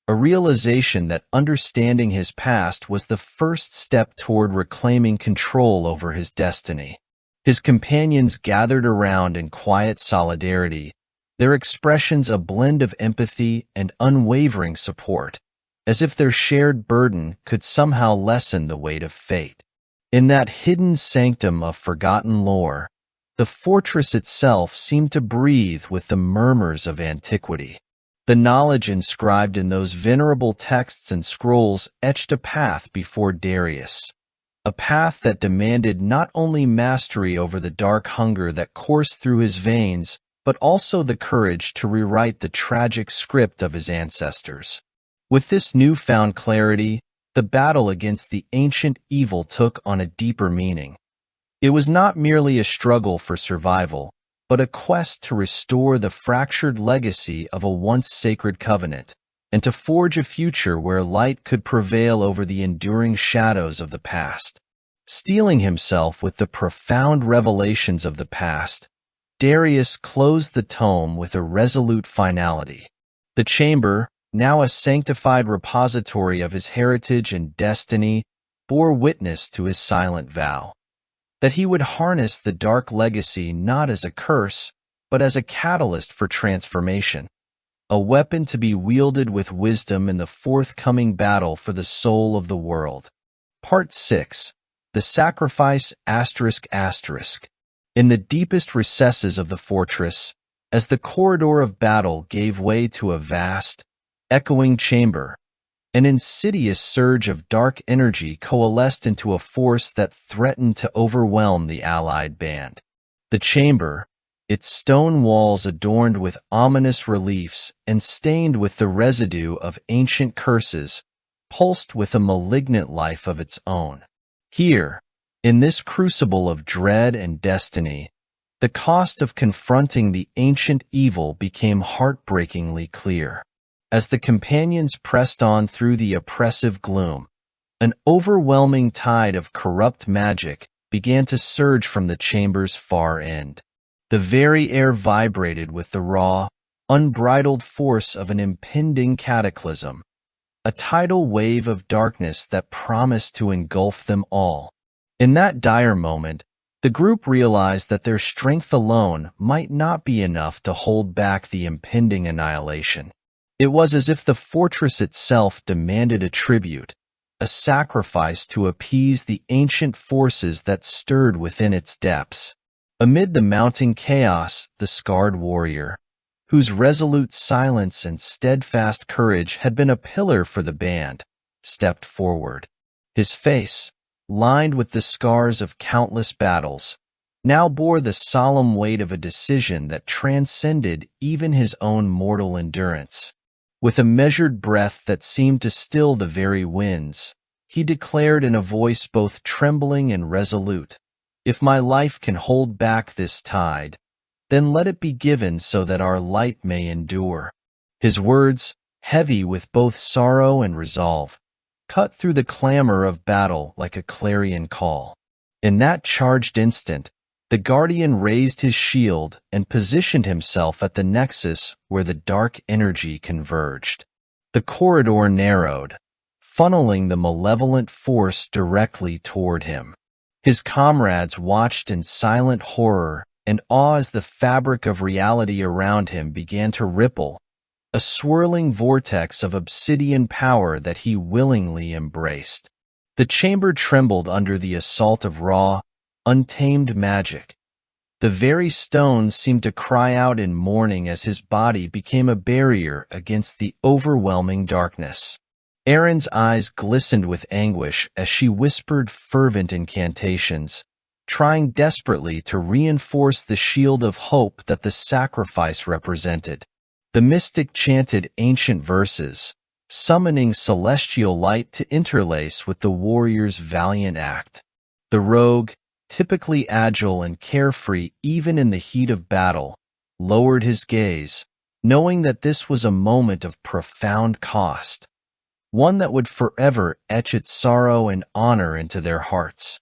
a realization that understanding his past was the first step toward reclaiming control over his destiny. His companions gathered around in quiet solidarity, their expressions a blend of empathy and unwavering support, as if their shared burden could somehow lessen the weight of fate. In that hidden sanctum of forgotten lore, the fortress itself seemed to breathe with the murmurs of antiquity. The knowledge inscribed in those venerable texts and scrolls etched a path before Darius, a path that demanded not only mastery over the dark hunger that coursed through his veins, but also the courage to rewrite the tragic script of his ancestors. With this newfound clarity, the battle against the ancient evil took on a deeper meaning. It was not merely a struggle for survival, but a quest to restore the fractured legacy of a once sacred covenant, and to forge a future where light could prevail over the enduring shadows of the past. Steeling himself with the profound revelations of the past, Darius closed the tome with a resolute finality. The chamber, now a sanctified repository of his heritage and destiny, bore witness to his silent vow that he would harness the dark legacy not as a curse, but as a catalyst for transformation, a weapon to be wielded with wisdom in the forthcoming battle for the soul of the world. Part 6. The Sacrifice ***. In the deepest recesses of the fortress, as the corridor of battle gave way to a vast, echoing chamber, an insidious surge of dark energy coalesced into a force that threatened to overwhelm the allied band. The chamber, its stone walls adorned with ominous reliefs and stained with the residue of ancient curses, pulsed with a malignant life of its own. Here, in this crucible of dread and destiny, the cost of confronting the ancient evil became heartbreakingly clear. As the companions pressed on through the oppressive gloom, an overwhelming tide of corrupt magic began to surge from the chamber's far end. The very air vibrated with the raw, unbridled force of an impending cataclysm, a tidal wave of darkness that promised to engulf them all. In that dire moment, the group realized that their strength alone might not be enough to hold back the impending annihilation. It was as if the fortress itself demanded a tribute, a sacrifice to appease the ancient forces that stirred within its depths. Amid the mounting chaos, the scarred warrior, whose resolute silence and steadfast courage had been a pillar for the band, stepped forward. His face, lined with the scars of countless battles, now bore the solemn weight of a decision that transcended even his own mortal endurance. With a measured breath that seemed to still the very winds, he declared in a voice both trembling and resolute, "If my life can hold back this tide, then let it be given so that our light may endure." His words, heavy with both sorrow and resolve, cut through the clamor of battle like a clarion call. In that charged instant, the Guardian raised his shield and positioned himself at the nexus where the dark energy converged. The corridor narrowed, funneling the malevolent force directly toward him. His comrades watched in silent horror and awe as the fabric of reality around him began to ripple, a swirling vortex of obsidian power that he willingly embraced. The chamber trembled under the assault of raw, untamed magic. The very stones seemed to cry out in mourning as his body became a barrier against the overwhelming darkness. Erin's eyes glistened with anguish as she whispered fervent incantations, trying desperately to reinforce the shield of hope that the sacrifice represented. The mystic chanted ancient verses, summoning celestial light to interlace with the warrior's valiant act. The rogue, typically agile and carefree even in the heat of battle, lowered his gaze, knowing that this was a moment of profound cost, one that would forever etch its sorrow and honor into their hearts.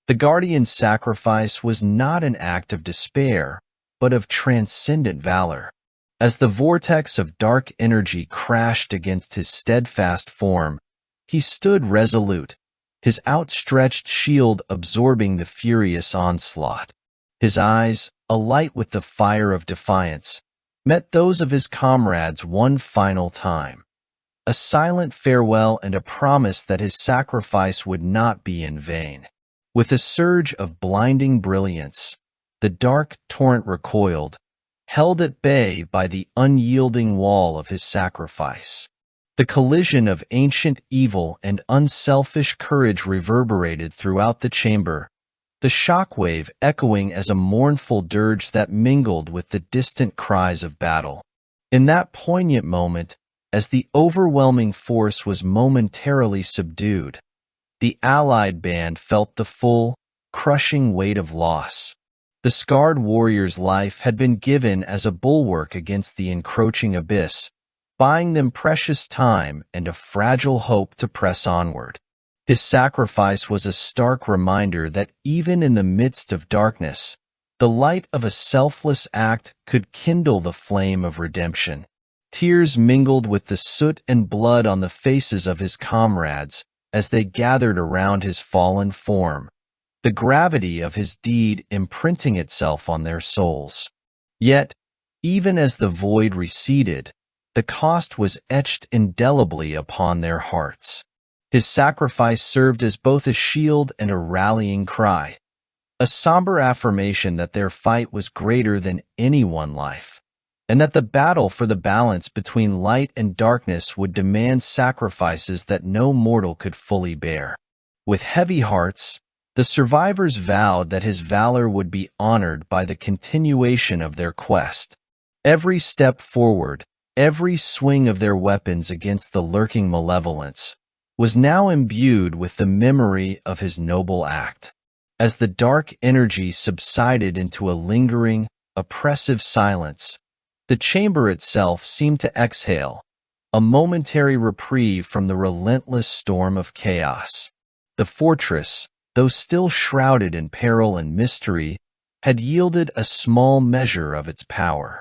The Guardian's sacrifice was not an act of despair, but of transcendent valor. As the vortex of dark energy crashed against his steadfast form, he stood resolute, his outstretched shield absorbing the furious onslaught. His eyes, alight with the fire of defiance, met those of his comrades one final time. A silent farewell and a promise that his sacrifice would not be in vain. With a surge of blinding brilliance, the dark torrent recoiled, held at bay by the unyielding wall of his sacrifice. The collision of ancient evil and unselfish courage reverberated throughout the chamber, the shockwave echoing as a mournful dirge that mingled with the distant cries of battle. In that poignant moment, as the overwhelming force was momentarily subdued, the allied band felt the full, crushing weight of loss. The scarred warrior's life had been given as a bulwark against the encroaching abyss, buying them precious time and a fragile hope to press onward. His sacrifice was a stark reminder that even in the midst of darkness, the light of a selfless act could kindle the flame of redemption. Tears mingled with the soot and blood on the faces of his comrades as they gathered around his fallen form, the gravity of his deed imprinting itself on their souls. Yet, even as the void receded, the cost was etched indelibly upon their hearts. His sacrifice served as both a shield and a rallying cry, a somber affirmation that their fight was greater than any one life, and that the battle for the balance between light and darkness would demand sacrifices that no mortal could fully bear. With heavy hearts, the survivors vowed that his valor would be honored by the continuation of their quest. Every step forward, every swing of their weapons against the lurking malevolence, was now imbued with the memory of his noble act. As the dark energy subsided into a lingering, oppressive silence, the chamber itself seemed to exhale, a momentary reprieve from the relentless storm of chaos. The fortress, though still shrouded in peril and mystery, had yielded a small measure of its power.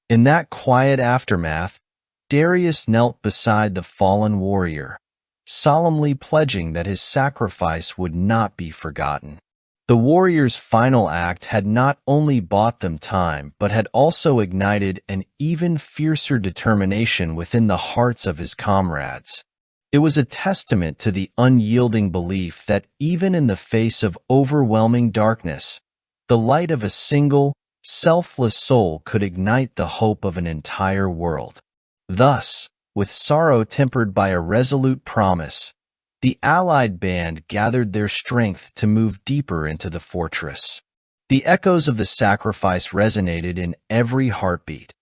In that quiet aftermath, Darius knelt beside the fallen warrior, solemnly pledging that his sacrifice would not be forgotten. The warrior's final act had not only bought them time, but had also ignited an even fiercer determination within the hearts of his comrades. It was a testament to the unyielding belief that even in the face of overwhelming darkness, the light of a single, selfless soul could ignite the hope of an entire world. Thus, with sorrow tempered by a resolute promise, the allied band gathered their strength to move deeper into the fortress. The echoes of the sacrifice resonated in every heartbeat,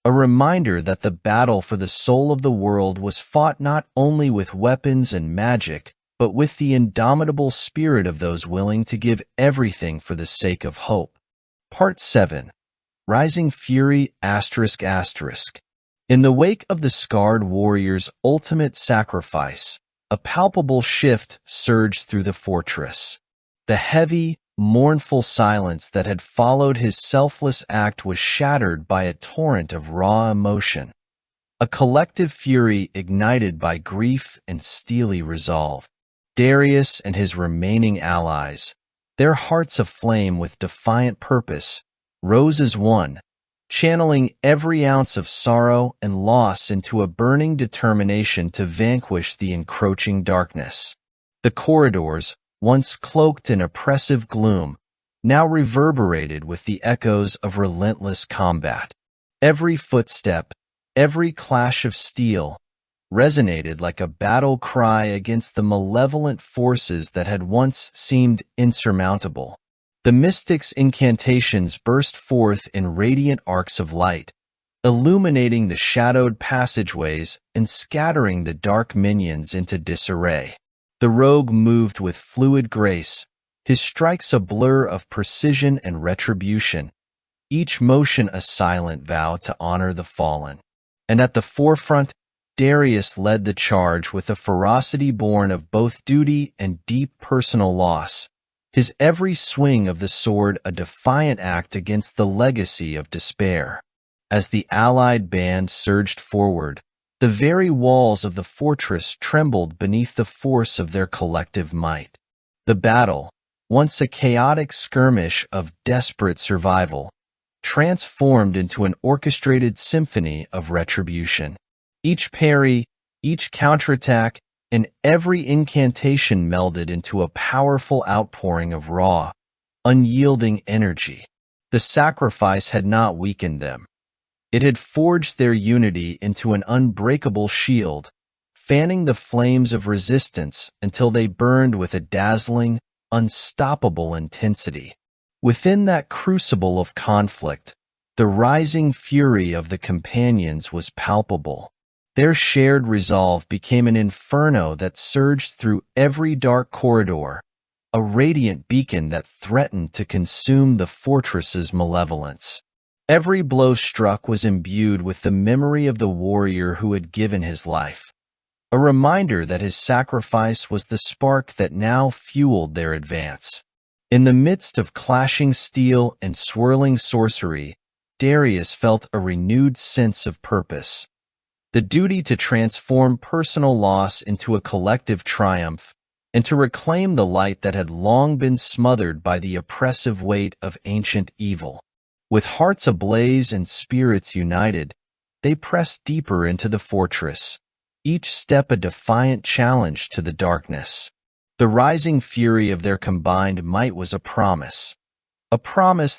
a reminder that the battle for the soul of the world was fought not only with weapons and magic, but with the indomitable spirit of those willing to give everything for the sake of hope. Part 7. Rising Fury ****. In the wake of the scarred warrior's ultimate sacrifice, a palpable shift surged through the fortress. The heavy, mournful silence that had followed his selfless act was shattered by a torrent of raw emotion, a collective fury ignited by grief and steely resolve. Darius and his remaining allies, their hearts aflame with defiant purpose, rose as one, channeling every ounce of sorrow and loss into a burning determination to vanquish the encroaching darkness. The corridors, once cloaked in oppressive gloom, now reverberated with the echoes of relentless combat. Every footstep, every clash of steel, resonated like a battle cry against the malevolent forces that had once seemed insurmountable. The mystic's incantations burst forth in radiant arcs of light, illuminating the shadowed passageways and scattering the dark minions into disarray. The rogue moved with fluid grace, his strikes a blur of precision and retribution, each motion a silent vow to honor the fallen. And at the forefront, Darius led the charge with a ferocity born of both duty and deep personal loss, his every swing of the sword a defiant act against the legacy of despair. As the allied band surged forward, the very walls of the fortress trembled beneath the force of their collective might. The battle, once a chaotic skirmish of desperate survival, transformed into an orchestrated symphony of retribution. Each parry, each counterattack, and every incantation melded into a powerful outpouring of raw, unyielding energy. The sacrifice had not weakened them. It had forged their unity into an unbreakable shield, fanning the flames of resistance until they burned with a dazzling, unstoppable intensity. Within that crucible of conflict, the rising fury of the companions was palpable. Their shared resolve became an inferno that surged through every dark corridor, a radiant beacon that threatened to consume the fortress's malevolence. Every blow struck was imbued with the memory of the warrior who had given his life, a reminder that his sacrifice was the spark that now fueled their advance. In the midst of clashing steel and swirling sorcery, Darius felt a renewed sense of purpose. The duty to transform personal loss into a collective triumph, and to reclaim the light that had long been smothered by the oppressive weight of ancient evil. With hearts ablaze and spirits united, they pressed deeper into the fortress, each step a defiant challenge to the darkness. The rising fury of their combined might was a promise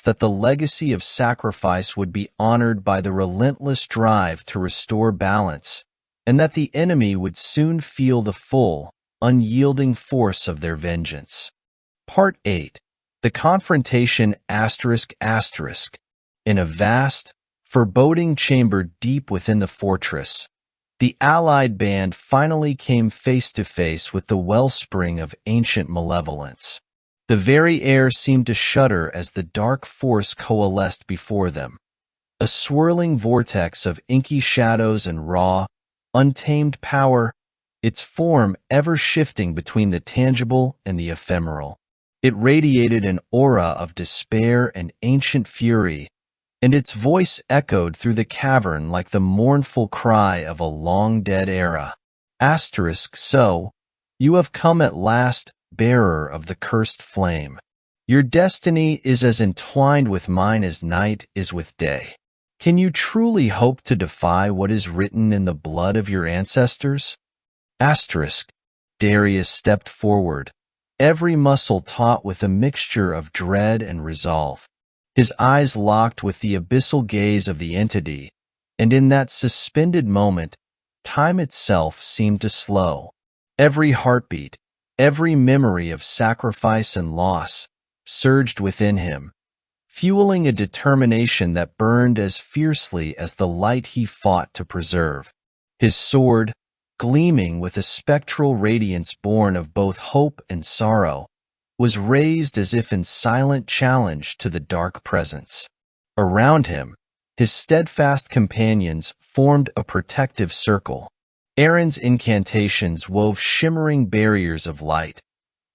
that the legacy of sacrifice would be honored by the relentless drive to restore balance, and that the enemy would soon feel the full, unyielding force of their vengeance. Part 8. The confrontation ****. In a vast, foreboding chamber deep within the fortress, the allied band finally came face to face with the wellspring of ancient malevolence. The very air seemed to shudder as the dark force coalesced before them, a swirling vortex of inky shadows and raw, untamed power, its form ever shifting between the tangible and the ephemeral. It radiated an aura of despair and ancient fury, and its voice echoed through the cavern like the mournful cry of a long-dead era. So, you have come at last, bearer of the cursed flame. Your destiny is as entwined with mine as night is with day. Can you truly hope to defy what is written in the blood of your ancestors? Darius stepped forward, every muscle taut with a mixture of dread and resolve. His eyes locked with the abyssal gaze of the entity, and in that suspended moment, time itself seemed to slow. Every heartbeat, every memory of sacrifice and loss, surged within him, fueling a determination that burned as fiercely as the light he fought to preserve. His sword, gleaming with a spectral radiance born of both hope and sorrow, was raised as if in silent challenge to the dark presence. Around him, his steadfast companions formed a protective circle. Aaron's incantations wove shimmering barriers of light,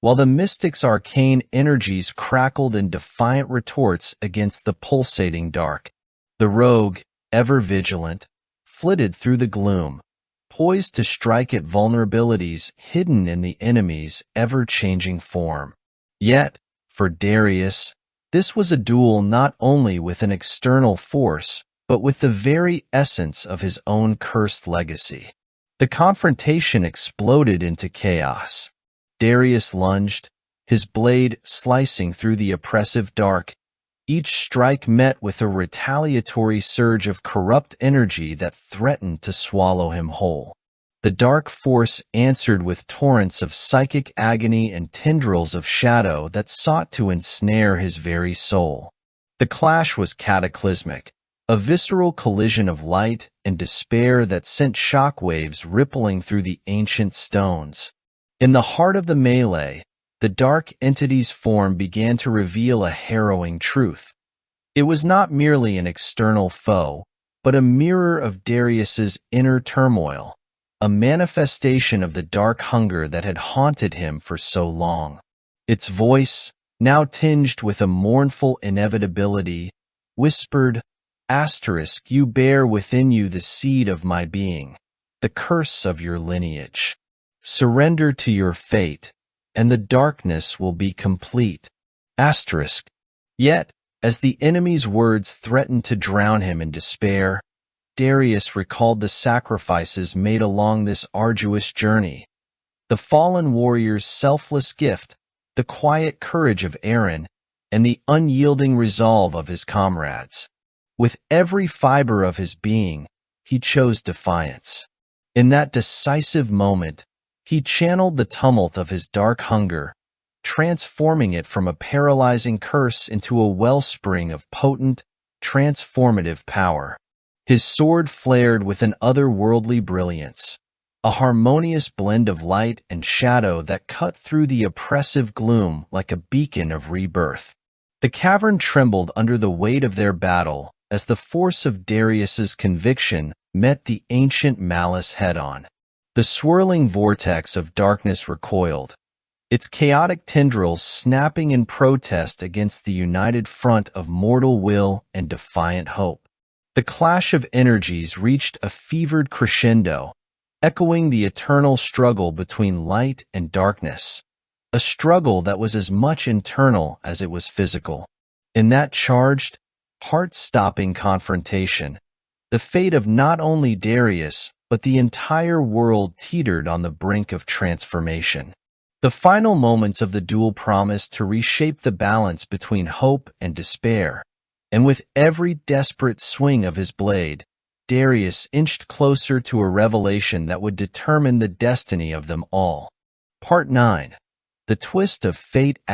while the mystic's arcane energies crackled in defiant retorts against the pulsating dark. The rogue, ever vigilant, flitted through the gloom, poised to strike at vulnerabilities hidden in the enemy's ever-changing form. Yet, for Darius, this was a duel not only with an external force, but with the very essence of his own cursed legacy. The confrontation exploded into chaos. Darius lunged, his blade slicing through the oppressive dark, each strike met with a retaliatory surge of corrupt energy that threatened to swallow him whole. The dark force answered with torrents of psychic agony and tendrils of shadow that sought to ensnare his very soul. The clash was cataclysmic, a visceral collision of light and despair that sent shockwaves rippling through the ancient stones. In the heart of the melee, the dark entity's form began to reveal a harrowing truth. It was not merely an external foe, but a mirror of Darius's inner turmoil, a manifestation of the dark hunger that had haunted him for so long. Its voice, now tinged with a mournful inevitability, whispered, "Asterisk, you bear within you the seed of my being, the curse of your lineage. Surrender to your fate, and the darkness will be complete." Asterisk. Yet, as the enemy's words threatened to drown him in despair, Darius recalled the sacrifices made along this arduous journey. The fallen warrior's selfless gift, the quiet courage of Aaron, and the unyielding resolve of his comrades. With every fiber of his being, he chose defiance. In that decisive moment, he channeled the tumult of his dark hunger, transforming it from a paralyzing curse into a wellspring of potent, transformative power. His sword flared with an otherworldly brilliance, a harmonious blend of light and shadow that cut through the oppressive gloom like a beacon of rebirth. The cavern trembled under the weight of their battle as the force of Darius's conviction met the ancient malice head-on. The swirling vortex of darkness recoiled, its chaotic tendrils snapping in protest against the united front of mortal will and defiant hope. The clash of energies reached a fevered crescendo, echoing the eternal struggle between light and darkness, a struggle that was as much internal as it was physical. In that charged, heart-stopping confrontation, the fate of not only Darius, but the entire world teetered on the brink of transformation. The final moments of the duel promised to reshape the balance between hope and despair, and with every desperate swing of his blade, Darius inched closer to a revelation that would determine the destiny of them all. Part 9. The Twist of Fate ***.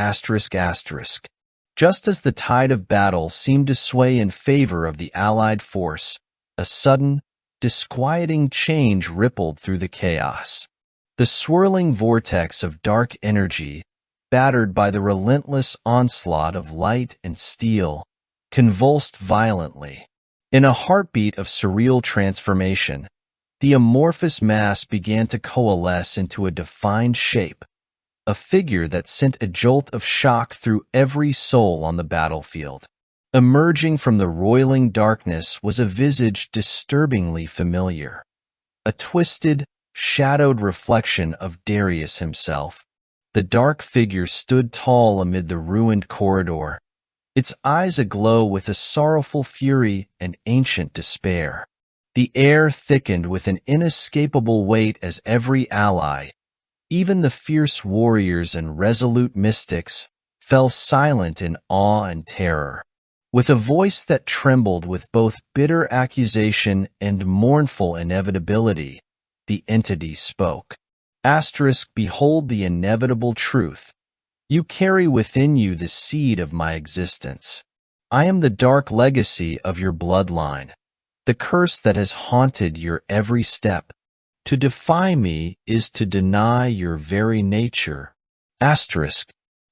Just as the tide of battle seemed to sway in favor of the allied force, a sudden, disquieting change rippled through the chaos. The swirling vortex of dark energy, battered by the relentless onslaught of light and steel, convulsed violently. In a heartbeat of surreal transformation, the amorphous mass began to coalesce into a defined shape, a figure that sent a jolt of shock through every soul on the battlefield. Emerging from the roiling darkness was a visage disturbingly familiar, a twisted, shadowed reflection of Darius himself. The dark figure stood tall amid the ruined corridor, its eyes aglow with a sorrowful fury and ancient despair. The air thickened with an inescapable weight as every ally, even the fierce warriors and resolute mystics, fell silent in awe and terror. With a voice that trembled with both bitter accusation and mournful inevitability, the entity spoke. Behold the inevitable truth. You carry within you the seed of my existence. I am the dark legacy of your bloodline, the curse that has haunted your every step. To defy me is to deny your very nature.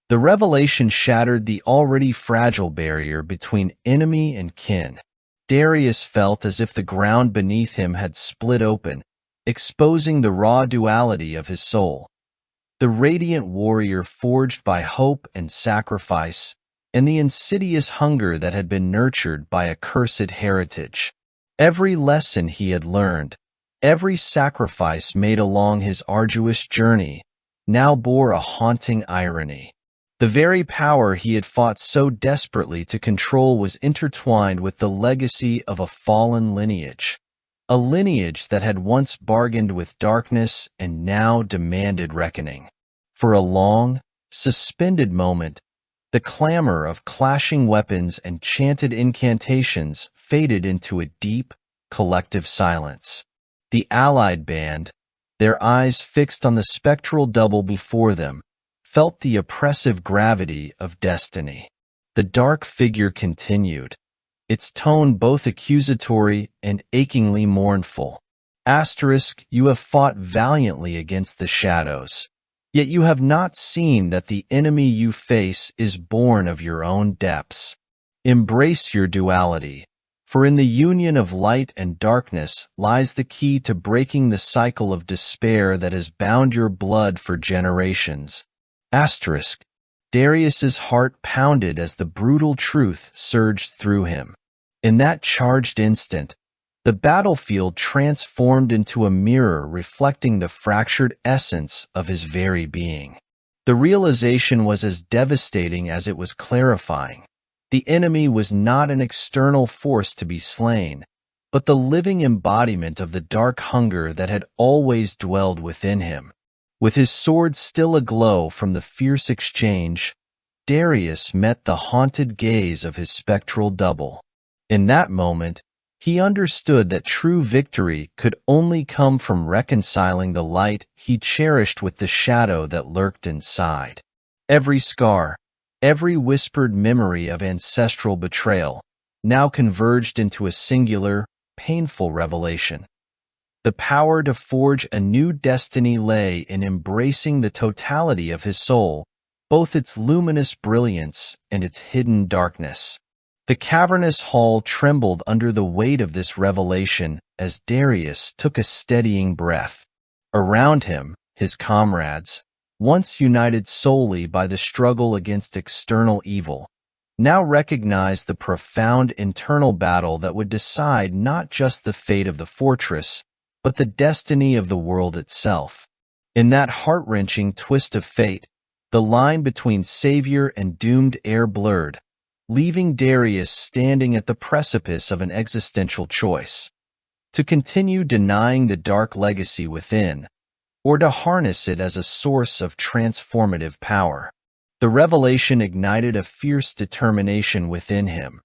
The revelation shattered the already fragile barrier between enemy and kin. Darius felt as if the ground beneath him had split open, exposing the raw duality of his soul. The radiant warrior forged by hope and sacrifice, and the insidious hunger that had been nurtured by a cursed heritage. Every lesson he had learned, every sacrifice made along his arduous journey, now bore a haunting irony. The very power he had fought so desperately to control was intertwined with the legacy of a fallen lineage. A lineage that had once bargained with darkness and now demanded reckoning. For a long, suspended moment, the clamor of clashing weapons and chanted incantations faded into a deep, collective silence. The allied band, their eyes fixed on the spectral double before them, felt the oppressive gravity of destiny. The dark figure continued, its tone both accusatory and achingly mournful. You have fought valiantly against the shadows, yet you have not seen that the enemy you face is born of your own depths. Embrace your duality, for in the union of light and darkness lies the key to breaking the cycle of despair that has bound your blood for generations. Darius's heart pounded as the brutal truth surged through him. In that charged instant, the battlefield transformed into a mirror reflecting the fractured essence of his very being. The realization was as devastating as it was clarifying. The enemy was not an external force to be slain, but the living embodiment of the dark hunger that had always dwelled within him. With his sword still aglow from the fierce exchange, Darius met the haunted gaze of his spectral double. In that moment, he understood that true victory could only come from reconciling the light he cherished with the shadow that lurked inside. Every scar, every whispered memory of ancestral betrayal, now converged into a singular, painful revelation. The power to forge a new destiny lay in embracing the totality of his soul, both its luminous brilliance and its hidden darkness. The cavernous hall trembled under the weight of this revelation as Darius took a steadying breath. Around him, his comrades, once united solely by the struggle against external evil, now recognized the profound internal battle that would decide not just the fate of the fortress, but the destiny of the world itself. In that heart-wrenching twist of fate, the line between savior and doomed heir blurred, leaving Darius standing at the precipice of an existential choice: to continue denying the dark legacy within, or to harness it as a source of transformative power. The revelation ignited a fierce determination within him,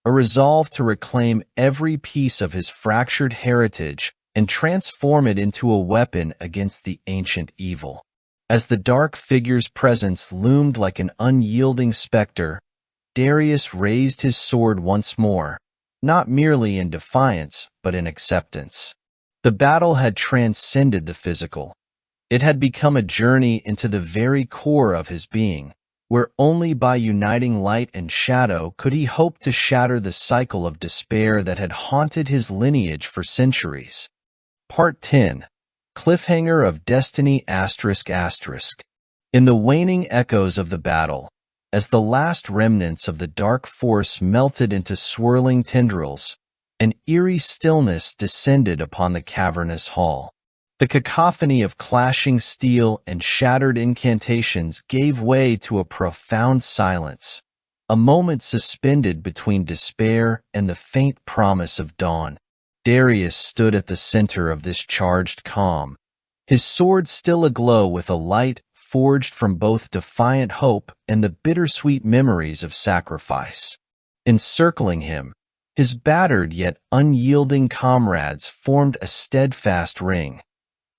a resolve to reclaim every piece of his fractured heritage and transform it into a weapon against the ancient evil. As the dark figure's presence loomed like an unyielding specter, Darius raised his sword once more, not merely in defiance, but in acceptance. The battle had transcended the physical. It had become a journey into the very core of his being, where only by uniting light and shadow could he hope to shatter the cycle of despair that had haunted his lineage for centuries. Part 10. Cliffhanger of Destiny ***. In the waning echoes of the battle, as the last remnants of the dark force melted into swirling tendrils, an eerie stillness descended upon the cavernous hall. The cacophony of clashing steel and shattered incantations gave way to a profound silence, a moment suspended between despair and the faint promise of dawn. Darius stood at the center of this charged calm, his sword still aglow with a light forged from both defiant hope and the bittersweet memories of sacrifice. Encircling him, his battered yet unyielding comrades formed a steadfast ring,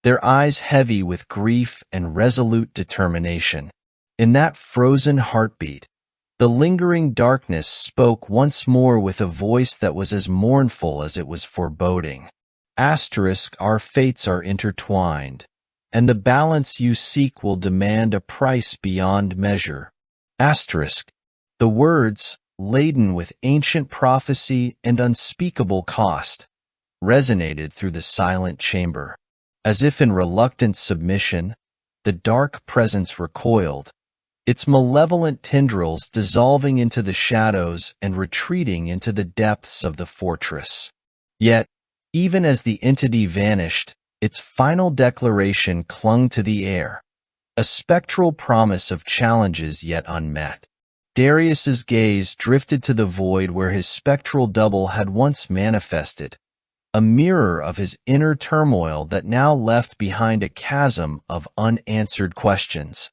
their eyes heavy with grief and resolute determination. In that frozen heartbeat, the lingering darkness spoke once more with a voice that was as mournful as it was foreboding. Our fates are intertwined, and the balance you seek will demand a price beyond measure. The words, laden with ancient prophecy and unspeakable cost, resonated through the silent chamber. As if in reluctant submission, the dark presence recoiled, its malevolent tendrils dissolving into the shadows and retreating into the depths of the fortress. Yet, even as the entity vanished, its final declaration clung to the air, a spectral promise of challenges yet unmet. Darius's gaze drifted to the void where his spectral double had once manifested, a mirror of his inner turmoil that now left behind a chasm of unanswered questions.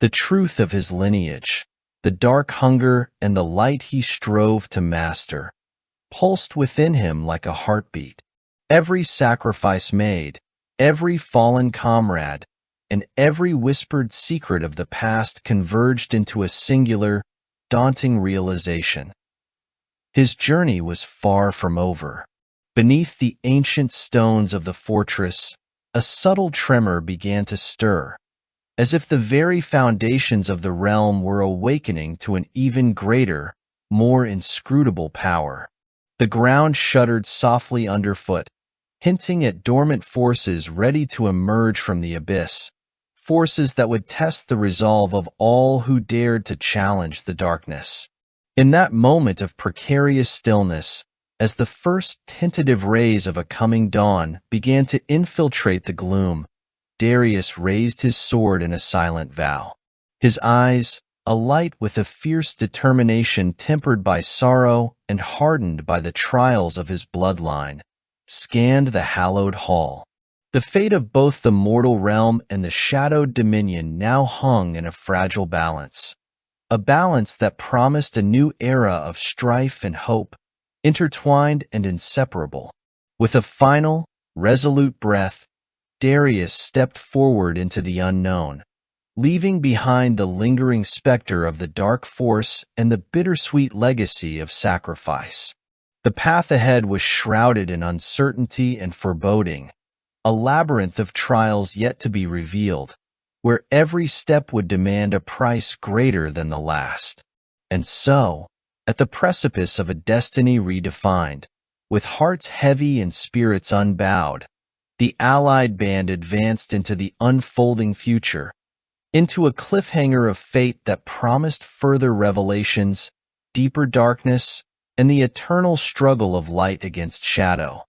The truth of his lineage, the dark hunger and the light he strove to master, pulsed within him like a heartbeat. Every sacrifice made, every fallen comrade, and every whispered secret of the past converged into a singular, daunting realization. His journey was far from over. Beneath the ancient stones of the fortress, a subtle tremor began to stir, as if the very foundations of the realm were awakening to an even greater, more inscrutable power. The ground shuddered softly underfoot, hinting at dormant forces ready to emerge from the abyss, forces that would test the resolve of all who dared to challenge the darkness. In that moment of precarious stillness, as the first tentative rays of a coming dawn began to infiltrate the gloom, Darius raised his sword in a silent vow. His eyes, alight with a fierce determination tempered by sorrow and hardened by the trials of his bloodline, scanned the hallowed hall. The fate of both the mortal realm and the shadowed dominion now hung in a fragile balance, a balance that promised a new era of strife and hope, intertwined and inseparable. With a final, resolute breath, Darius stepped forward into the unknown, leaving behind the lingering specter of the dark force and the bittersweet legacy of sacrifice. The path ahead was shrouded in uncertainty and foreboding, a labyrinth of trials yet to be revealed, where every step would demand a price greater than the last. And so, at the precipice of a destiny redefined, with hearts heavy and spirits unbowed, the allied band advanced into the unfolding future, into a cliffhanger of fate that promised further revelations, deeper darkness, and the eternal struggle of light against shadow.